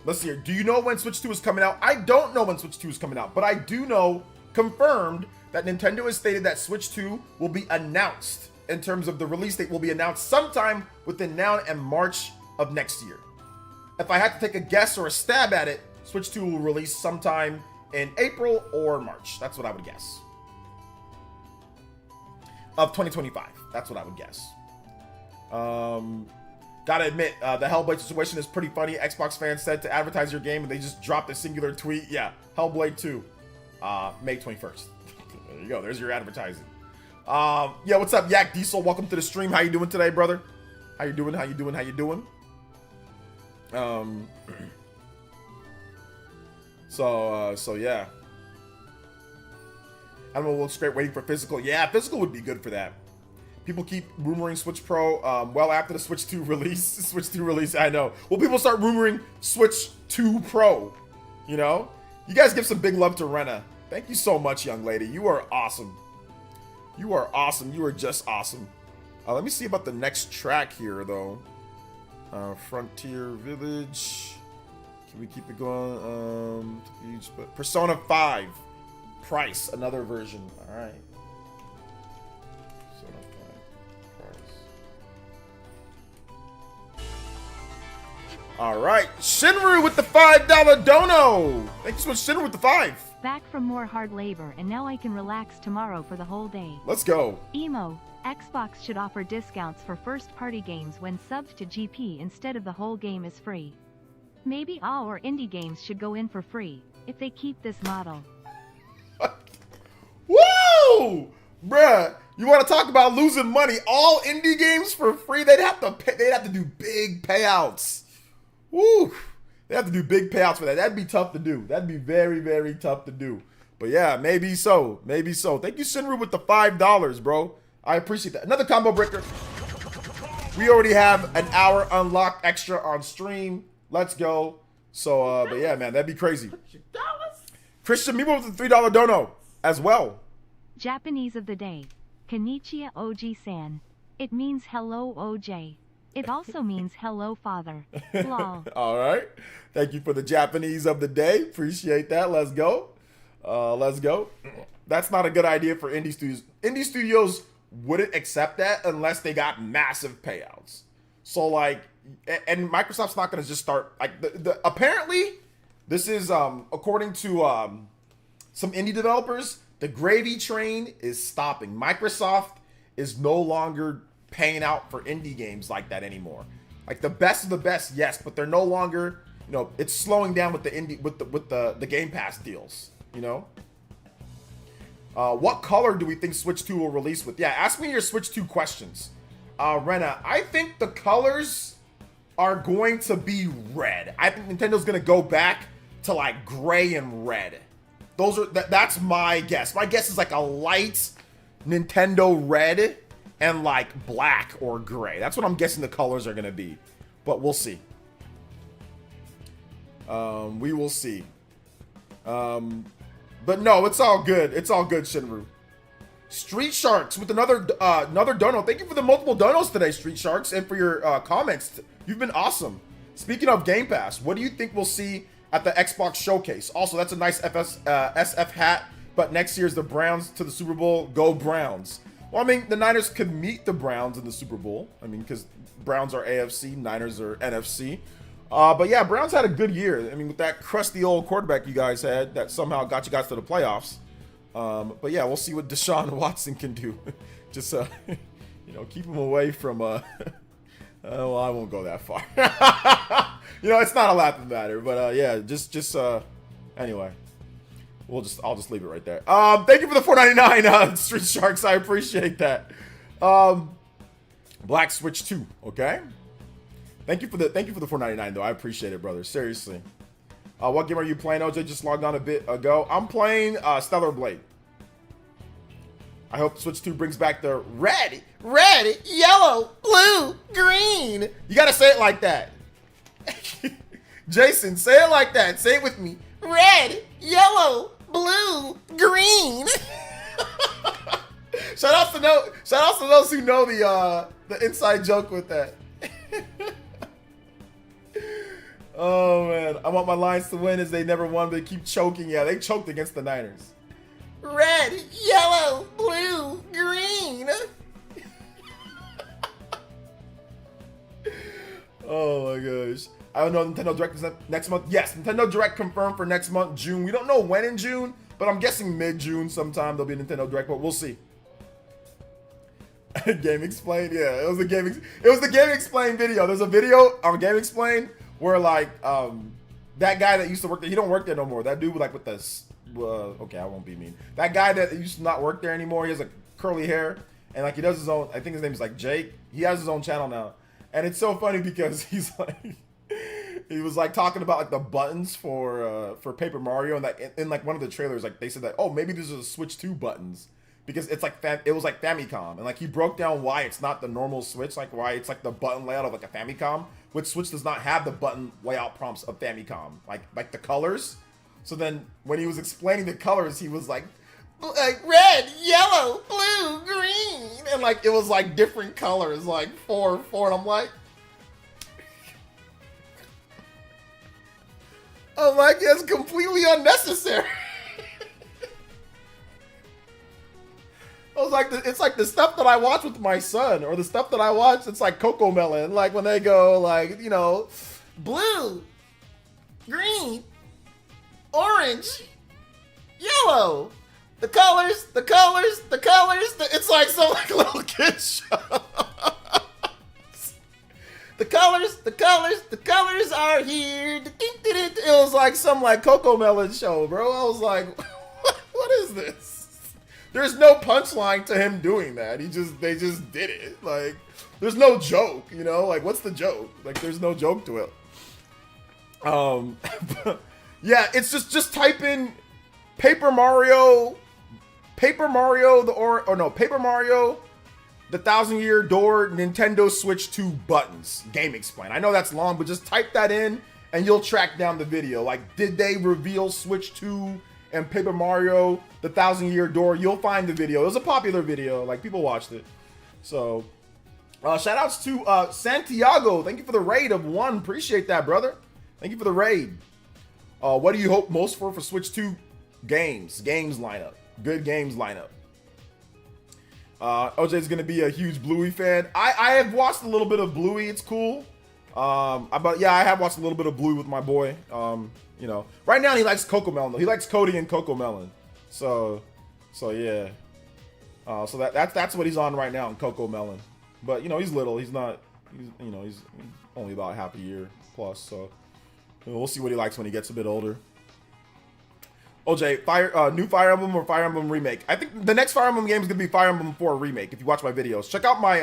A: Let's see here. Do you know when Switch 2 is coming out? I don't know when Switch 2 is coming out, but I do know, confirmed, that Nintendo has stated that Switch 2 will be announced, in terms of the release date will be announced sometime within now and March of next year. If I had to take a guess or a stab at it, Switch 2 will release sometime in April or March. That's what I would guess. Of 2025. That's what I would guess. Gotta admit, the Hellblade situation is pretty funny. Xbox fans said to advertise your game and they just dropped a singular tweet. Yeah, Hellblade 2, May 21st. There you go. There's your advertising. Yeah, what's up, Yak Diesel? Welcome to the stream. How you doing today, brother? How you doing? How you doing? How you doing? So yeah. Animal looks great waiting for physical. Yeah, physical would be good for that. People keep rumoring Switch Pro well after the Switch 2 release. Switch 2 release, I know. Well, people start rumoring Switch 2 Pro, you know? You guys give some big love to Rena. Thank you so much, young lady. You are awesome. You are awesome. You are just awesome. Let me see about the next track here, though. Frontier Village. Can we keep it going? Persona 5. Price, another version. All right. Persona 5. Price. All right. Shinru with the $5 dono. Thank you so much, Shinru with the 5.
B: Back from more hard labor, and now I can relax tomorrow for the whole day.
A: Let's go.
B: Emo, Xbox should offer discounts for first-party games when subbed to GP instead of the whole game is free. Maybe all or indie games should go in for free, if they keep this model.
A: Woo! Bruh, you want to talk about losing money? All indie games for free? They'd have to do big payouts. Woo! They have to do big payouts for that. That'd be tough to do. That'd be very, very tough to do. But yeah, maybe so. Maybe so. Thank you, Shinru, with the $5, bro. I appreciate that. Another combo breaker. We already have an hour unlocked extra on stream. Let's go. So, but yeah, man, that'd be crazy. Christian Mimo with the $3 dono as well.
B: Japanese of the day. Konnichiwa Oji-san. It means hello, OJ. It also means hello, father. Lol.
A: All right. Thank you for the Japanese of the day. Appreciate that. Let's go. Let's go. That's not a good idea for indie studios. Indie studios wouldn't accept that unless they got massive payouts. So like, and Microsoft's not going to just start like apparently this is according to some indie developers, the gravy train is stopping. Microsoft is no longer paying out for indie games like that anymore. Like the best of the best, yes, but they're no longer, you know, it's slowing down with the indie with the Game Pass deals, you know. What color do we think Switch 2 will release with? Yeah, ask me your Switch 2 questions. Rena, I think the colors are going to be red. I think Nintendo's gonna go back to like gray and red. That's my guess. My guess is like a light Nintendo red and like black or gray. That's what I'm guessing the colors are gonna be. But we'll see. We will see. But no, it's all good. It's all good, Shinru. Street Sharks with another dono. Thank you for the multiple donos today, Street Sharks, and for your comments. You've been awesome. Speaking of Game Pass, what do you think we'll see at the Xbox Showcase? Also, that's a nice SF hat, but next year's the Browns to the Super Bowl. Go Browns. Well, I mean, the Niners could meet the Browns in the Super Bowl. I mean, because Browns are AFC, Niners are NFC. But yeah, Browns had a good year. I mean, with that crusty old quarterback you guys had that somehow got you guys to the playoffs. But yeah, we'll see what Deshaun Watson can do. Just, you know, keep him away from, well, I won't go that far. You know, it's not a lot that matter, but, yeah, just, anyway, I'll just leave it right there. Thank you for the $4.99, Street Sharks. I appreciate that. Black Switch 2, okay? Thank you for the $4.99 though. I appreciate it, brother. Seriously. What game are you playing? OJ just logged on a bit ago. I'm playing Stellar Blade. I hope Switch 2 brings back the red, yellow, blue, green. You gotta say it like that. Jason, say it like that. Say it with me. Red, yellow, blue, green. Shout out to those who know the inside joke with that. Oh man, I want my Lions to win as they never won, but they keep choking. Yeah, they choked against the Niners. Red, yellow, blue, green. Oh my gosh. I don't know, Nintendo Direct is next month. Yes, Nintendo Direct confirmed for next month, June. We don't know when in June, but I'm guessing mid-June sometime there'll be a Nintendo Direct, but we'll see. Game Explained, yeah, it was the Game Explained video. There's a video on Game Explained where like that guy that used to work there, he don't work there no more. That dude like with this, okay, I won't be mean. That guy that used to not work there anymore, he has like curly hair and like he does his own. I think his name is like Jake. He has his own channel now, and it's so funny because he's like, he was like talking about like the buttons for Paper Mario, and that in like one of the trailers, like they said that, oh, maybe these are the Switch 2 buttons. Because it's like it was like Famicom, and like he broke down why it's not the normal Switch, like why it's like the button layout of like a Famicom, which Switch does not have the button layout prompts of Famicom, like the colors. So then when he was explaining the colors, he was like red, yellow, blue, green, and like it was like different colors, like four, and I'm like, it's completely unnecessary. I was like, it's like the stuff that I watch with my son, or the stuff that I watch, it's like Coco Melon, like when they go like, you know, blue, green, orange, yellow, the colors, it's like some like little kid show. The colors are here. It was like some like Coco Melon show, bro. I was like, what is this? There's no punchline to him doing that. They just did it. Like, there's no joke, you know? Like, what's the joke? Like, there's no joke to it. Yeah, it's just type in Paper Mario, Paper Mario, the 1,000-Year Door, Nintendo Switch 2 buttons. Game Explain. I know that's long, but just type that in and you'll track down the video. Like, did they reveal Switch 2 and Paper Mario, the 1,000-Year Door? You'll find the video. It was a popular video. Like, people watched it. So, shout outs to Santiago. Thank you for the raid of 1. Appreciate that, brother. Thank you for the raid. What do you hope most for Switch 2 games? Games lineup. Good games lineup. OJ's going to be a huge Bluey fan. I have watched a little bit of Bluey. It's cool. But yeah, I have watched a little bit of Bluey with my boy. You know, right now he likes Coco Melon though. He likes Cody and Coco Melon. So yeah. So that's what he's on right now in Coco Melon. But you know, he's little. He's only about half a year plus. So you know, we'll see what he likes when he gets a bit older. OJ, new Fire Emblem or Fire Emblem remake? I think the next Fire Emblem game is gonna be Fire Emblem 4 remake. If you watch my videos, check out my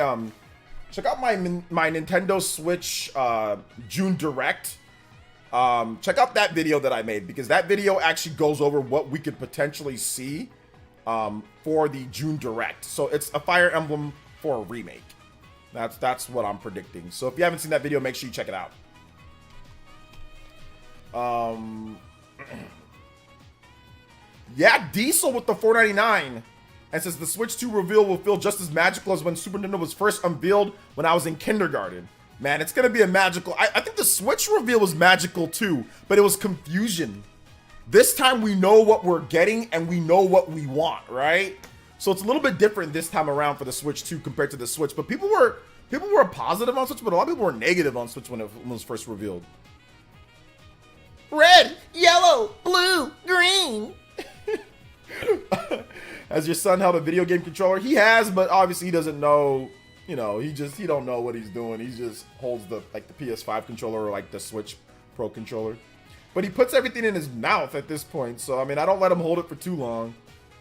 A: my Nintendo Switch June Direct. Check out that video that I made, because that video actually goes over what we could potentially see for the June Direct. So it's a Fire Emblem 4 remake. That's what I'm predicting. So if you haven't seen that video, make sure you check it out. Yeah, Diesel with the 499. And says the Switch 2 reveal will feel just as magical as when Super Nintendo was first unveiled when I was in kindergarten. Man, it's gonna be a magical. I think the Switch reveal was magical too, but it was confusion. This time we know what we're getting and we know what we want, right? So it's a little bit different this time around for the Switch 2 compared to the Switch. But people were positive on Switch, but a lot of people were negative on Switch when it was first revealed.
C: Red, yellow, blue, green.
A: Has your son held a video game controller? He has, but obviously he doesn't know. You know, he don't know what he's doing. He just holds the PS5 controller or like the Switch Pro controller. But he puts everything in his mouth at this point. So I mean, I don't let him hold it for too long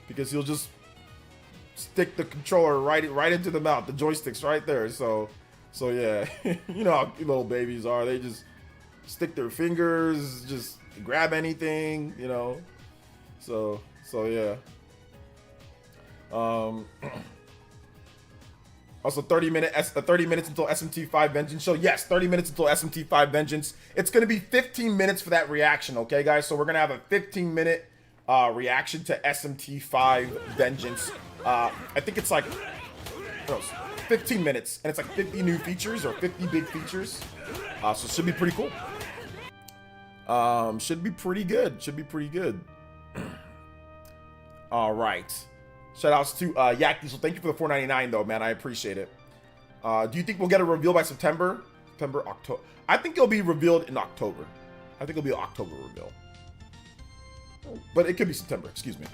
A: because he'll just stick the controller right into the mouth. The joystick's right there. So yeah, you know how little babies are. They just stick their fingers, just grab anything, you know. So yeah. Also 30 minutes until SMT5 Vengeance show. Yes, 30 minutes until SMT5 Vengeance. It's going to be 15 minutes for that reaction, okay, guys? So we're going to have a 15-minute reaction to SMT5 Vengeance. I think it's like 15 minutes, and it's like 50 new features or 50 big features. So it should be pretty cool. Should be pretty good. All right. Shoutouts to Yak Diesel. Thank you for the $4.99 though, man. I appreciate it. Do you think we'll get a reveal by September? October? I think it'll be revealed in October. I think it'll be an October reveal. But it could be September. Excuse me.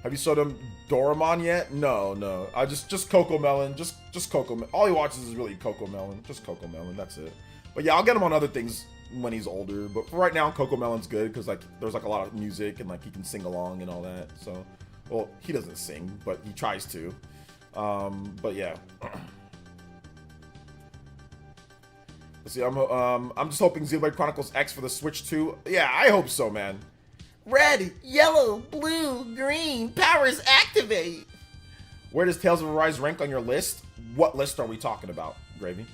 A: Have you showed him Doraemon yet? No. I just Cocomelon. Just Cocomelon. All he watches is really Cocomelon. Just Cocomelon. That's it. But yeah, I'll get him on other things when he's older. But for right now, Cocomelon's good because like there's like a lot of music and like he can sing along and all that. So. Well, he doesn't sing, but he tries to. But yeah. Let's see. I'm just hoping Xenoblade Chronicles X for the Switch 2. Yeah, I hope so, man.
C: Red, yellow, blue, green. Powers activate.
A: Where does Tales of Arise rank on your list? What list are we talking about, Gravy?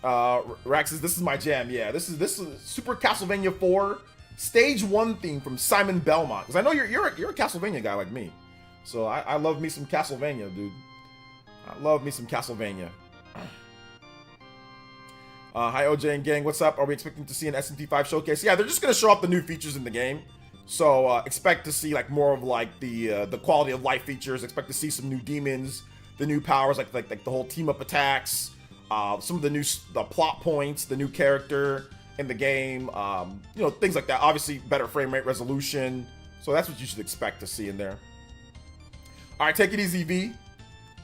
A: Rax says, this is my jam. Yeah, this is Super Castlevania 4. Stage 1 theme from Simon Belmont. Because I know you're a Castlevania guy like me. So I love me some Castlevania, dude. I love me some Castlevania. Hi, OJ and gang. What's up? Are we expecting to see an SMT5 showcase? Yeah, they're just going to show off the new features in the game. So expect to see like more of like the quality of life features. Expect to see some new demons, the new powers, like the whole team up attacks, some of the plot points, the new character in the game, you know, things like that. Obviously, better frame rate resolution. So that's what you should expect to see in there. All right, take it easy, V.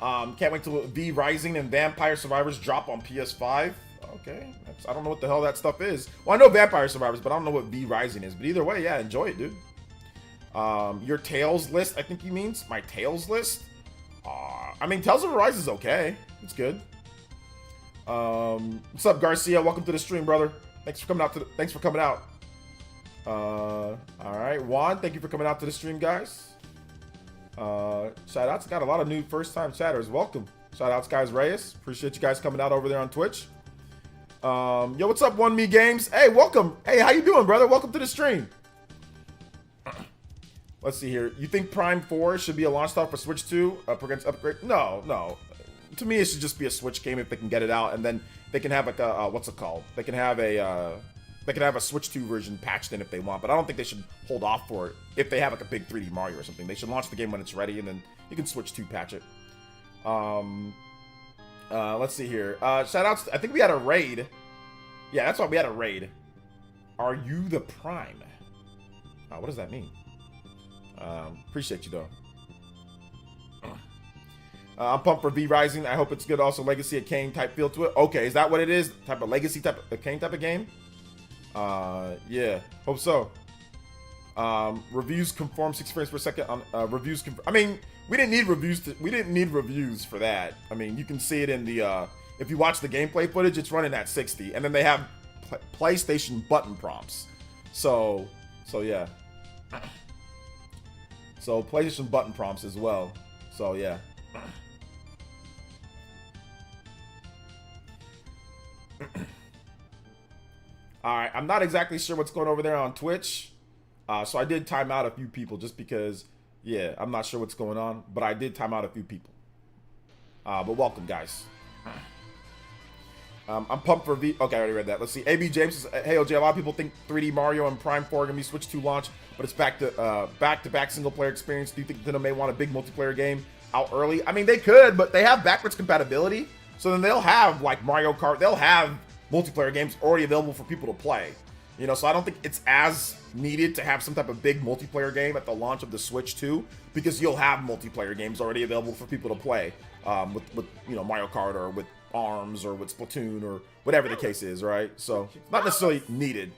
A: Can't wait till V Rising and Vampire Survivors drop on PS5. Okay, I don't know what the hell that stuff is. Well, I know Vampire Survivors, but I don't know what V Rising is. But either way, yeah, enjoy it, dude. Your Tales list, I think he means. My Tales list? I mean, Tales of Arise is okay. It's good. What's up, Garcia? Welcome to the stream, brother. Thanks for coming out. All right, Juan, thank you for coming out to the stream, guys. Shout outs, got a lot of new first-time chatters. Welcome. Shout outs, guys. Reyes, appreciate you guys coming out over there on Twitch. Yo, what's up, One Me Games? Hey, welcome. Hey, how you doing, brother? Welcome to the stream. Let's see here. You think Prime 4 should be a launch title for Switch 2 up against upgrade? No. To me, it should just be a Switch game if they can get it out, and then they can have like a what's it called? They can have a Switch 2 version patched in if they want, but I don't think they should hold off for it if they have like a big 3D Mario or something. They should launch the game when it's ready, and then you can Switch 2 patch it. Let's see here. Shoutouts. I think we had a raid. Yeah, that's why we had a raid. Are you the Prime? What does that mean? Appreciate you though. I'm pumped for V Rising. I hope it's good. Also, Legacy of Kain type feel to it. Okay, is that what it is? Type of Legacy type of Kain type of game? Yeah, hope so. Reviews conform 6 frames per second on reviews. I mean, we didn't need reviews for that. I mean, you can see it in the if you watch the gameplay footage, it's running at 60, and then they have PlayStation button prompts. So yeah. So PlayStation button prompts as well. So yeah. All right, I'm not exactly sure what's going over there on Twitch. So I did time out a few people just because, yeah, I'm not sure what's going on, but I did time out a few people. But welcome, guys. I'm pumped for V. Okay, I already read that. Let's see. AB James says, "Hey OJ, a lot of people think 3D Mario and Prime 4 are gonna be Switch 2 launch, but it's back-to-back single-player experience. Do you think Nintendo may want a big multiplayer game out early?" I mean, they could, but they have backwards compatibility, so then they'll have like Mario Kart. They'll have multiplayer games already available for people to play. You know, so I don't think it's as needed to have some type of big multiplayer game at the launch of the Switch 2, because you'll have multiplayer games already available for people to play with you know, Mario Kart or with ARMS or with Splatoon or whatever the case is, right? So not necessarily needed,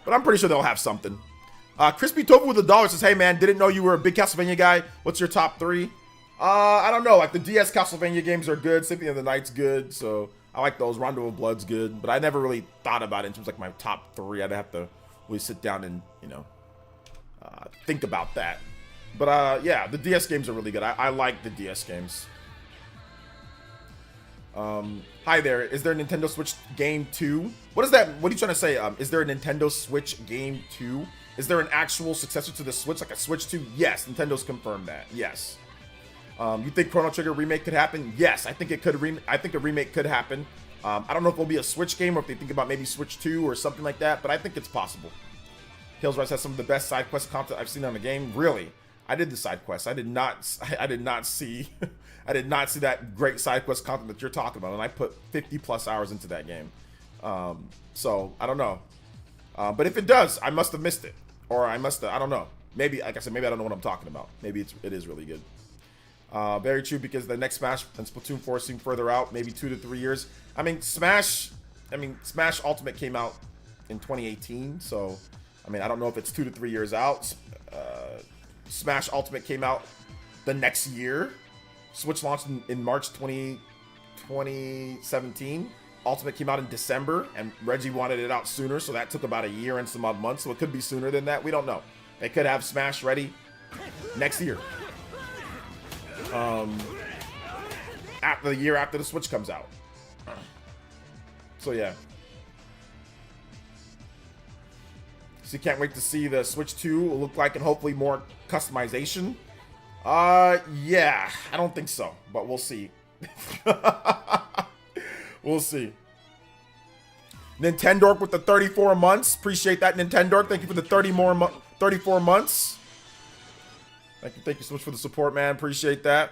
A: but I'm pretty sure they'll have something. Crispy Tofu with $1 says, "Hey man, didn't know you were a big Castlevania guy. What's your top 3? I don't know. Like the DS Castlevania games are good. Symphony of the Night's good. So I like those. Rondo of Blood's good. But I never really thought about it in terms of like my top 3. I'd have to really sit down and, you know, think about that. But yeah, the DS games are really good. I like the DS games. Hi there. Is there a Nintendo Switch Game 2? What is that? What are you trying to say? Is there a Nintendo Switch Game 2? Is there an actual successor to the Switch, like a Switch 2? Yes, Nintendo's confirmed that. Yes. You think Chrono Trigger remake could happen? Yes, I think it could. I think a remake could happen. I don't know if it'll be a Switch game or if they think about maybe Switch 2 or something like that, but I think it's possible. Tales Rise has some of the best side quest content I've seen on the game. Really, I did the side quest. I did not see. I did not see that great side quest content that you're talking about, and I put 50+ hours into that game. So I don't know, but if it does, I must have missed it, or I don't know. Maybe, like I said, maybe I don't know what I'm talking about. Maybe it is really good. Very true, because the next Smash and Splatoon 4 seem further out, maybe 2 to 3 years. I mean, Smash Ultimate came out in 2018, so I mean, I don't know if it's 2 to 3 years out. Smash Ultimate came out the next year. Switch launched in March 2017. Ultimate came out in December, and Reggie wanted it out sooner, so that took about a year and some odd months, so it could be sooner than that. We don't know. They could have Smash ready next year. After the year after the Switch comes out. So yeah. So you can't wait to see the Switch 2 will look like, and hopefully more customization. Yeah, I don't think so, but we'll see. We'll see. Nintendork with the 34 months. Appreciate that, Nintendork. Thank you for the 34 months. Thank you so much for the support, man. Appreciate that.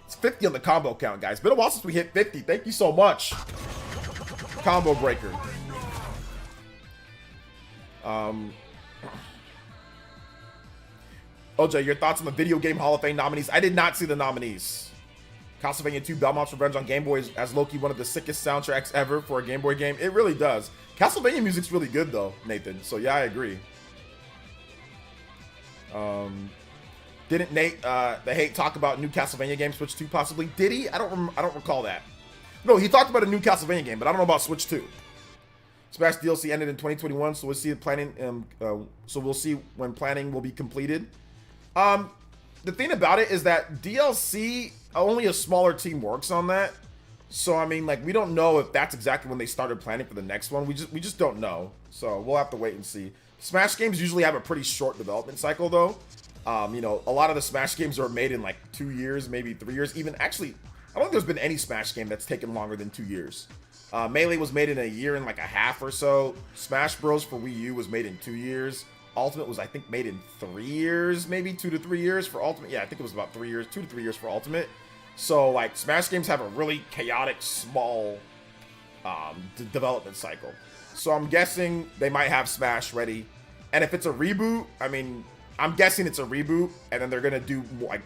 A: It's 50 on the combo count, guys. Been a while since we hit 50. Thank you so much. Combo breaker. OJ, your thoughts on the Video Game Hall of Fame nominees? I did not see the nominees. Castlevania 2 Belmont's Revenge on Game Boy is, as low-key, one of the sickest soundtracks ever for a Game Boy game. It really does. Castlevania music's really good, though, Nathan. So, yeah, I agree. Didn't Nate, the Hate, talk about new Castlevania game, Switch 2, possibly? Did he? I don't recall that. No, he talked about a new Castlevania game, but I don't know about Switch 2. Smash DLC ended in 2021, so we'll see planning. So we'll see when planning will be completed. The thing about it is that DLC, only a smaller team works on that. So I mean, like, we don't know if that's exactly when they started planning for the next one. We just don't know. So we'll have to wait and see. Smash games usually have a pretty short development cycle, though. You know, a lot of the Smash games are made in like 2 years, maybe 3 years. Even actually, I don't think there's been any Smash game that's taken longer than 2 years. Melee was made in a year and like a half or so. Smash Bros for Wii U was made in 2 years. Ultimate was, I think, made in 3 years, maybe 2 to 3 years for Ultimate. Yeah, I think it was about 3 years, 2 to 3 years for Ultimate. So, like, Smash games have a really chaotic, small development cycle. So I'm guessing they might have Smash ready. And if it's a reboot, I mean, I'm guessing it's a reboot, and then they're gonna do more, like,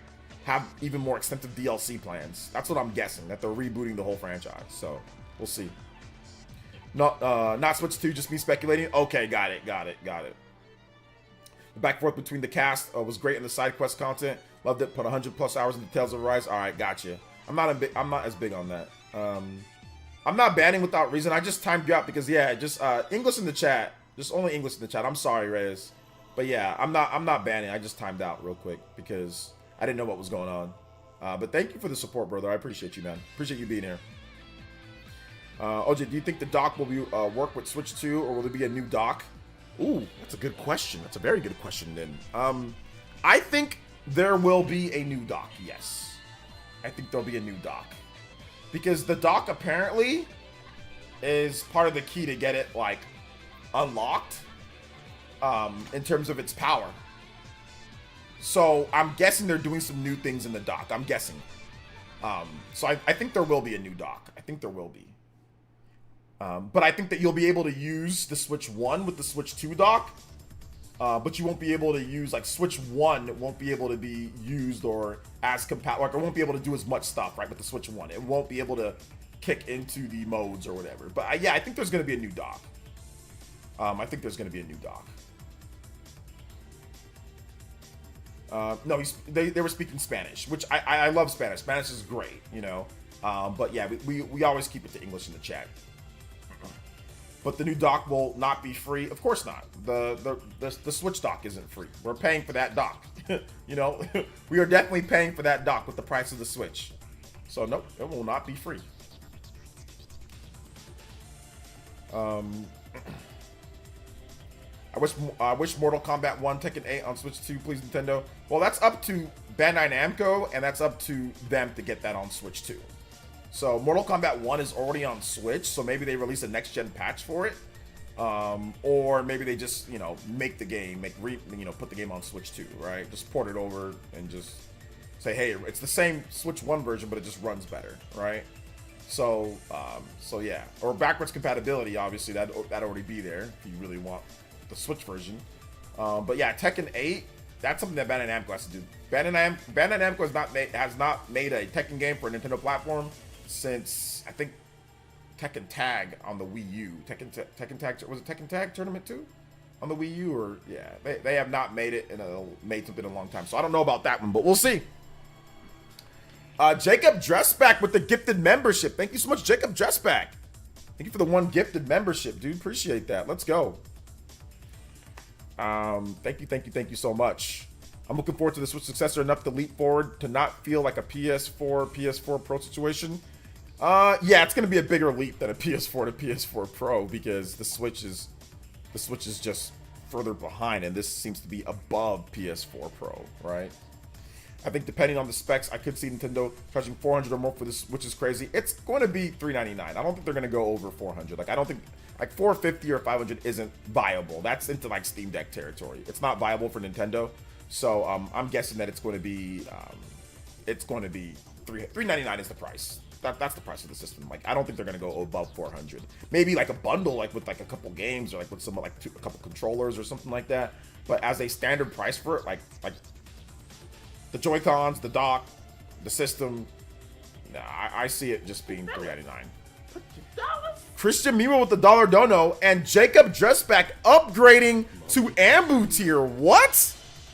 A: have even more extensive DLC plans. That's what I'm guessing, that they're rebooting the whole franchise. So we'll see. Not Switch 2, just me speculating. Okay, got it. The back and forth between the cast was great in the side quest content. Loved it. Put 100+ hours into Tales of Rise. All right, gotcha. I'm not as big on that. I'm not banning without reason. I just timed you out because, yeah, just English in the chat. Just only English in the chat. I'm sorry, Reyes. But yeah, I'm not banning. I just timed out real quick because I didn't know what was going on. But thank you for the support, brother. I appreciate you, man. Appreciate you being here. OJ, do you think the dock will be work with Switch 2, or will there be a new dock? Ooh, that's a good question. That's a very good question, then. I think there will be a new dock, yes. I think there'll be a new dock. Because the dock apparently is part of the key to get it, like, unlocked in terms of its power. So I'm guessing they're doing some new things in the dock. I'm guessing. So I think there will be a new dock. I think there will be. But I think that you'll be able to use the Switch 1 with the Switch 2 dock. But you won't be able to use, like, Switch 1 won't be able to be used or as compatible, like, it won't be able to do as much stuff, right, with the Switch 1. It won't be able to kick into the modes or whatever. But yeah, I think there's going to be a new dock. I think there's going to be a new dock. No, they were speaking Spanish, which I love Spanish. Spanish is great, you know. But yeah, we always keep it to English in the chat. But the new dock will not be free. Of course not. The Switch dock isn't free. We're paying for that dock. You know, we are definitely paying for that dock with the price of the Switch. So nope, it will not be free. I wish Mortal Kombat 1, Tekken 8 on Switch 2, please, Nintendo. Well, that's up to Bandai Namco, and that's up to them to get that on Switch 2. So Mortal Kombat 1 is already on Switch, so maybe they release a next-gen patch for it. Or maybe they just, you know, make the game, put the game on Switch 2, right? Just port it over and just say, hey, it's the same Switch 1 version, but it just runs better, right? So yeah. Or backwards compatibility, obviously, that'd already be there if you really want the Switch version. But yeah, Tekken 8, that's something that Bandai Namco has to do. Bandai Namco has not made a Tekken game for a Nintendo platform since, I think, Tekken Tag on the Wii U. Tekken Tag, was it Tekken Tag Tournament 2 on the Wii U? Or yeah, they have not made it made something in a long time. So I don't know about that one, but we'll see. Jacob Dressback with the gifted membership. Thank you so much, Jacob Dressback. Thank you for the 1 gifted membership, dude. Appreciate that. Let's go. Thank you so much. I'm looking forward to the Switch successor enough to leap forward to not feel like a PS4 Pro situation. Yeah, it's gonna be a bigger leap than a PS4 to PS4 Pro because the Switch is just further behind, and this seems to be above PS4 Pro, right? I think depending on the specs, I could see Nintendo charging $400 or more for this, which is crazy. It's going to be $399. I don't think they're going to go over $400. Like, I don't think, like, $450 or $500 isn't viable. That's into, like, Steam Deck territory. It's not viable for Nintendo. So, I'm guessing that it's going to be $399 is the price. That's the price of the system. Like, I don't think they're going to go above $400. Maybe, like, a bundle, like, with, like, a couple games or, like, with some, like, a couple controllers or something like that. But as a standard price for it, like the Joy-Cons, the dock, the system, nah, I see it just being $399. Christian Mimo with the $1 dono, and Jacob Dressback upgrading to Ambu tier. What?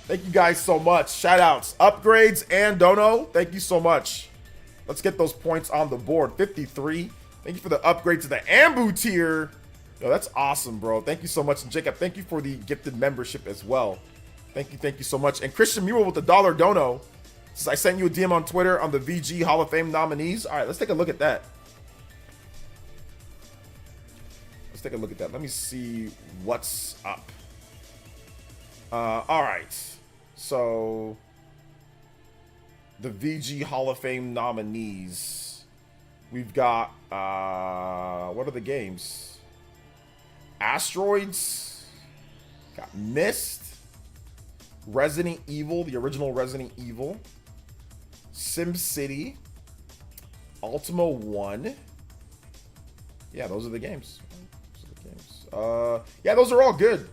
A: Thank you guys so much. Shout outs, upgrades, and dono. Thank you so much. Let's get those points on the board. 53. Thank you for the upgrade to the Ambu tier. Yo, that's awesome, bro. Thank you so much. And Jacob, thank you for the gifted membership as well. Thank you so much. And Christian Mule with the $1 dono. Says, I sent you a DM on Twitter on the VG Hall of Fame nominees. All right, let's take a look at that. Let me see what's up. All right. So, the VG Hall of Fame nominees. We've got, what are the games? Asteroids. Got Myst. Resident Evil, the original Resident Evil, SimCity, Ultima 1. Yeah, those are the games. Yeah, those are all good.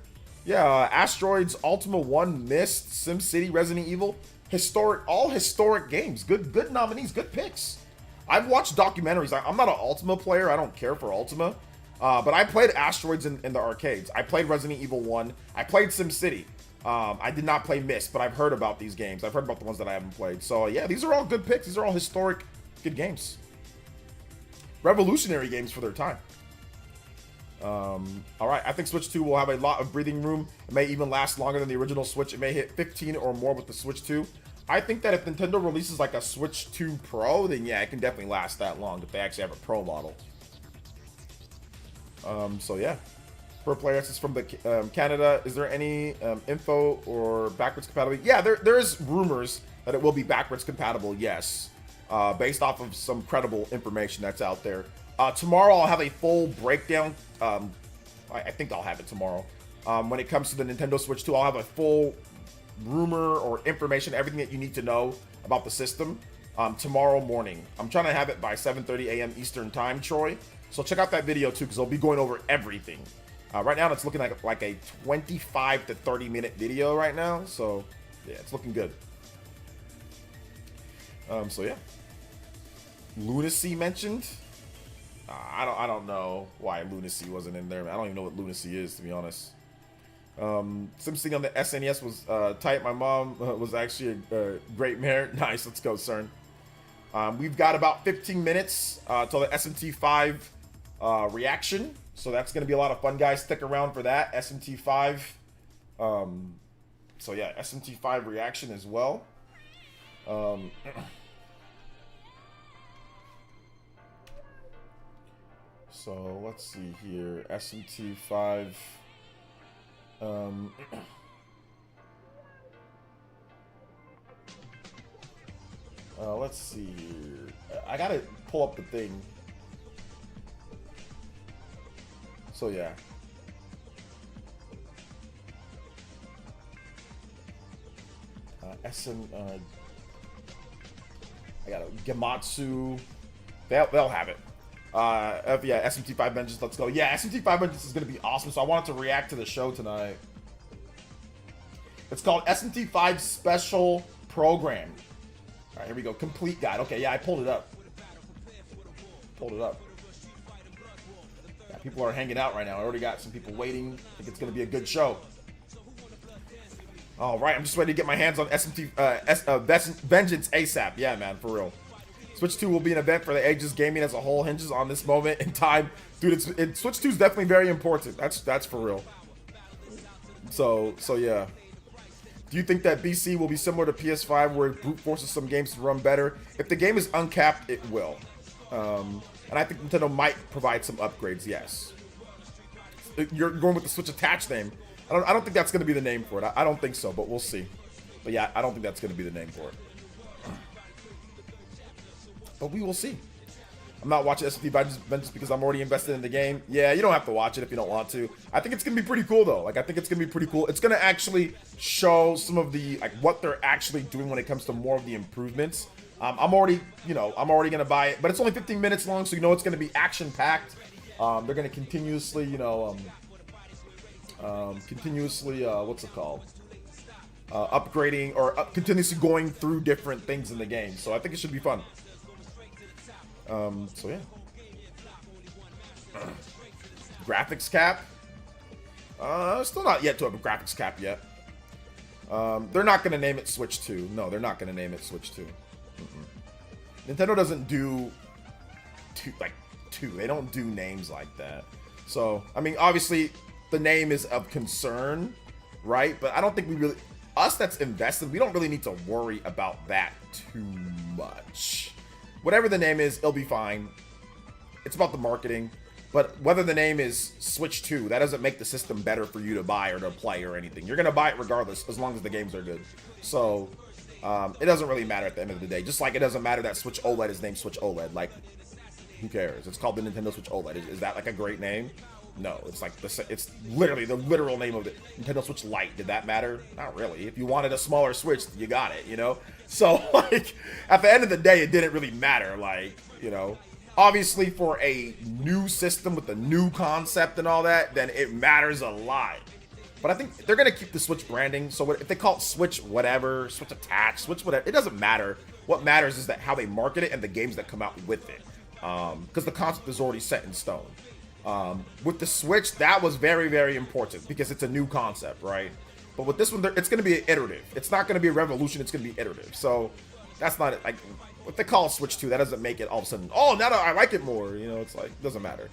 A: Yeah, Asteroids, Ultima 1, Myst, SimCity, Resident Evil. All historic games. Good nominees, good picks. I've watched documentaries. I'm not an Ultima player. I don't care for Ultima. But I played Asteroids in the arcades. I played Resident Evil 1. I played SimCity. I did not play Myst, but I've heard about these games. I've heard about the ones that I haven't played. So yeah, these are all good picks. These are all historic, good games. Revolutionary games for their time. All right, I think Switch 2 will have a lot of breathing room. It may even last longer than the original Switch. It may hit 15 or more with the Switch 2. I think that if Nintendo releases like a Switch 2 Pro, then yeah, it can definitely last that long if they actually have a Pro model. So yeah. For PlayerEssence from the Canada, is there any info or backwards compatibility? Yeah, there's rumors that it will be backwards compatible, yes. Based off of some credible information that's out there. Tomorrow I'll have a full breakdown. I think I'll have it tomorrow. When it comes to the Nintendo Switch 2, I'll have a full rumor or information, everything that you need to know about the system tomorrow morning. I'm trying to have it by 7:30 a.m. Eastern Time, Troy. So check out that video too, because I'll be going over everything. Right now, it's looking like a 25 to 30 minute video right now. So yeah, it's looking good. So yeah, Lunacy mentioned. I don't know why Lunacy wasn't in there. I don't even know what Lunacy is, to be honest. Something on the SNES was tight. My mom was actually a great mayor. Nice, let's go, CERN. We've got about 15 minutes till the SMT5 reaction. So that's going to be a lot of fun, guys. Stick around for that. SMT5. So yeah, SMT5 reaction as well. So let's see here. SMT5. Let's see here. I gotta pull up the thing. So yeah. I got Gematsu. They'll have it. Yeah, SMT5 Vengeance, let's go. Yeah, SMT5 Vengeance is gonna be awesome. So I wanted to react to the show tonight. It's called SMT5 Special Program. All right, here we go. Complete guide. Okay, yeah, I pulled it up. Yeah, people are hanging out right now. I already got some people waiting. I think it's gonna be a good show. All right, I'm just ready to get my hands on SMT Vengeance ASAP. Yeah, man, for real. Switch 2 will be an event for the ages. Gaming as a whole hinges on this moment in time. Dude, Switch 2 is definitely very important. That's for real. So yeah. Do you think that BC will be similar to PS5 where it brute forces some games to run better? If the game is uncapped, it will. And I think Nintendo might provide some upgrades, yes. You're going with the Switch attached name. I don't think that's going to be the name for it. I don't think so, but we'll see. But yeah, I don't think that's going to be the name for it. But we will see. I'm not watching SMT Vengeance because I'm already invested in the game. Yeah, you don't have to watch it if you don't want to. I think it's going to be pretty cool, though. Like, I think it's going to be pretty cool. It's going to actually show some of the, like, what they're actually doing when it comes to more of the improvements. I'm already going to buy it. But it's only 15 minutes long, so you know it's going to be action-packed. They're going to continuously, what's it called? Upgrading or continuously going through different things in the game. So I think it should be fun. So yeah. Graphics cap. Still not yet to have a graphics cap yet. They're not going to name it Switch 2. No, they're not going to name it Switch 2. Nintendo doesn't do two. They don't do names like that. So, I mean, obviously, the name is of concern, right? But I don't think we really, us that's invested, we don't really need to worry about that too much. Whatever the name is, it'll be fine. It's about the marketing. But whether the name is Switch 2, that doesn't make the system better for you to buy or to play or anything. You're going to buy it regardless, as long as the games are good. So, it doesn't really matter at the end of the day. Just like it doesn't matter that Switch OLED is named Switch OLED. Like, who cares? It's called the Nintendo Switch OLED. Is that like a great name? No, it's like it's literally the literal name of the Nintendo Switch Lite. Did that matter? Not really. If you wanted a smaller Switch, you got it, you know? So, like, at the end of the day, it didn't really matter. Like, you know, obviously for a new system with a new concept and all that, then it matters a lot. But I think they're going to keep the Switch branding. So if they call it Switch whatever, Switch attached, Switch whatever, it doesn't matter. What matters is that how they market it and the games that come out with it. Because the concept is already set in stone. With the Switch, that was very, very important because it's a new concept, right? But with this one, it's going to be iterative. It's not going to be a revolution. It's going to be iterative. So that's not it. Like, what they call Switch 2, that doesn't make it all of a sudden, oh, now that I like it more. You know, it's like, it doesn't matter.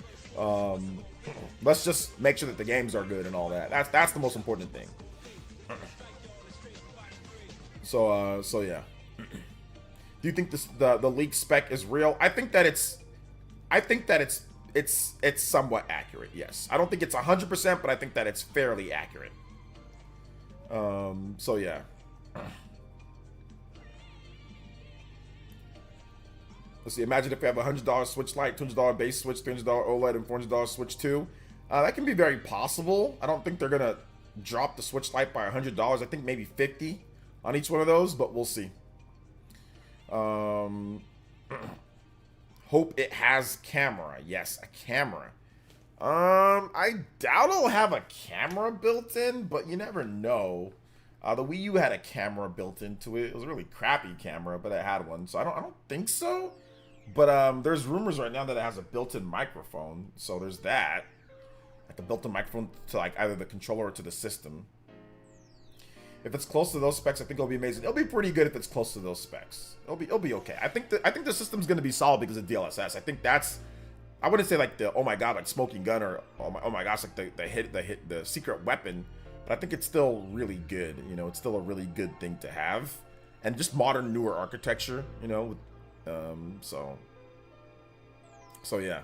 A: Let's just make sure that the games are good and all that. That's the most important thing. So yeah. Do you think the leak spec is real? I think that it's it's somewhat accurate. Yes, I don't think it's 100%, but I think that it's fairly accurate. So yeah. Let's see. Imagine if we have a $100 Switch Lite, $200 base Switch, $300 OLED, and $400 Switch 2. That can be very possible. I don't think they're gonna drop the Switch Lite by $100. I think maybe 50 on each one of those, but we'll see. Hope it has camera. Yes, a camera. I doubt it'll have a camera built in, but you never know. The Wii U had a camera built into it. It was a really crappy camera, but it had one, so I don't think so. But there's rumors right now that it has a built-in microphone, so there's that. Like a built-in microphone to like either the controller or to the system. If it's close to those specs, I think it'll be amazing. It'll be pretty good if it's close to those specs. It'll be okay. I think the system's gonna be solid because of DLSS. I think that's, I wouldn't say like the oh my god like smoking gun or oh my gosh like the secret weapon, but I think it's still really good. You know, it's still a really good thing to have, and just modern newer architecture. You know, so yeah.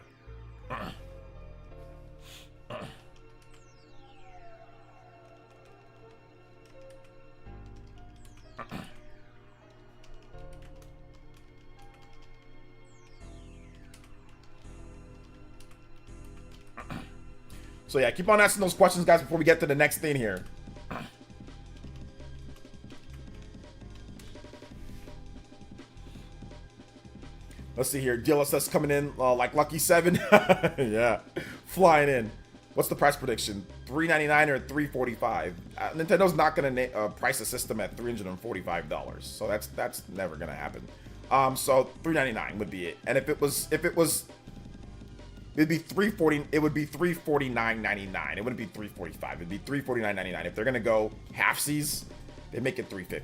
A: So yeah, keep on asking those questions, guys, before we get to the next thing here. Let's see here. DLSS coming in like Lucky 7. Yeah, flying in. What's the price prediction? $399 or $345? Nintendo's not going to price a system at $345, so that's never going to happen. So $399 would be it. And if it was, it'd be $340. It would be $349.99. It wouldn't be $345. It'd be $349.99. If they're going to go halfsies, they make it $350.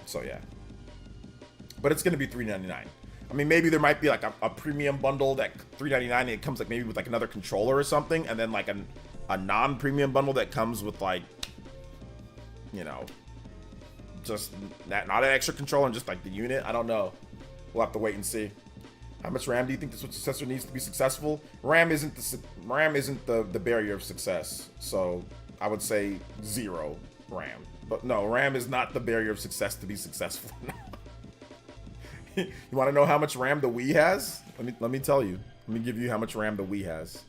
A: So yeah. But it's going to be $399. I mean, maybe there might be like a premium bundle that $399 and it comes like maybe with like another controller or something, and then like a non-premium bundle that comes with like, you know, just that, not an extra controller and just like the unit. I don't know. We'll have to wait and see. How much RAM do you think the Switch successor needs to be successful? RAM isn't the barrier of success. So I would say 0 RAM. But no, RAM is not the barrier of success to be successful. You want to know how much RAM the Wii has? Let me tell you. Let me give you how much RAM the Wii has.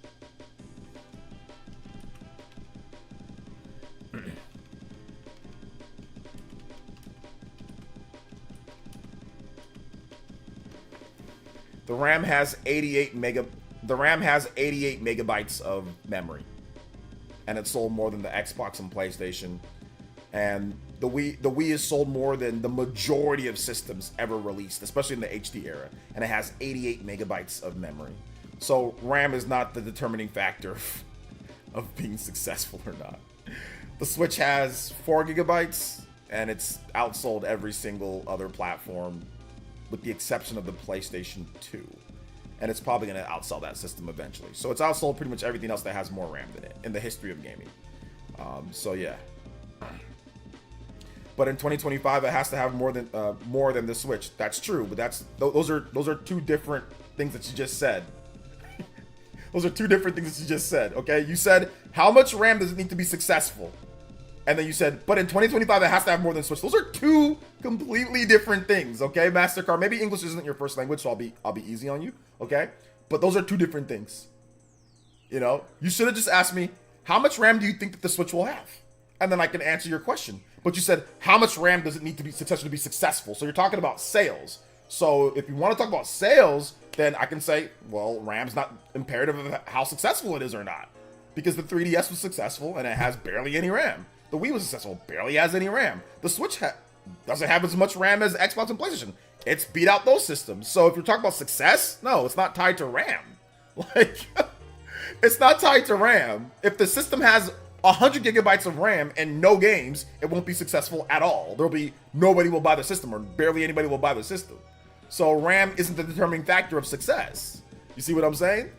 A: The RAM has 88 megabytes of memory, and it sold more than the Xbox and PlayStation. And the Wii is sold more than the majority of systems ever released, especially in the HD era, and it has 88 megabytes of memory. So RAM is not the determining factor of being successful or not. The Switch has 4 gigabytes, and it's outsold every single other platform, with the exception of the PlayStation 2. And it's probably going to outsell that system eventually. So it's outsold pretty much everything else that has more RAM than it in the history of gaming. So yeah. But in 2025, it has to have more than the Switch. That's true, but those are two different things that you just said. Those are two different things that you just said. Okay, you said how much RAM does it need to be successful, and then you said, but in 2025, it has to have more than Switch. Those are two completely different things. Okay, MasterCard. Maybe English isn't your first language, so I'll be easy on you. Okay, but those are two different things. You know, you should have just asked me how much RAM do you think that the Switch will have, and then I can answer your question. But you said, how much RAM does it need to be successful to be successful? So you're talking about sales. So if you want to talk about sales, then I can say, well, RAM's not imperative of how successful it is or not. Because the 3DS was successful and it has barely any RAM. The Wii was successful, barely has any RAM. The Switch doesn't have as much RAM as Xbox and PlayStation. It's beat out those systems. So if you're talking about success, no, it's not tied to RAM. Like, it's not tied to RAM. If the system has 100 gigabytes of RAM and no games, it won't be successful at all. Nobody will buy the system, or barely anybody will buy the system. So RAM isn't the determining factor of success. You see what I'm saying?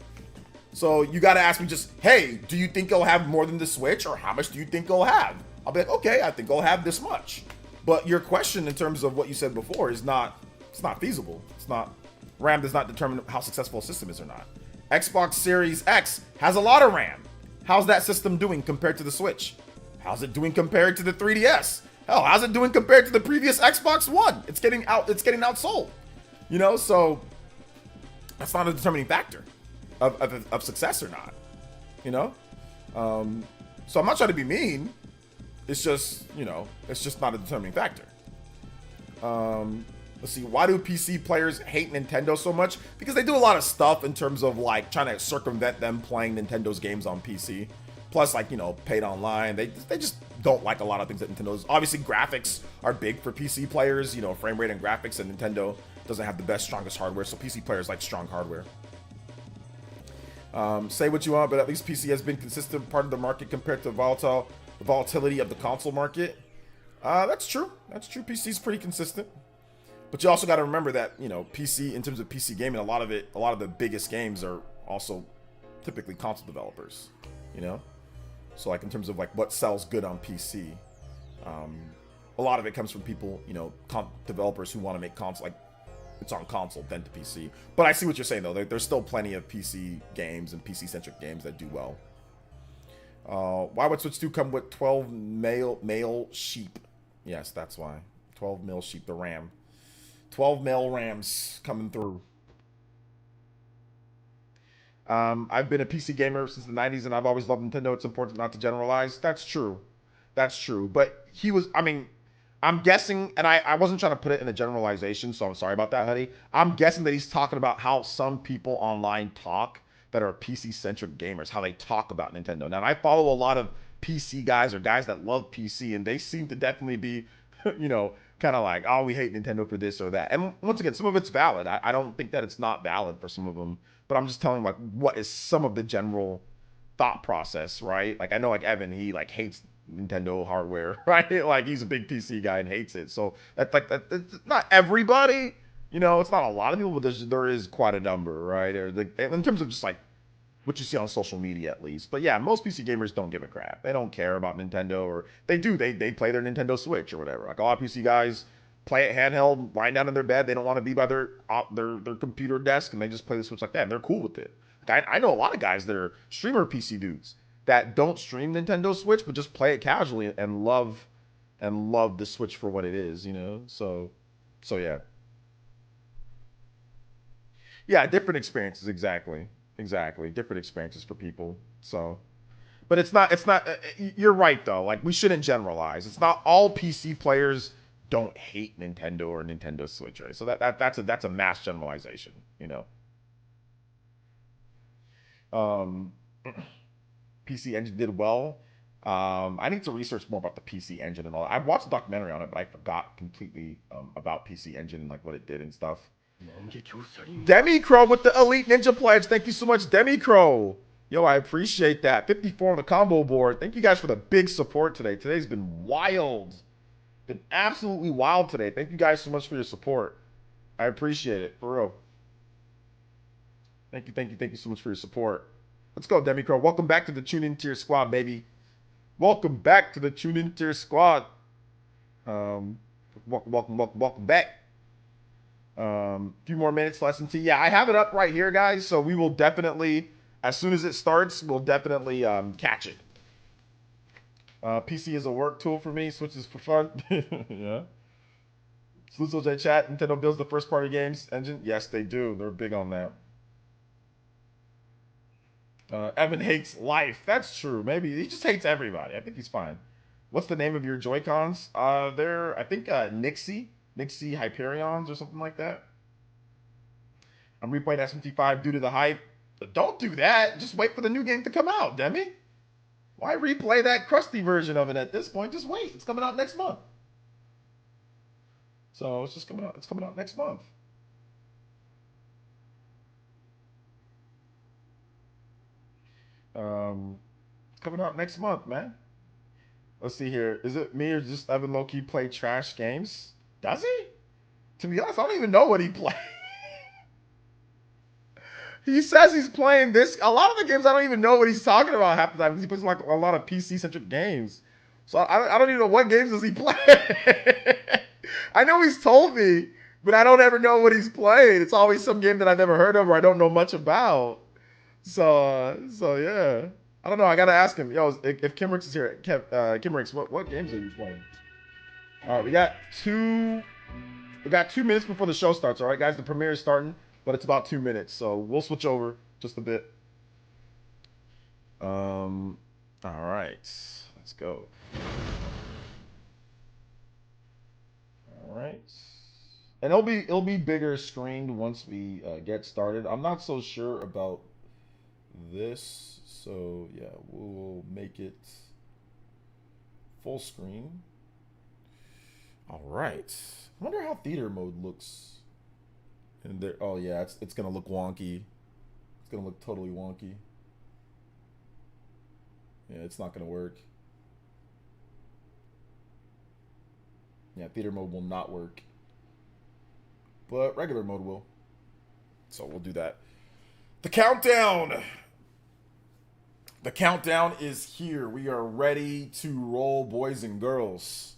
A: So you got to ask me just, hey, do you think it'll have more than the Switch, or how much do you think it'll have? I'll be like, okay, I think it'll have this much. But your question in terms of what you said before is not, it's not feasible. It's not RAM does not determine how successful a system is or not. Xbox Series X has a lot of RAM. How's that system doing compared to the Switch? How's it doing compared to the 3DS? Hell, how's it doing compared to the previous Xbox One? It's getting outsold. You know, so that's not a determining factor of success or not. You know? So I'm not trying to be mean. It's just, you know, it's just not a determining factor. Let's see, why do PC players hate Nintendo so much? Because they do a lot of stuff in terms of like trying to circumvent them playing Nintendo's games on PC. Plus, like, you know, paid online. They just don't like a lot of things that Nintendo's. Obviously, graphics are big for PC players, you know, frame rate and graphics, and Nintendo doesn't have the best, strongest hardware, so PC players like strong hardware. Say what you want, but at least PC has been consistent part of the market compared to the volatility of the console market. That's true. That's true. PC's pretty consistent. But you also got to remember that, you know, PC, in terms of PC gaming, a lot of the biggest games are also typically console developers, you know? So, like, in terms of, like, what sells good on PC, a lot of it comes from people, you know, developers who want to make console, like, it's on console then to PC. But I see what you're saying, though. There's still plenty of PC games and PC-centric games that do well. Why would Switch 2 come with 12 male sheep? Yes, that's why. 12 male sheep, the RAM. 12 male rams coming through. I've been a PC gamer since the 90s, and I've always loved Nintendo. It's important not to generalize. That's true. That's true. But he was, I mean, I'm guessing, and I wasn't trying to put it in a generalization, so I'm sorry about that, honey. I'm guessing that he's talking about how some people online talk that are PC-centric gamers, how they talk about Nintendo. Now, I follow a lot of PC guys or guys that love PC, and they seem to definitely be, you know, kind of like, oh, we hate Nintendo for this or that. And once again, some of it's valid. I don't think that it's not valid for some of them, but I'm just telling like what is some of the general thought process, right? Like I know like Evan, he like hates Nintendo hardware, right? Like he's a big PC guy and hates it. So that's like that's not everybody, you know, it's not a lot of people, but there is quite a number, right? Or in terms of just like what you see on social media at least. But yeah, most PC gamers don't give a crap. They don't care about Nintendo, or they do. They play their Nintendo Switch or whatever. Like a lot of PC guys play it handheld, lying down in their bed. They don't want to be by their computer desk, and they just play the Switch like that. And they're cool with it. Like I know a lot of guys that are streamer PC dudes that don't stream Nintendo Switch, but just play it casually and love the Switch for what it is, you know? So yeah. Yeah, different experiences, exactly. Different experiences for people. So, but it's not, you're right though. Like we shouldn't generalize. It's not all PC players don't hate Nintendo or Nintendo Switch, right? So that's a mass generalization, you know? PC Engine did well. I need to research more about the PC Engine and all that. I watched a documentary on it, but I forgot completely about PC Engine and like what it did and stuff. Demi Crow with the Elite Ninja Pledge. Thank you so much, Demi Crow. Yo, I appreciate that. 54 on the combo board. Thank you guys for the big support today. Today's been wild. Been absolutely wild today. Thank you guys so much for your support. I appreciate it, for real. Thank you so much for your support. Let's go, Demi Crow. Welcome back to the Tune In Tier Squad, baby. Welcome back to the Tune In Tier Squad. Welcome back. Few more minutes for SMT. Yeah, I have it up right here, guys. So we will definitely, as soon as it starts, we'll definitely catch it. PC is a work tool for me. Switch is for fun. Yeah. Sluzo J Chat. Nintendo builds the first party games engine. Yes, they do. They're big on that. Evan hates life. That's true. Maybe he just hates everybody. I think he's fine. What's the name of your Joy-Cons? They're, I think, Nixie Hyperions or something like that. I'm replaying SMT5 due to the hype. Don't do that. Just wait for the new game to come out, Demi. Why replay that crusty version of it at this point? Just wait. It's coming out next month. So it's just coming out. It's coming out next month. It's coming out next month, man. Let's see here. Is it me or just Evan Loki play trash games? Does he? To be honest, I don't even know what he plays. He says he's playing this. A lot of the games, I don't even know what he's talking about half the time. He plays like a lot of PC-centric games. So I don't even know what games does he play. I know he's told me But I don't ever know what he's playing. It's always some game that I've never heard of or I don't know much about. So yeah. I don't know. I gotta ask him. Yo, if Kimrix is here, Kimrix, what games are you playing? All right, we got 2 minutes before the show starts. All right, guys, the premiere is starting, but it's about 2 minutes, so we'll switch over just a bit. All right, let's go. All right, and it'll be bigger screened once we get started. I'm not so sure about this, so yeah, we'll make it full screen. All right. I wonder how theater mode looks. And there, oh yeah, it's gonna look wonky. It's gonna look totally wonky. Yeah, it's not gonna work. Yeah, theater mode will not work. But regular mode will. So we'll do that. The countdown! The countdown is here. We are ready to roll, boys and girls.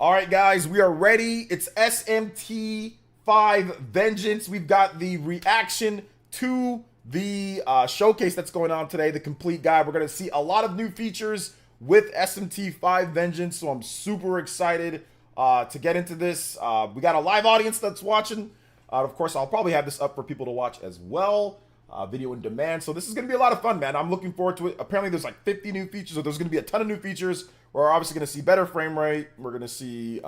A: All right, guys, we are ready. It's SMT 5 Vengeance. We've got the reaction to the showcase that's going on today, the complete guide. We're going to see a lot of new features with SMT 5 Vengeance, so I'm super excited to get into this. We got a live audience that's watching. Of course, I'll probably have this up for people to watch as well. Video in demand. So this is going to be a lot of fun, man. I'm looking forward to it. Apparently, there's like 50 new features, so there's going to be a ton of new features. We're obviously going to see better frame rate. We're going to see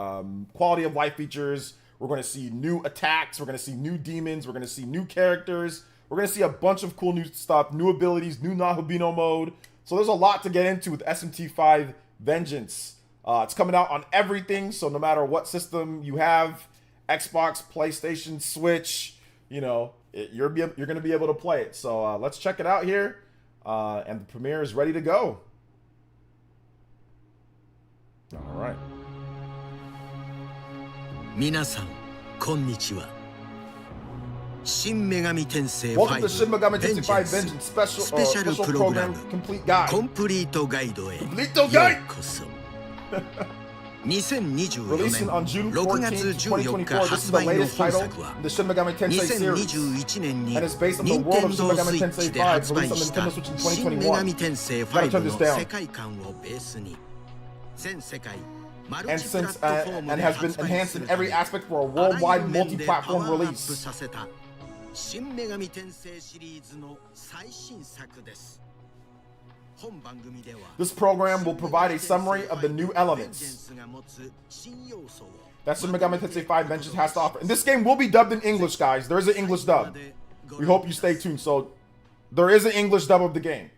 A: quality of life features. We're going to see new attacks. We're going to see new demons. We're going to see new characters. We're going to see a bunch of cool new stuff, new abilities, new Nahobino mode. So there's a lot to get into with SMT 5 Vengeance. It's coming out on everything, so no matter what system you have, Xbox, PlayStation, Switch, you know, you're going to be able to play it. So let's check it out here. And the premiere is ready to go. All right.
D: 皆さん、こんにちは。新女神転生
A: Welcome to Shin Megami Tensei 5
D: Vengeance
A: Vengeance
D: スペシャル
A: special
D: プログラ
A: program
D: ム
A: complete guide.
D: コンプリートガイドへよ
A: Complete
D: う
A: guide!
D: こそ。2024
A: Releasing
D: 年
A: on June
D: 6 月
A: 14th,
D: 14日
A: 2024. This is
D: 発
A: the
D: 売の
A: latest
D: 本
A: title
D: 作は
A: in the Shin Megami Tensei series.
D: 2021年に
A: And it's based on the world of Shin
D: Nintendo
A: Megami Tensei
D: Switch で
A: 5,
D: 発
A: released
D: 売
A: on
D: した
A: Nintendo Switch in
D: 新女
A: 2021.
D: 神転生
A: Gotta turn
D: 5
A: this
D: の
A: down.
D: 世界観をベースに全世界マル
A: And
D: チプラ
A: since
D: ットフォーム
A: and
D: で
A: has been
D: 発売
A: enhanced
D: す
A: in
D: るた
A: every
D: め
A: aspect for a
D: あらゆ
A: worldwide
D: る面でパワ
A: multi-platform
D: ーアップ
A: release.
D: させた新女神転生シリーズの最新作です。本番組では
A: This program will provide a summary of the new elements that Shin Megami Tensei 5 Vengeance has to offer. And this game will be dubbed in English, guys. There is an English dub. We hope you stay tuned. So there is an English dub of the game.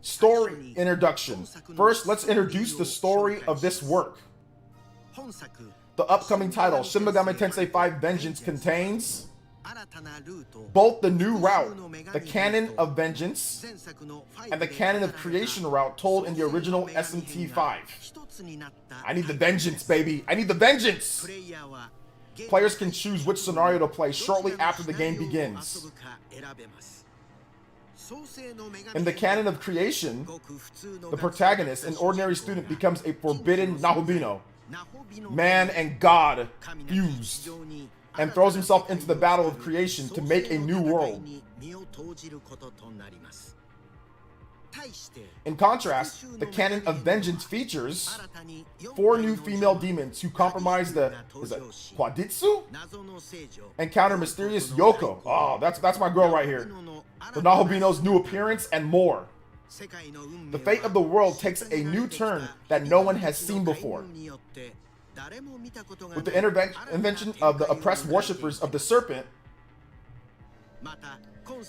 A: Story introduction. First, let's introduce the story of this work. The upcoming title, Shin Megami Tensei 5 Vengeance, contains both the new route, the Canon of Vengeance, and the Canon of Creation route told in the original SMT 5. I need the vengeance, baby. I need the vengeance! Players can choose which scenario to play shortly after the game begins. In the Canon of Creation, the protagonist, an ordinary student, becomes a forbidden Nahobino, man and god fused, and throws himself into the battle of creation to make a new world. In contrast, the Canon of Vengeance features 4 new female demons who compromise the Quaditsu? Encounter mysterious Yoko. Oh, that's my girl right here. The Nahobino's new appearance and more. The fate of the world takes a new turn that no one has seen before. With the intervention of the oppressed worshippers of the serpent,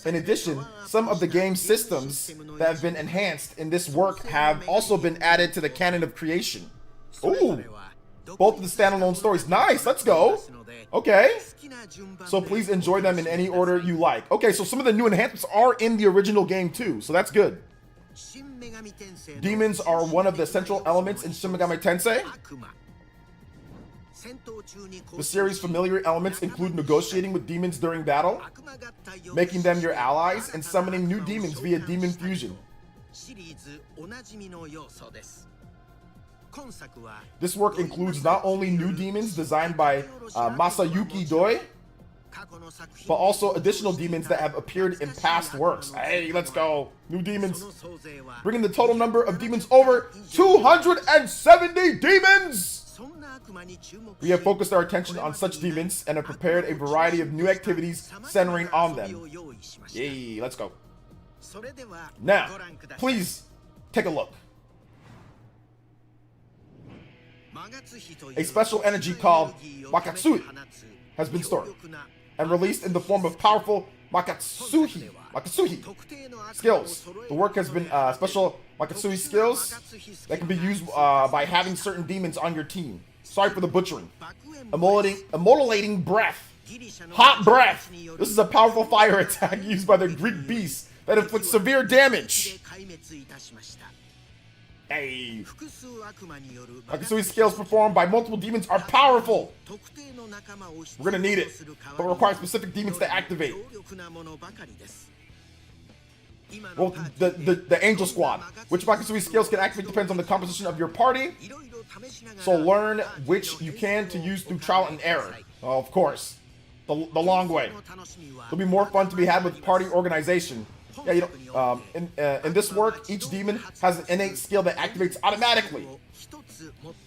A: in addition, some of the game's systems that have been enhanced in this work have also been added to the Canon of Creation. Ooh! Both of the standalone stories. Nice, let's go! Okay. So please enjoy them in any order you like. Okay, so some of the new enhancements are in the original game too, so that's good. Demons are one of the central elements in Shin Megami Tensei. The series' familiar elements include negotiating with demons during battle, making them your allies, and summoning new demons via demon fusion. This work includes not only new demons designed by Masayuki Doi, but also additional demons that have appeared in past works. Hey, let's go. New demons. Bringing the total number of demons over 270 demons! We have focused our attention on such demons and have prepared a variety of new activities centering on them. Yay, let's go. Now, please take a look. A special energy called Makatsui has been stored and released in the form of powerful Makatsuhi skills. The work has been special Makatsui skills that can be used by having certain demons on your team. Sorry for the butchering. Immolating breath. Hot breath. This is a powerful fire attack used by the Greek beast that inflicts severe damage. Hey. Makatsui skills performed by multiple demons are powerful. We're gonna need it, but require specific demons to activate. Well, the Angel Squad. Which Makatsui skills can activate depends on the composition of your party. So learn which you can to use through trial and error. Oh, of course. The long way. There'll be more fun to be had with party organization. Yeah, you know, in this work, each demon has an innate skill that activates automatically.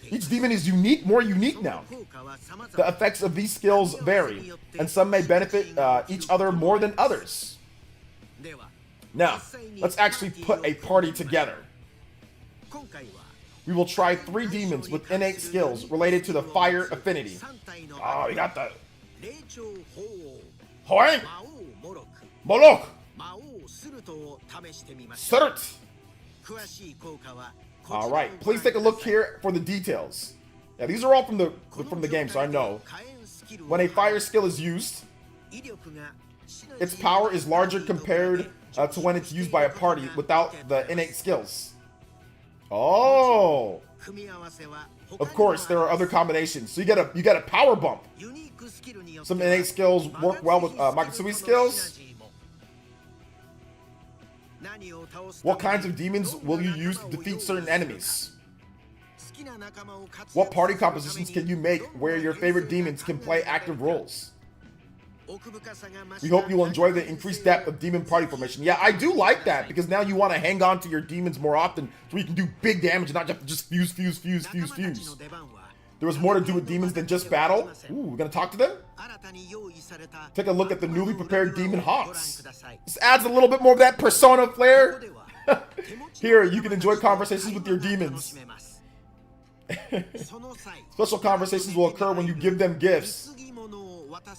A: Each demon is unique, more unique now. The effects of these skills vary, and some may benefit each other more than others. Now, let's actually put a party together. We will try 3 demons with innate skills related to the fire affinity. Oh, we got the Hoang! Molok! Surt! Alright, please take a look here for the details. Yeah, these are all from the game, so I know. When a fire skill is used, its power is larger compared to when it's used by a party without the innate skills. Oh! Of course, there are other combinations. So you get a power bump. Some innate skills work well with Makatsui skills. What kinds of demons will you use to defeat certain enemies? What party compositions can you make where your favorite demons can play active roles? We hope you will enjoy the increased depth of demon party formation. Yeah, I do like that, because now you want to hang on to your demons more often so you can do big damage and not just fuse. There was more to do with demons than just battle. Ooh, we're gonna talk to them? Take a look at the newly prepared demon hawks. This adds a little bit more of that persona flair. Here, you can enjoy conversations with your demons. Special conversations will occur when you give them gifts,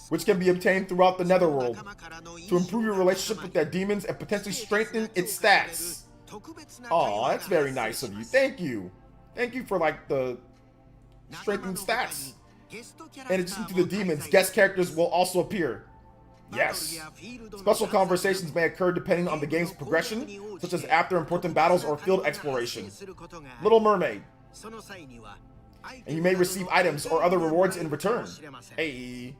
A: which can be obtained throughout the netherworld to improve your relationship with their demons and potentially strengthen its stats. Oh, that's very nice of you. Thank you. Thank you for like the strengthened stats. In addition to the demons, guest characters will also appear. Yes. Special conversations may occur depending on the game's progression, such as after important battles or field exploration. Little Mermaid. And you may receive items or other rewards in return. Hey.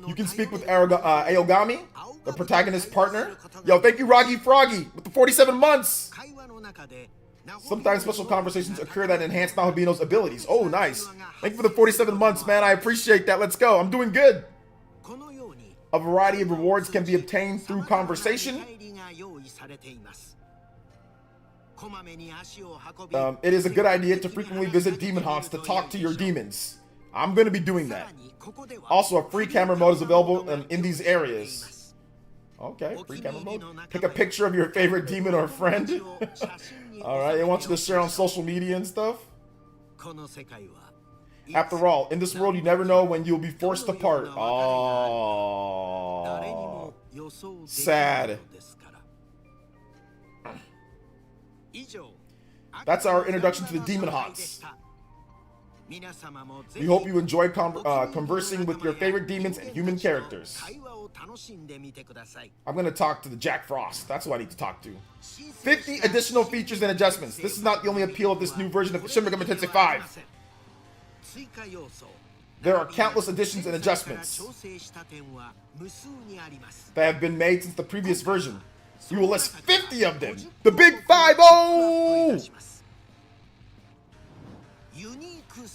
A: You can speak with Aogami, the protagonist's partner. Yo, thank you, Roggy Froggy, with the 47 months. Sometimes special conversations occur that enhance Nahabino's abilities. Oh, nice. Thank you for the 47 months, man. I appreciate that. Let's go. I'm doing good. A variety of rewards can be obtained through conversation. It is a good idea to frequently visit demon haunts to talk to your demons. I'm going to be doing that. Also, a free camera mode is available in these areas. Okay, free camera mode. Take a picture of your favorite demon or friend. Alright, they want you to share on social media and stuff. After all, in this world, you never know when you'll be forced apart. Oh, sad. That's our introduction to the demon haunts. We hope you enjoy conversing with your favorite demons and human characters. I'm going to talk to the Jack Frost. That's who I need to talk to. 50 additional features and adjustments. This is not the only appeal of this new version of Shin Megami Tensei 5. There are countless additions and adjustments that have been made since the previous version. We will list 50 of them. The big 5-0!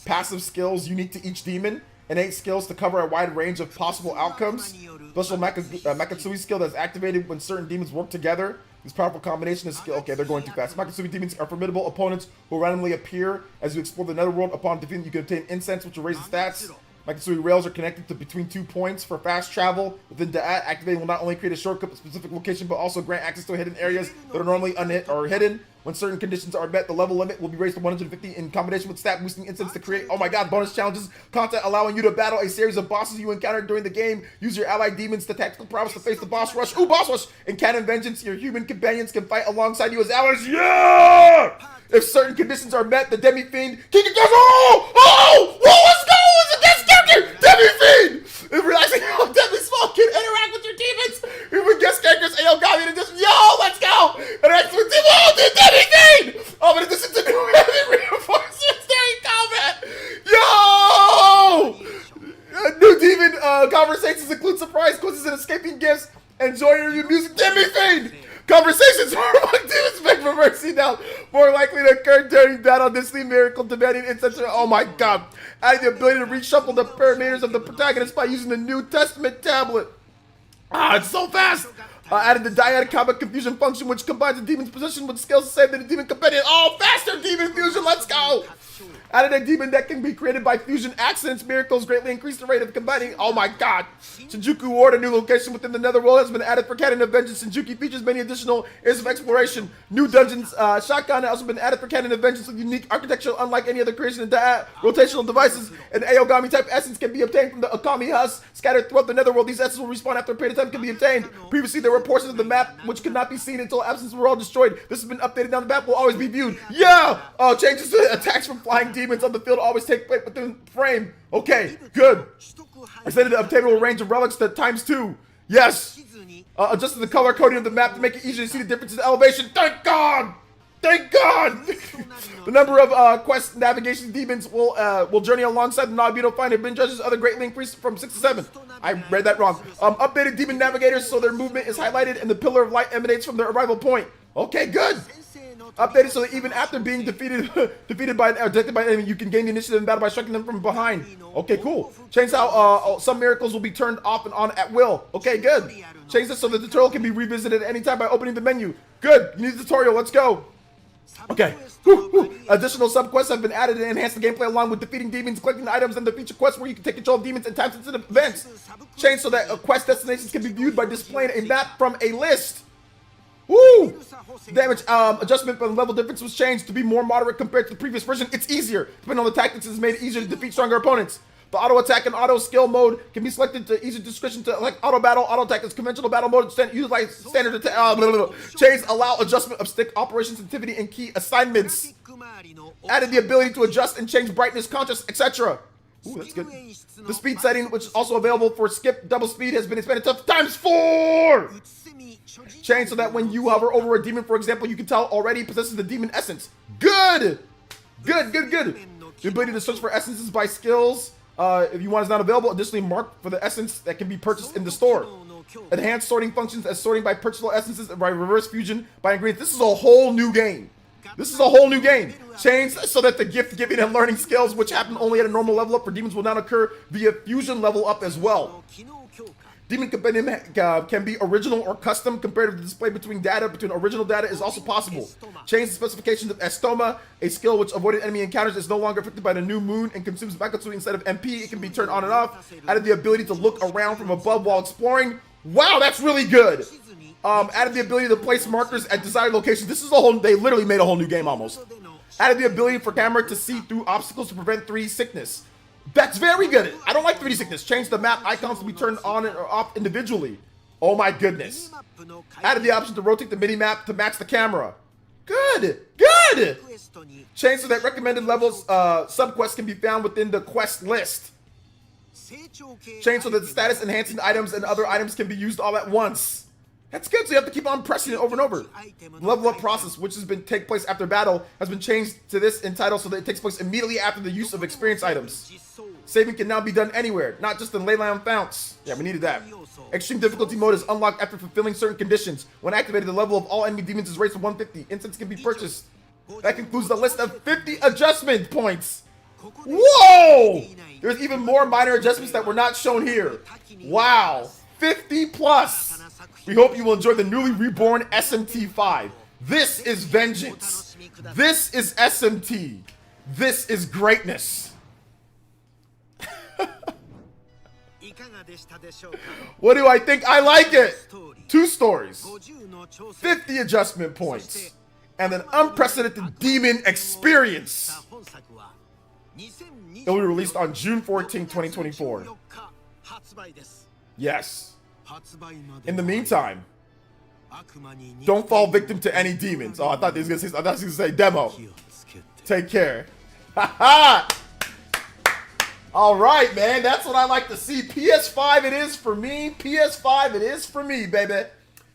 A: Passive skills unique to each demon. Innate skills to cover a wide range of possible outcomes. Special Makatsui skill that's activated when certain demons work together. This powerful combination of skill. Okay, they're going too fast. Makatsui demons are formidable opponents who randomly appear as you explore the netherworld. Upon defeating, you can obtain incense, which will raise the stats. Makatsui rails are connected to between 2 points for fast travel. Within Da'at, activating will not only create a shortcut to a specific location, but also grant access to hidden areas that are normally unhit or hidden. When certain conditions are met, the level limit will be raised to 150 in combination with stat boosting instants to create, oh my god, bonus challenges. Content allowing you to battle a series of bosses you encountered during the game. Use your allied demons to tactical prowess to face the boss rush. Ooh, boss rush! In Canon Vengeance, your human companions can fight alongside you as allies. Yeah! If certain conditions are met, the Demi-Fiend can get oh! Let's go! It's a guest character! Demi-Fiend! If relaxing, Demi-Small can interact with your demons. Even guest characters, Aogami, and just, yo, let's go! Interact with demons. Oh, the Demi-Fiend! Oh, but this is the new heavy reinforcements during combat. Yo! New demon conversations include surprise quizzes and escaping gifts. Enjoy your music, Demi-Fiend! Conversations among demons beg for mercy now more likely to occur during battle. This miracle demanding instance. Oh my god. Adding the ability to reshuffle the parameters of the protagonist by using the New Testament tablet. Ah, it's so fast. Added the dyadic combat confusion function, which combines the demon's position with skills to save the demon companion. Oh, faster demon fusion. Let's go. Added a demon that can be created by fusion accidents. Miracles greatly increase the rate of combining. Oh my god. Shinjuku Ward, a new location within the netherworld, has been added for Canon of Vengeance. Shinjuku features many additional areas of exploration. New dungeons. Shotgun has also been added for Canon of Vengeance with unique architecture unlike any other creation in Da'at. Rotational devices and Aogami type essence can be obtained from the Okami husk scattered throughout the netherworld. These essences will respawn after a period of time can be obtained. Previously, there were portions of the map which could not be seen until absence were all destroyed. This has been updated now. The map will always be viewed. Yeah! Changes to attacks from flying demons on the field always take place within frame. Okay, good. Extended the obtainable range of relics to ×2. Yes. Adjusted the color coding of the map to make it easier to see the differences in elevation. Thank God. Thank God. The number of quest navigation demons will journey alongside the Nabuto find been judges other greatly increased from 6 to 7. I read that wrong. Updated demon navigators so their movement is highlighted and the pillar of light emanates from their arrival point. Okay, good. Updated so that even after being defeated by an enemy, you can gain the initiative in battle by striking them from behind. Okay, cool. Change how some miracles will be turned off and on at will. Okay, good. Change this so that the tutorial can be revisited at any time by opening the menu. Good. You need the tutorial. Let's go. Okay. Additional subquests have been added to enhance the gameplay along with defeating demons, collecting items, and the feature quests where you can take control of demons and time-sensitive events. Change so that quest destinations can be viewed by displaying a map from a list. Woo! Damage adjustment for the level difference was changed to be more moderate compared to the previous version. It's easier. Depending on the tactics, it's made it easier to defeat stronger opponents. The auto attack and auto skill mode can be selected to easy discretion to like auto battle, auto attack is conventional battle mode, utilize standard attack. Change allow adjustment of stick operation sensitivity and key assignments. Added the ability to adjust and change brightness, contrast, etc. Ooh, that's good. The speed setting, which is also available for skip double speed, has been expanded to ×4. Change so that when you hover over a demon, for example, you can tell already possesses the demon essence. Good! Good. The ability to search for essences by skills, if you want, is not available. Additionally, mark for the essence that can be purchased in the store. Enhanced sorting functions as sorting by purchasable essences and by reverse fusion by ingredients. This is a whole new game. Change so that the gift giving and learning skills, which happen only at a normal level up for demons, will now occur via fusion level up as well. Demon companion can be original or custom. Comparative display between original data is also possible. Change the specifications of Estoma, a skill which avoided enemy encounters is no longer affected by the new moon and consumes Bakatsu instead of MP. It can be turned on and off. Added the ability to look around from above while exploring. Wow, that's really good. Added the ability to place markers at desired locations. This is they literally made a whole new game almost. Added the ability for camera to see through obstacles to prevent 3D sickness. That's very good. I don't like 3D sickness. Change the map icons to be turned on or off individually. Oh my goodness. Added the option to rotate the mini-map to match the camera. Good. Change so that recommended levels subquests can be found within the quest list. Change so that the status enhancing items and other items can be used all at once. That's good, so you have to keep on pressing it over and over. The level up process, which has been take place after battle, has been changed to this entitled so that it takes place immediately after the use of experience items. Saving can now be done anywhere, not just in Leyland Founts. Yeah, we needed that. Extreme difficulty mode is unlocked after fulfilling certain conditions. When activated, the level of all enemy demons is raised to 150. Instants can be purchased. That concludes the list of 50 adjustment points. Whoa! There's even more minor adjustments that were not shown here. Wow. 50 plus. We hope you will enjoy the newly reborn SMT5. This is vengeance. This is SMT. This is greatness. What do I think? I like it. 2 stories, 50 adjustment points, and an unprecedented demon experience. It will be released on June 14, 2024. Yes. In the meantime, don't fall victim to any demons. Oh, I thought he was gonna say demo. Take care. Haha. All right, man. That's what I like to see. PS5 it is for me. PS5 it is for me, baby.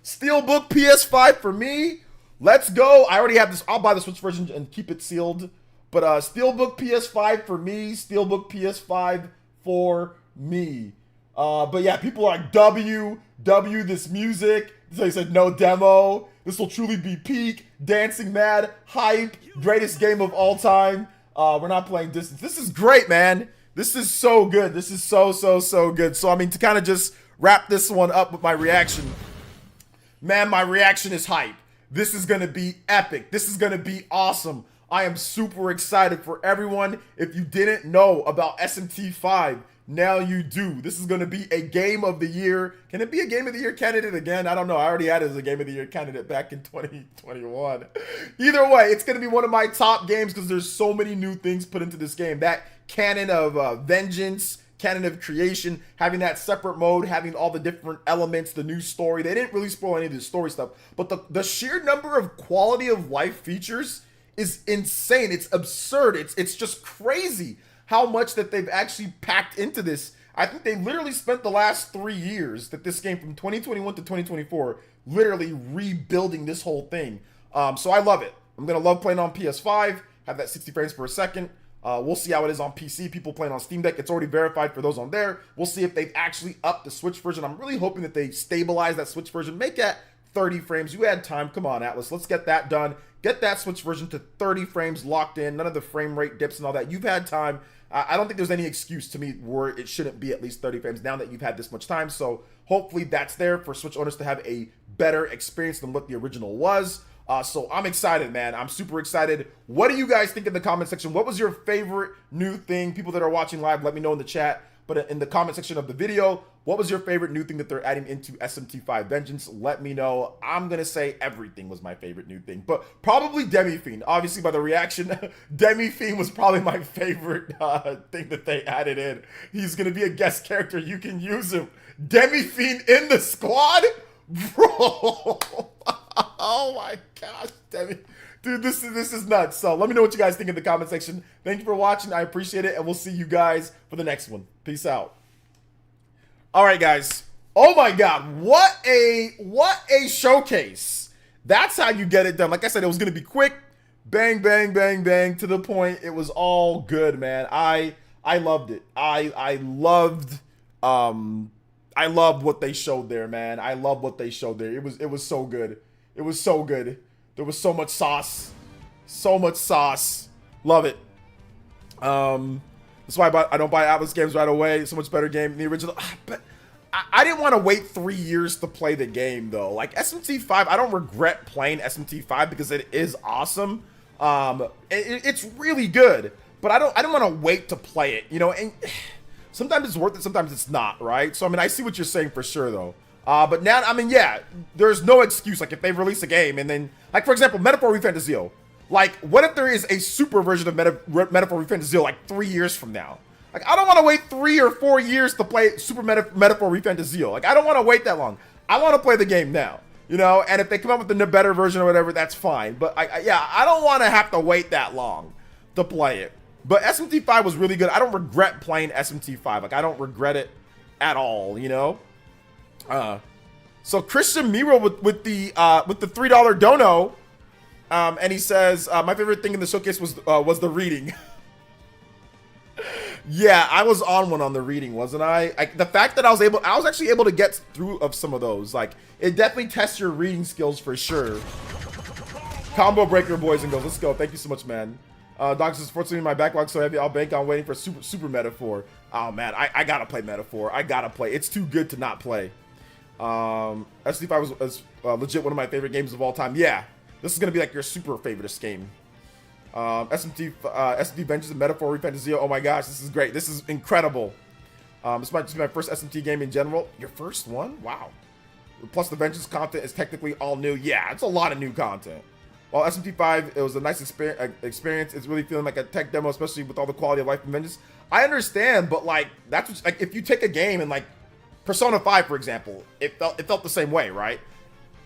A: Steelbook PS5 for me. Let's go. I already have this. I'll buy the Switch version and keep it sealed. But Steelbook PS5 for me. Steelbook PS5 for me. But yeah, people are like, W, this music. So he said no demo. This will truly be peak. Dancing mad. Hype. Greatest game of all time. We're not playing distance. This is great, man. This is so good. This is so good. So, I mean, to kind of just wrap this one up with my reaction. Man, my reaction is hype. This is going to be epic. This is going to be awesome. I am super excited for everyone. If you didn't know about SMT5, now you do. This is going to be a game of the year. Can it be a game of the year candidate again? I don't know. I already had it as a game of the year candidate back in 2021. Either way, it's going to be one of my top games because there's so many new things put into this game. That canon of vengeance, canon of creation, having that separate mode, having all the different elements, the new story. They didn't really spoil any of the story stuff, but the sheer number of quality of life features is insane. It's absurd. It's just crazy how much that they've actually packed into this. I think they literally spent the last 3 years that this game from 2021 to 2024 literally rebuilding this whole thing. So I love it. I'm gonna love playing on PS5, have that 60 frames per second. We'll see how it is on PC. People playing on Steam Deck, it's already verified for those on there. We'll see if they've actually upped the Switch version. I'm really hoping that they stabilize that Switch version, make that 30 frames. You had time. Come on, Atlas. Let's get that done. Get that Switch version to 30 frames locked in. None of the frame rate dips and all that. You've had time. I don't think there's any excuse to me where it shouldn't be at least 30 frames now that you've had this much time. So hopefully that's there for Switch owners to have a better experience than what the original was. So I'm excited, man. I'm super excited. What do you guys think in the comment section? What was your favorite new thing? People that are watching live, let me know in the chat. But in the comment section of the video, what was your favorite new thing that they're adding into SMT5 Vengeance? Let me know. I'm going to say everything was my favorite new thing. But probably Demi-Fiend. Obviously, by the reaction, Demi-Fiend was probably my favorite thing that they added in. He's going to be a guest character. You can use him. Demi-Fiend in the squad? Bro. Oh my gosh, Demi. Dude, this is nuts. So let me know what you guys think in the comment section. Thank you for watching. I appreciate it. And we'll see you guys for the next one. Peace out. All right, guys. Oh my God. What a showcase. That's how you get it done. Like I said, it was going to be quick. Bang, bang, bang, bang. To the point. It was all good, man. I loved it. I loved what they showed there, man. I love what they showed there. It was so good. It was so good. There was so much sauce. So much sauce. Love it. That's why I don't buy Atlas games right away. It's so much better game than the original. But I didn't want to wait 3 years to play the game, though. Like, SMT5, I don't regret playing SMT5 because it is awesome. It's really good. But I don't want to wait to play it, you know? And sometimes it's worth it, sometimes it's not, right? So, I mean, I see what you're saying for sure, though. But now, I mean, yeah, there's no excuse. Like, if they release a game and then, like, for example, Metaphor Refantazio. Like, what if there is a super version of Metaphor Refantazio, like, 3 years from now? Like, I don't want to wait 3 or 4 years to play Super Metaphor Refantazio. Like, I don't want to wait that long. I want to play the game now, you know? And if they come up with a better version or whatever, that's fine. But, yeah, I don't want to have to wait that long to play it. But SMT5 was really good. I don't regret playing SMT5. Like, I don't regret it at all, you know? So Christian Miro with the $3 dono, and he says, my favorite thing in the showcase was the reading. Yeah, I was on one on the reading, wasn't I? The fact that I was actually able to get through of some of those. Like, it definitely tests your reading skills for sure. Combo breaker, boys and girls. Let's go. Thank you so much, man. Doctor says, fortunately, my backlog so heavy, I'll bank on waiting for super metaphor. Oh man, I gotta play metaphor. I gotta play. It's too good to not play. SD5 was legit one of my favorite games of all time. Yeah, this is gonna be like your super favorite game. SMT Vengeance and Metaphor Refantasy. Oh my gosh, this is great. This is incredible. This might just be my first SMT game in general. Your first one? Wow. Plus the Vengeance content is technically all new. Yeah, it's a lot of new content. While SMT5, it was a nice experience. It's really feeling like a tech demo, especially with all the quality of life in Vengeance. I understand, but like that's what, like if you take a game and like Persona 5, for example, it felt the same way, right?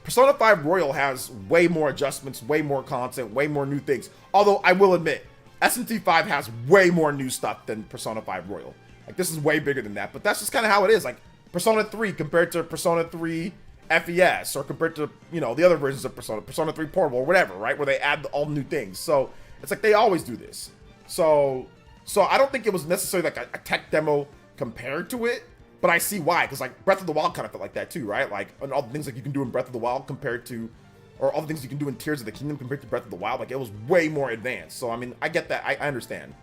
A: Persona 5 Royal has way more adjustments, way more content, way more new things. Although I will admit, SMT5 has way more new stuff than Persona 5 Royal. Like this is way bigger than that, but that's just kind of how it is. Like Persona 3 compared to Persona 3 FES, or compared to, you know, the other versions of Persona 3 Portable or whatever, right? Where they add all new things. So it's like they always do this. So I don't think it was necessarily like a tech demo compared to it. But I see why, because like Breath of the Wild kind of felt like that too, right? Like, and all the things like you can do in Breath of the Wild compared to, or all the things you can do in Tears of the Kingdom compared to Breath of the Wild, like it was way more advanced. So I mean, I get that, I understand.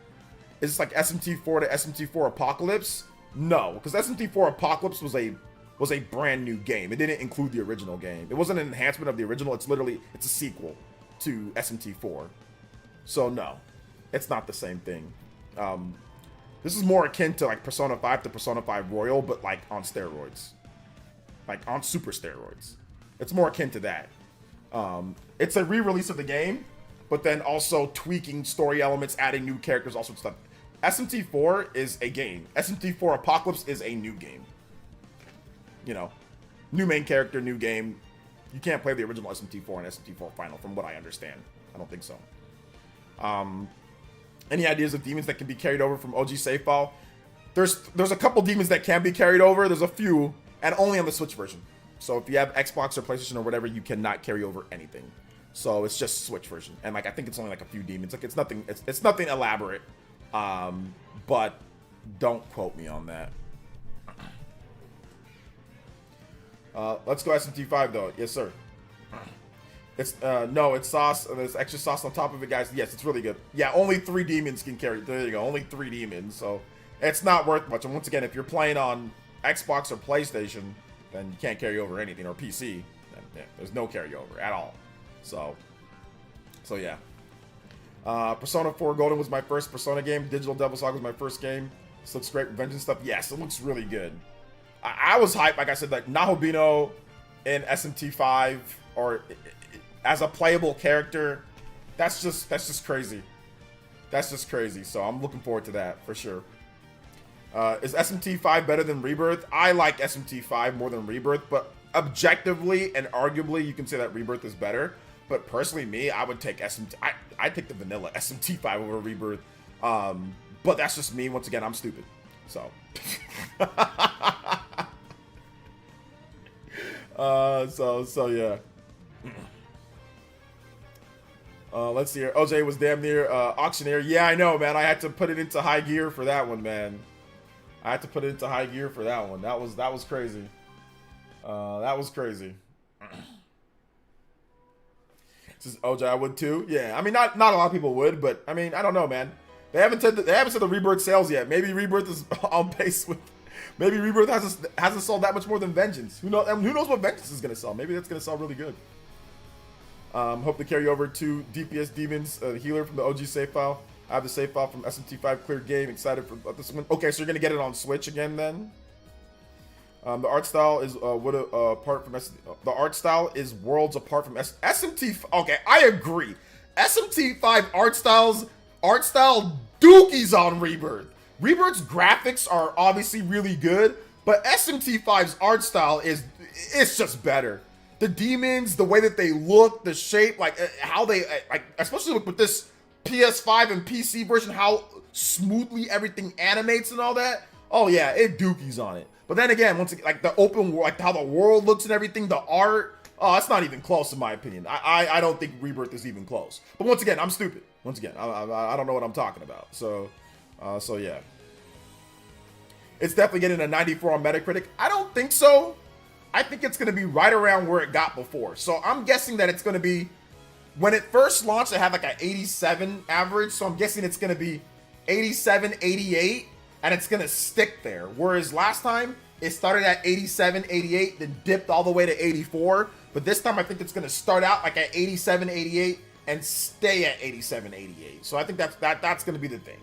A: Is this like SMT4 to SMT4 Apocalypse? No, because SMT4 Apocalypse was a brand new game. It didn't include the original game. It wasn't an enhancement of the original. It's a sequel to SMT4. So no, it's not the same thing. This is more akin to like Persona 5 to Persona 5 Royal, but like on steroids. Like on super steroids. It's more akin to that. It's a re-release of the game, but then also tweaking story elements, adding new characters, all sorts of stuff. SMT4 is a game. SMT4 Apocalypse is a new game. You know, new main character, new game. You can't play the original SMT4 and SMT4 Final, from what I understand. I don't think so. Any ideas of demons that can be carried over from OG save file? There's a couple demons that can be carried over. There's a few, and only on the Switch version. So if you have Xbox or PlayStation or whatever, you cannot carry over anything. So it's just Switch version, and like I think it's only like a few demons. Like it's nothing elaborate. But don't quote me on that. Let's go SMT5 though. Yes, sir. It's no, it's sauce. There's extra sauce on top of it, guys. Yes, it's really good. Yeah, only 3 demons can carry. There you go. Only 3 demons. So it's not worth much. And once again, if you're playing on Xbox or PlayStation, then you can't carry over anything, or PC. Then, yeah, there's no carryover at all. So yeah. Persona 4 Golden was my first Persona game. Digital Devil Saga was my first game. This looks great. Vengeance stuff. Yes, it looks really good. I was hyped, like I said, like Nahobino in SMT5 or as a playable character. That's just crazy. That's just crazy. So I'm looking forward to that for sure. Is SMT5 better than Rebirth? I like SMT5 more than Rebirth, but objectively and arguably you can say that Rebirth is better. But personally, me, I would take SMT. I take the vanilla SMT5 over Rebirth. But that's just me. Once again, I'm stupid. So. So yeah. Let's see here. OJ was damn near auctioneer. Yeah, I know, man. I had to put it into high gear for that one, man. I had to put it into high gear for that one. That was crazy. That was crazy. This is OJ. I would too. Yeah, I mean, not a lot of people would, but I mean, I don't know, man. They haven't said the Rebirth sales yet. Maybe Rebirth is on pace with. Maybe Rebirth hasn't sold that much more than Vengeance. Who knows? I mean, who knows what Vengeance is gonna sell? Maybe that's gonna sell really good. Hope to carry over 2 DPS demons, healer from the OG save file. I have the save file from SMT5 cleared game. Excited for this one. Okay, so you're gonna get it on Switch again then. The art style is apart from the art style is worlds apart from SMT. Okay, I agree. SMT5 art style dookies on Rebirth. Rebirth's graphics are obviously really good, but SMT5's art style it's just better. The demons, the way that they look, the shape, like how they like, especially with this PS5 and PC version, how smoothly everything animates and all that. Oh yeah, it dookies on it. But then again, once again, like the open world, like how the world looks and everything, the art, oh, it's not even close in my opinion. I don't think Rebirth is even close. But once again, I'm stupid. Once again, I don't know what I'm talking about. So yeah. it's definitely getting a 94 on Metacritic. I don't think so. I think it's going to be right around where it got before. So I'm guessing that it's going to be, when it first launched, it had like an 87 average. So I'm guessing it's going to be 87, 88, and it's going to stick there. Whereas last time, it started at 87, 88, then dipped all the way to 84. But this time, I think it's going to start out like at 87, 88, and stay at 87, 88. So I think that's going to be the thing.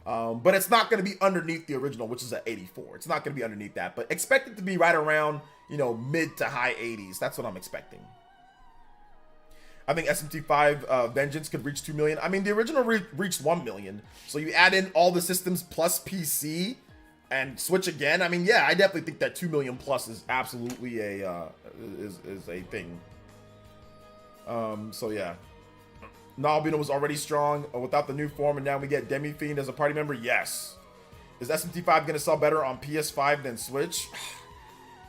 A: But it's not going to be underneath the original, which is at 84. It's not going to be underneath that. But expect it to be right around, you know, mid to high 80s. That's what I'm expecting. I think SMT5 Vengeance could reach 2 million. I mean, the original reached 1 million. So you add in all the systems plus PC and Switch again. I mean, yeah, I definitely think that 2 million plus is absolutely a thing. So yeah. Nalbino was already strong without the new form, and now we get Demi Fiend as a party member. Yes. Is SMT5 going to sell better on PS5 than Switch?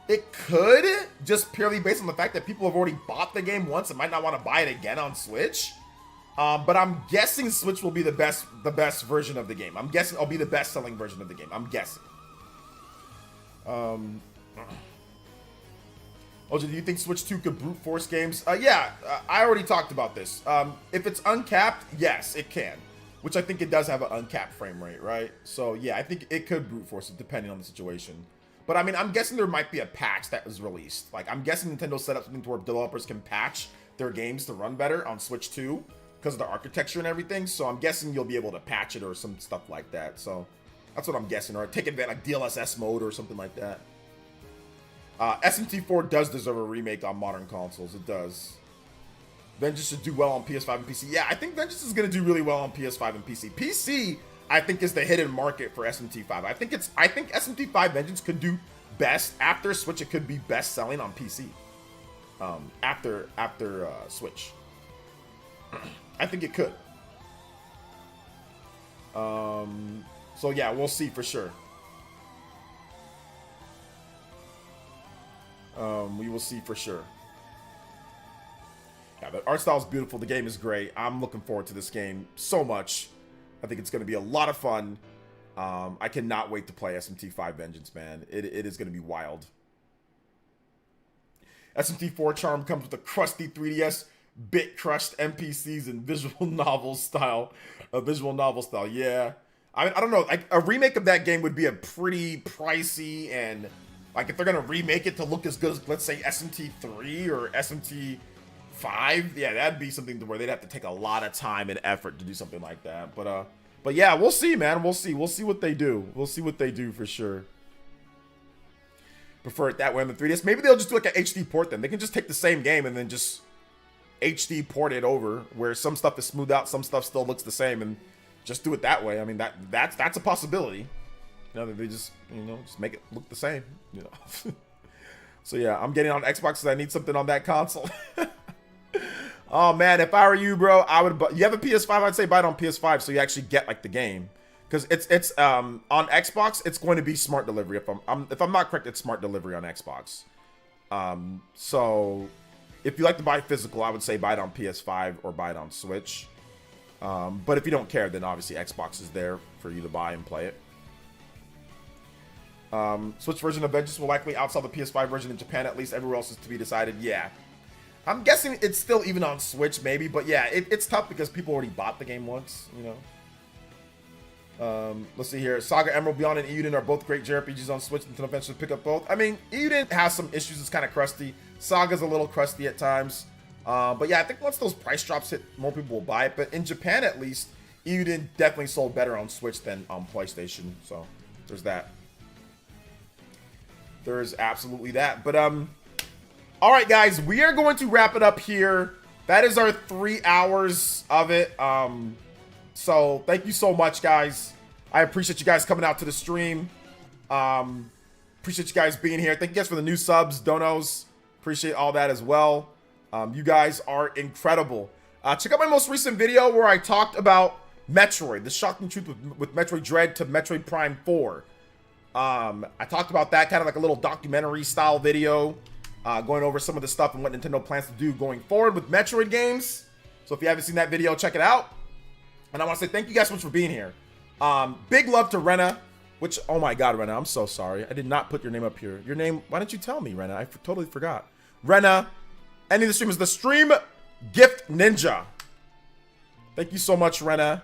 A: It could, just purely based on the fact that people have already bought the game once and might not want to buy it again on Switch. But I'm guessing Switch will be the best version of the game. I'm guessing it'll be the best-selling version of the game. I'm guessing. OJ, do you think Switch 2 could brute force games? Yeah, I already talked about this. If it's uncapped, yes, it can. Which I think it does have an uncapped frame rate, right? So yeah, I think it could brute force it depending on the situation. But I mean, I'm guessing there might be a patch that was released. Like, I'm guessing Nintendo set up something to where developers can patch their games to run better on Switch 2 because of the architecture and everything. So I'm guessing you'll be able to patch it or some stuff like that. So that's what I'm guessing. Or take advantage, like DLSS mode or something like that. SMT4 does deserve a remake on modern consoles. It does. Vengeance should do well on PS5 and PC. Yeah, I think Vengeance is going to do really well on PS5 and PC. PC, I think, is the hidden market for SMT5. I think SMT5 Vengeance could do best after Switch. It could be best selling on PC. After Switch, I think it could. So yeah, we'll see for sure. We will see for sure. Yeah, the art style is beautiful. The game is great. I'm looking forward to this game so much. I think it's going to be a lot of fun. I cannot wait to play SMT5 Vengeance, man. It is going to be wild. SMT4 Charm comes with a crusty 3DS, bit crushed NPCs and visual novel style. Yeah. I don't know. Like, a remake of that game would be a pretty pricey, and like, if they're going to remake it to look as good as, let's say, SMT3 or SMT5, yeah, that'd be something to where they'd have to take a lot of time and effort to do something like that. But yeah, we'll see, man. We'll see what they do. We'll see what they do for sure. Prefer it that way on the 3DS. Maybe they'll just do like an HD port then. They can just take the same game and then just HD port it over, where some stuff is smoothed out, some stuff still looks the same, and just do it that way. I mean, that's a possibility. You know, they just, you know, just make it look the same, you know. So yeah, I'm getting on Xbox because I need something on that console. Oh man, if I were you, bro, I would. You have a PS5? I'd say buy it on PS5 so you actually get like the game, because it's on Xbox. It's going to be smart delivery. If I'm not correct, it's smart delivery on Xbox. So if you like to buy physical, I would say buy it on PS5 or buy it on Switch. But if you don't care, then obviously Xbox is there for you to buy and play it. Switch version of Vengeance will likely outsell the PS5 version in Japan, at least. Everywhere else is to be decided. Yeah, I'm guessing it's still even on Switch, maybe. But yeah, it's tough because people already bought the game once, you know. Let's see here. Saga Emerald Beyond and Euden are both great JRPGs on Switch. Until eventually pick up both. I mean, Euden has some issues. It's kind of crusty. Saga's a little crusty at times. But yeah, I think once those price drops hit, more people will buy it. But in Japan, at least, Euden definitely sold better on Switch than on PlayStation. So there's that. There's absolutely that. But all right, guys, we are going to wrap it up here. That is our 3 hours of it. So thank you so much, guys. I appreciate you guys coming out to the stream. Appreciate you guys being here. Thank you guys for the new subs, donos. Appreciate all that as well. You guys are incredible. Check out my most recent video where I talked about Metroid, the shocking truth with Metroid Dread to Metroid Prime 4. I talked about that, kind of like a little documentary style video, going over some of the stuff and what Nintendo plans to do going forward with Metroid games. So if you haven't seen that video, check it out. And I want to say thank you guys so much for being here. Big love to Rena. Which, oh my God, Rena, I'm so sorry. I did not put your name up here. Your name, why didn't you tell me, Rena? I totally forgot. Rena, ending the stream is the Stream Gift Ninja. Thank you so much, Rena.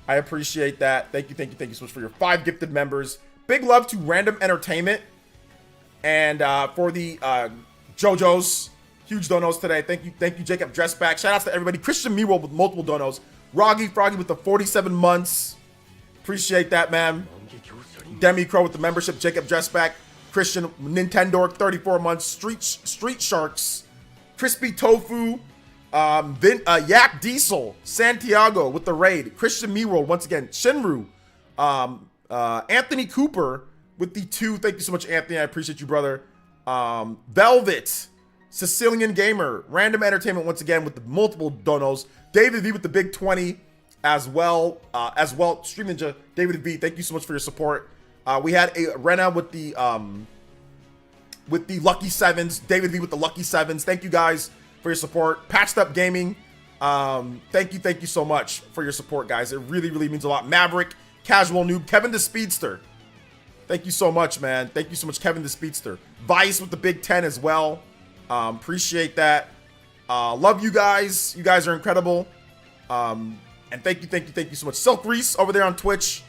A: I appreciate that. Thank you so much for your 5 gifted members. Big love to Random Entertainment. And for the JoJo's, huge donos today. Thank you, Jacob Dressback. Shout outs to everybody. Christian Miro with multiple donos. Roggy Froggy with the 47 months. Appreciate that, man. Demi Crow with the membership. Jacob Dressback. Christian Nintendo 34 months. Street Sharks. Crispy Tofu. Yak Diesel. Santiago with the raid. Christian Miro once again. Shinru. Anthony Cooper with the 2. Thank you so much, Anthony. I appreciate you, brother. Velvet. Sicilian Gamer. Random Entertainment once again with the multiple donos. David V with the big 20 as well. Stream Ninja. David V, thank you so much for your support. We had a Rena with the lucky 7s. David V with the lucky 7s. Thank you guys for your support. Patched Up Gaming. Thank you so much for your support, guys. It really means a lot. Maverick. Casual Noob. Kevin the Speedster. Thank you so much, man. Thank you so much, Kevin the Speedster. Vice with the big 10 as well. Appreciate that. Love you guys. You guys are incredible. And thank you so much. Silk Reese over there on Twitch.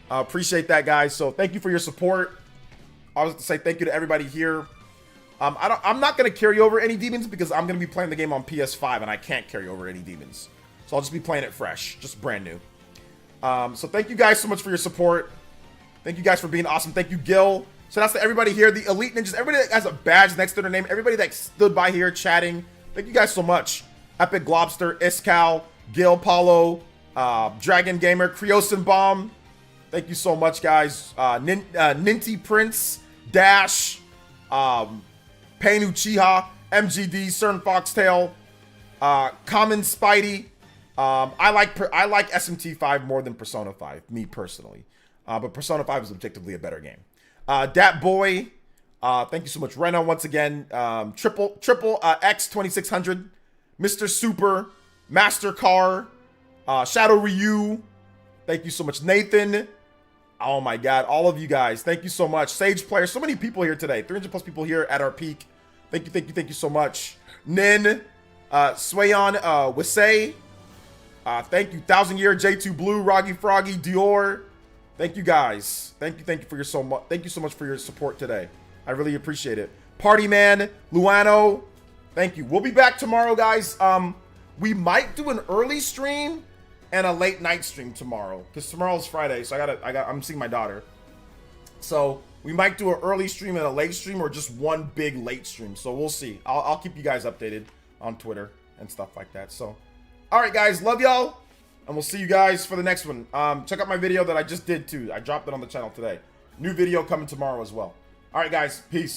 A: Appreciate that, guys. So thank you for your support. I was to say thank you to everybody here. I'm not gonna carry over any demons because I'm gonna be playing the game on PS5 and I can't carry over any demons. So I'll just be playing it fresh, just brand new. So thank you guys so much for your support. Thank you guys for being awesome. Thank you, Gil. So that's to everybody here, the Elite Ninjas, everybody that has a badge next to their name, everybody that stood by here chatting. Thank you guys so much. Epic Globster, Iskal, Gil, Paulo, Dragon Gamer, Creosin Bomb. Thank you so much, guys. Ninty Prince, Dash, Pain Uchiha, MGD, Cern Foxtail, Common Spidey. I like SMT 5 more than Persona 5, me personally. But Persona 5 is objectively a better game. Dat Boy, thank you so much. Rena once again. Triple X 2600, Mr. Super, Master Car, Shadow Ryu. Thank you so much, Nathan. Oh my God, all of you guys. Thank you so much. Sage Player, so many people here today. 300 plus people here at our peak. Thank you so much. Nin, Swayon, Wasei. Thank you. 1000 Year, J2 Blue, Roggy Froggy, Dior. Thank you guys. Thank you for your thank you so much for your support today. I really appreciate it. Party Man, Luano. Thank you. We'll be back tomorrow, guys. We might do an early stream and a late night stream tomorrow because tomorrow's Friday, so I'm seeing my daughter. So we might do an early stream and a late stream, or just one big late stream. So we'll see. I'll keep you guys updated on Twitter and stuff like that. So, all right, guys, love y'all, and we'll see you guys for the next one. Check out my video that I just did too. I dropped it on the channel today. New video coming tomorrow as well. All right, guys, peace.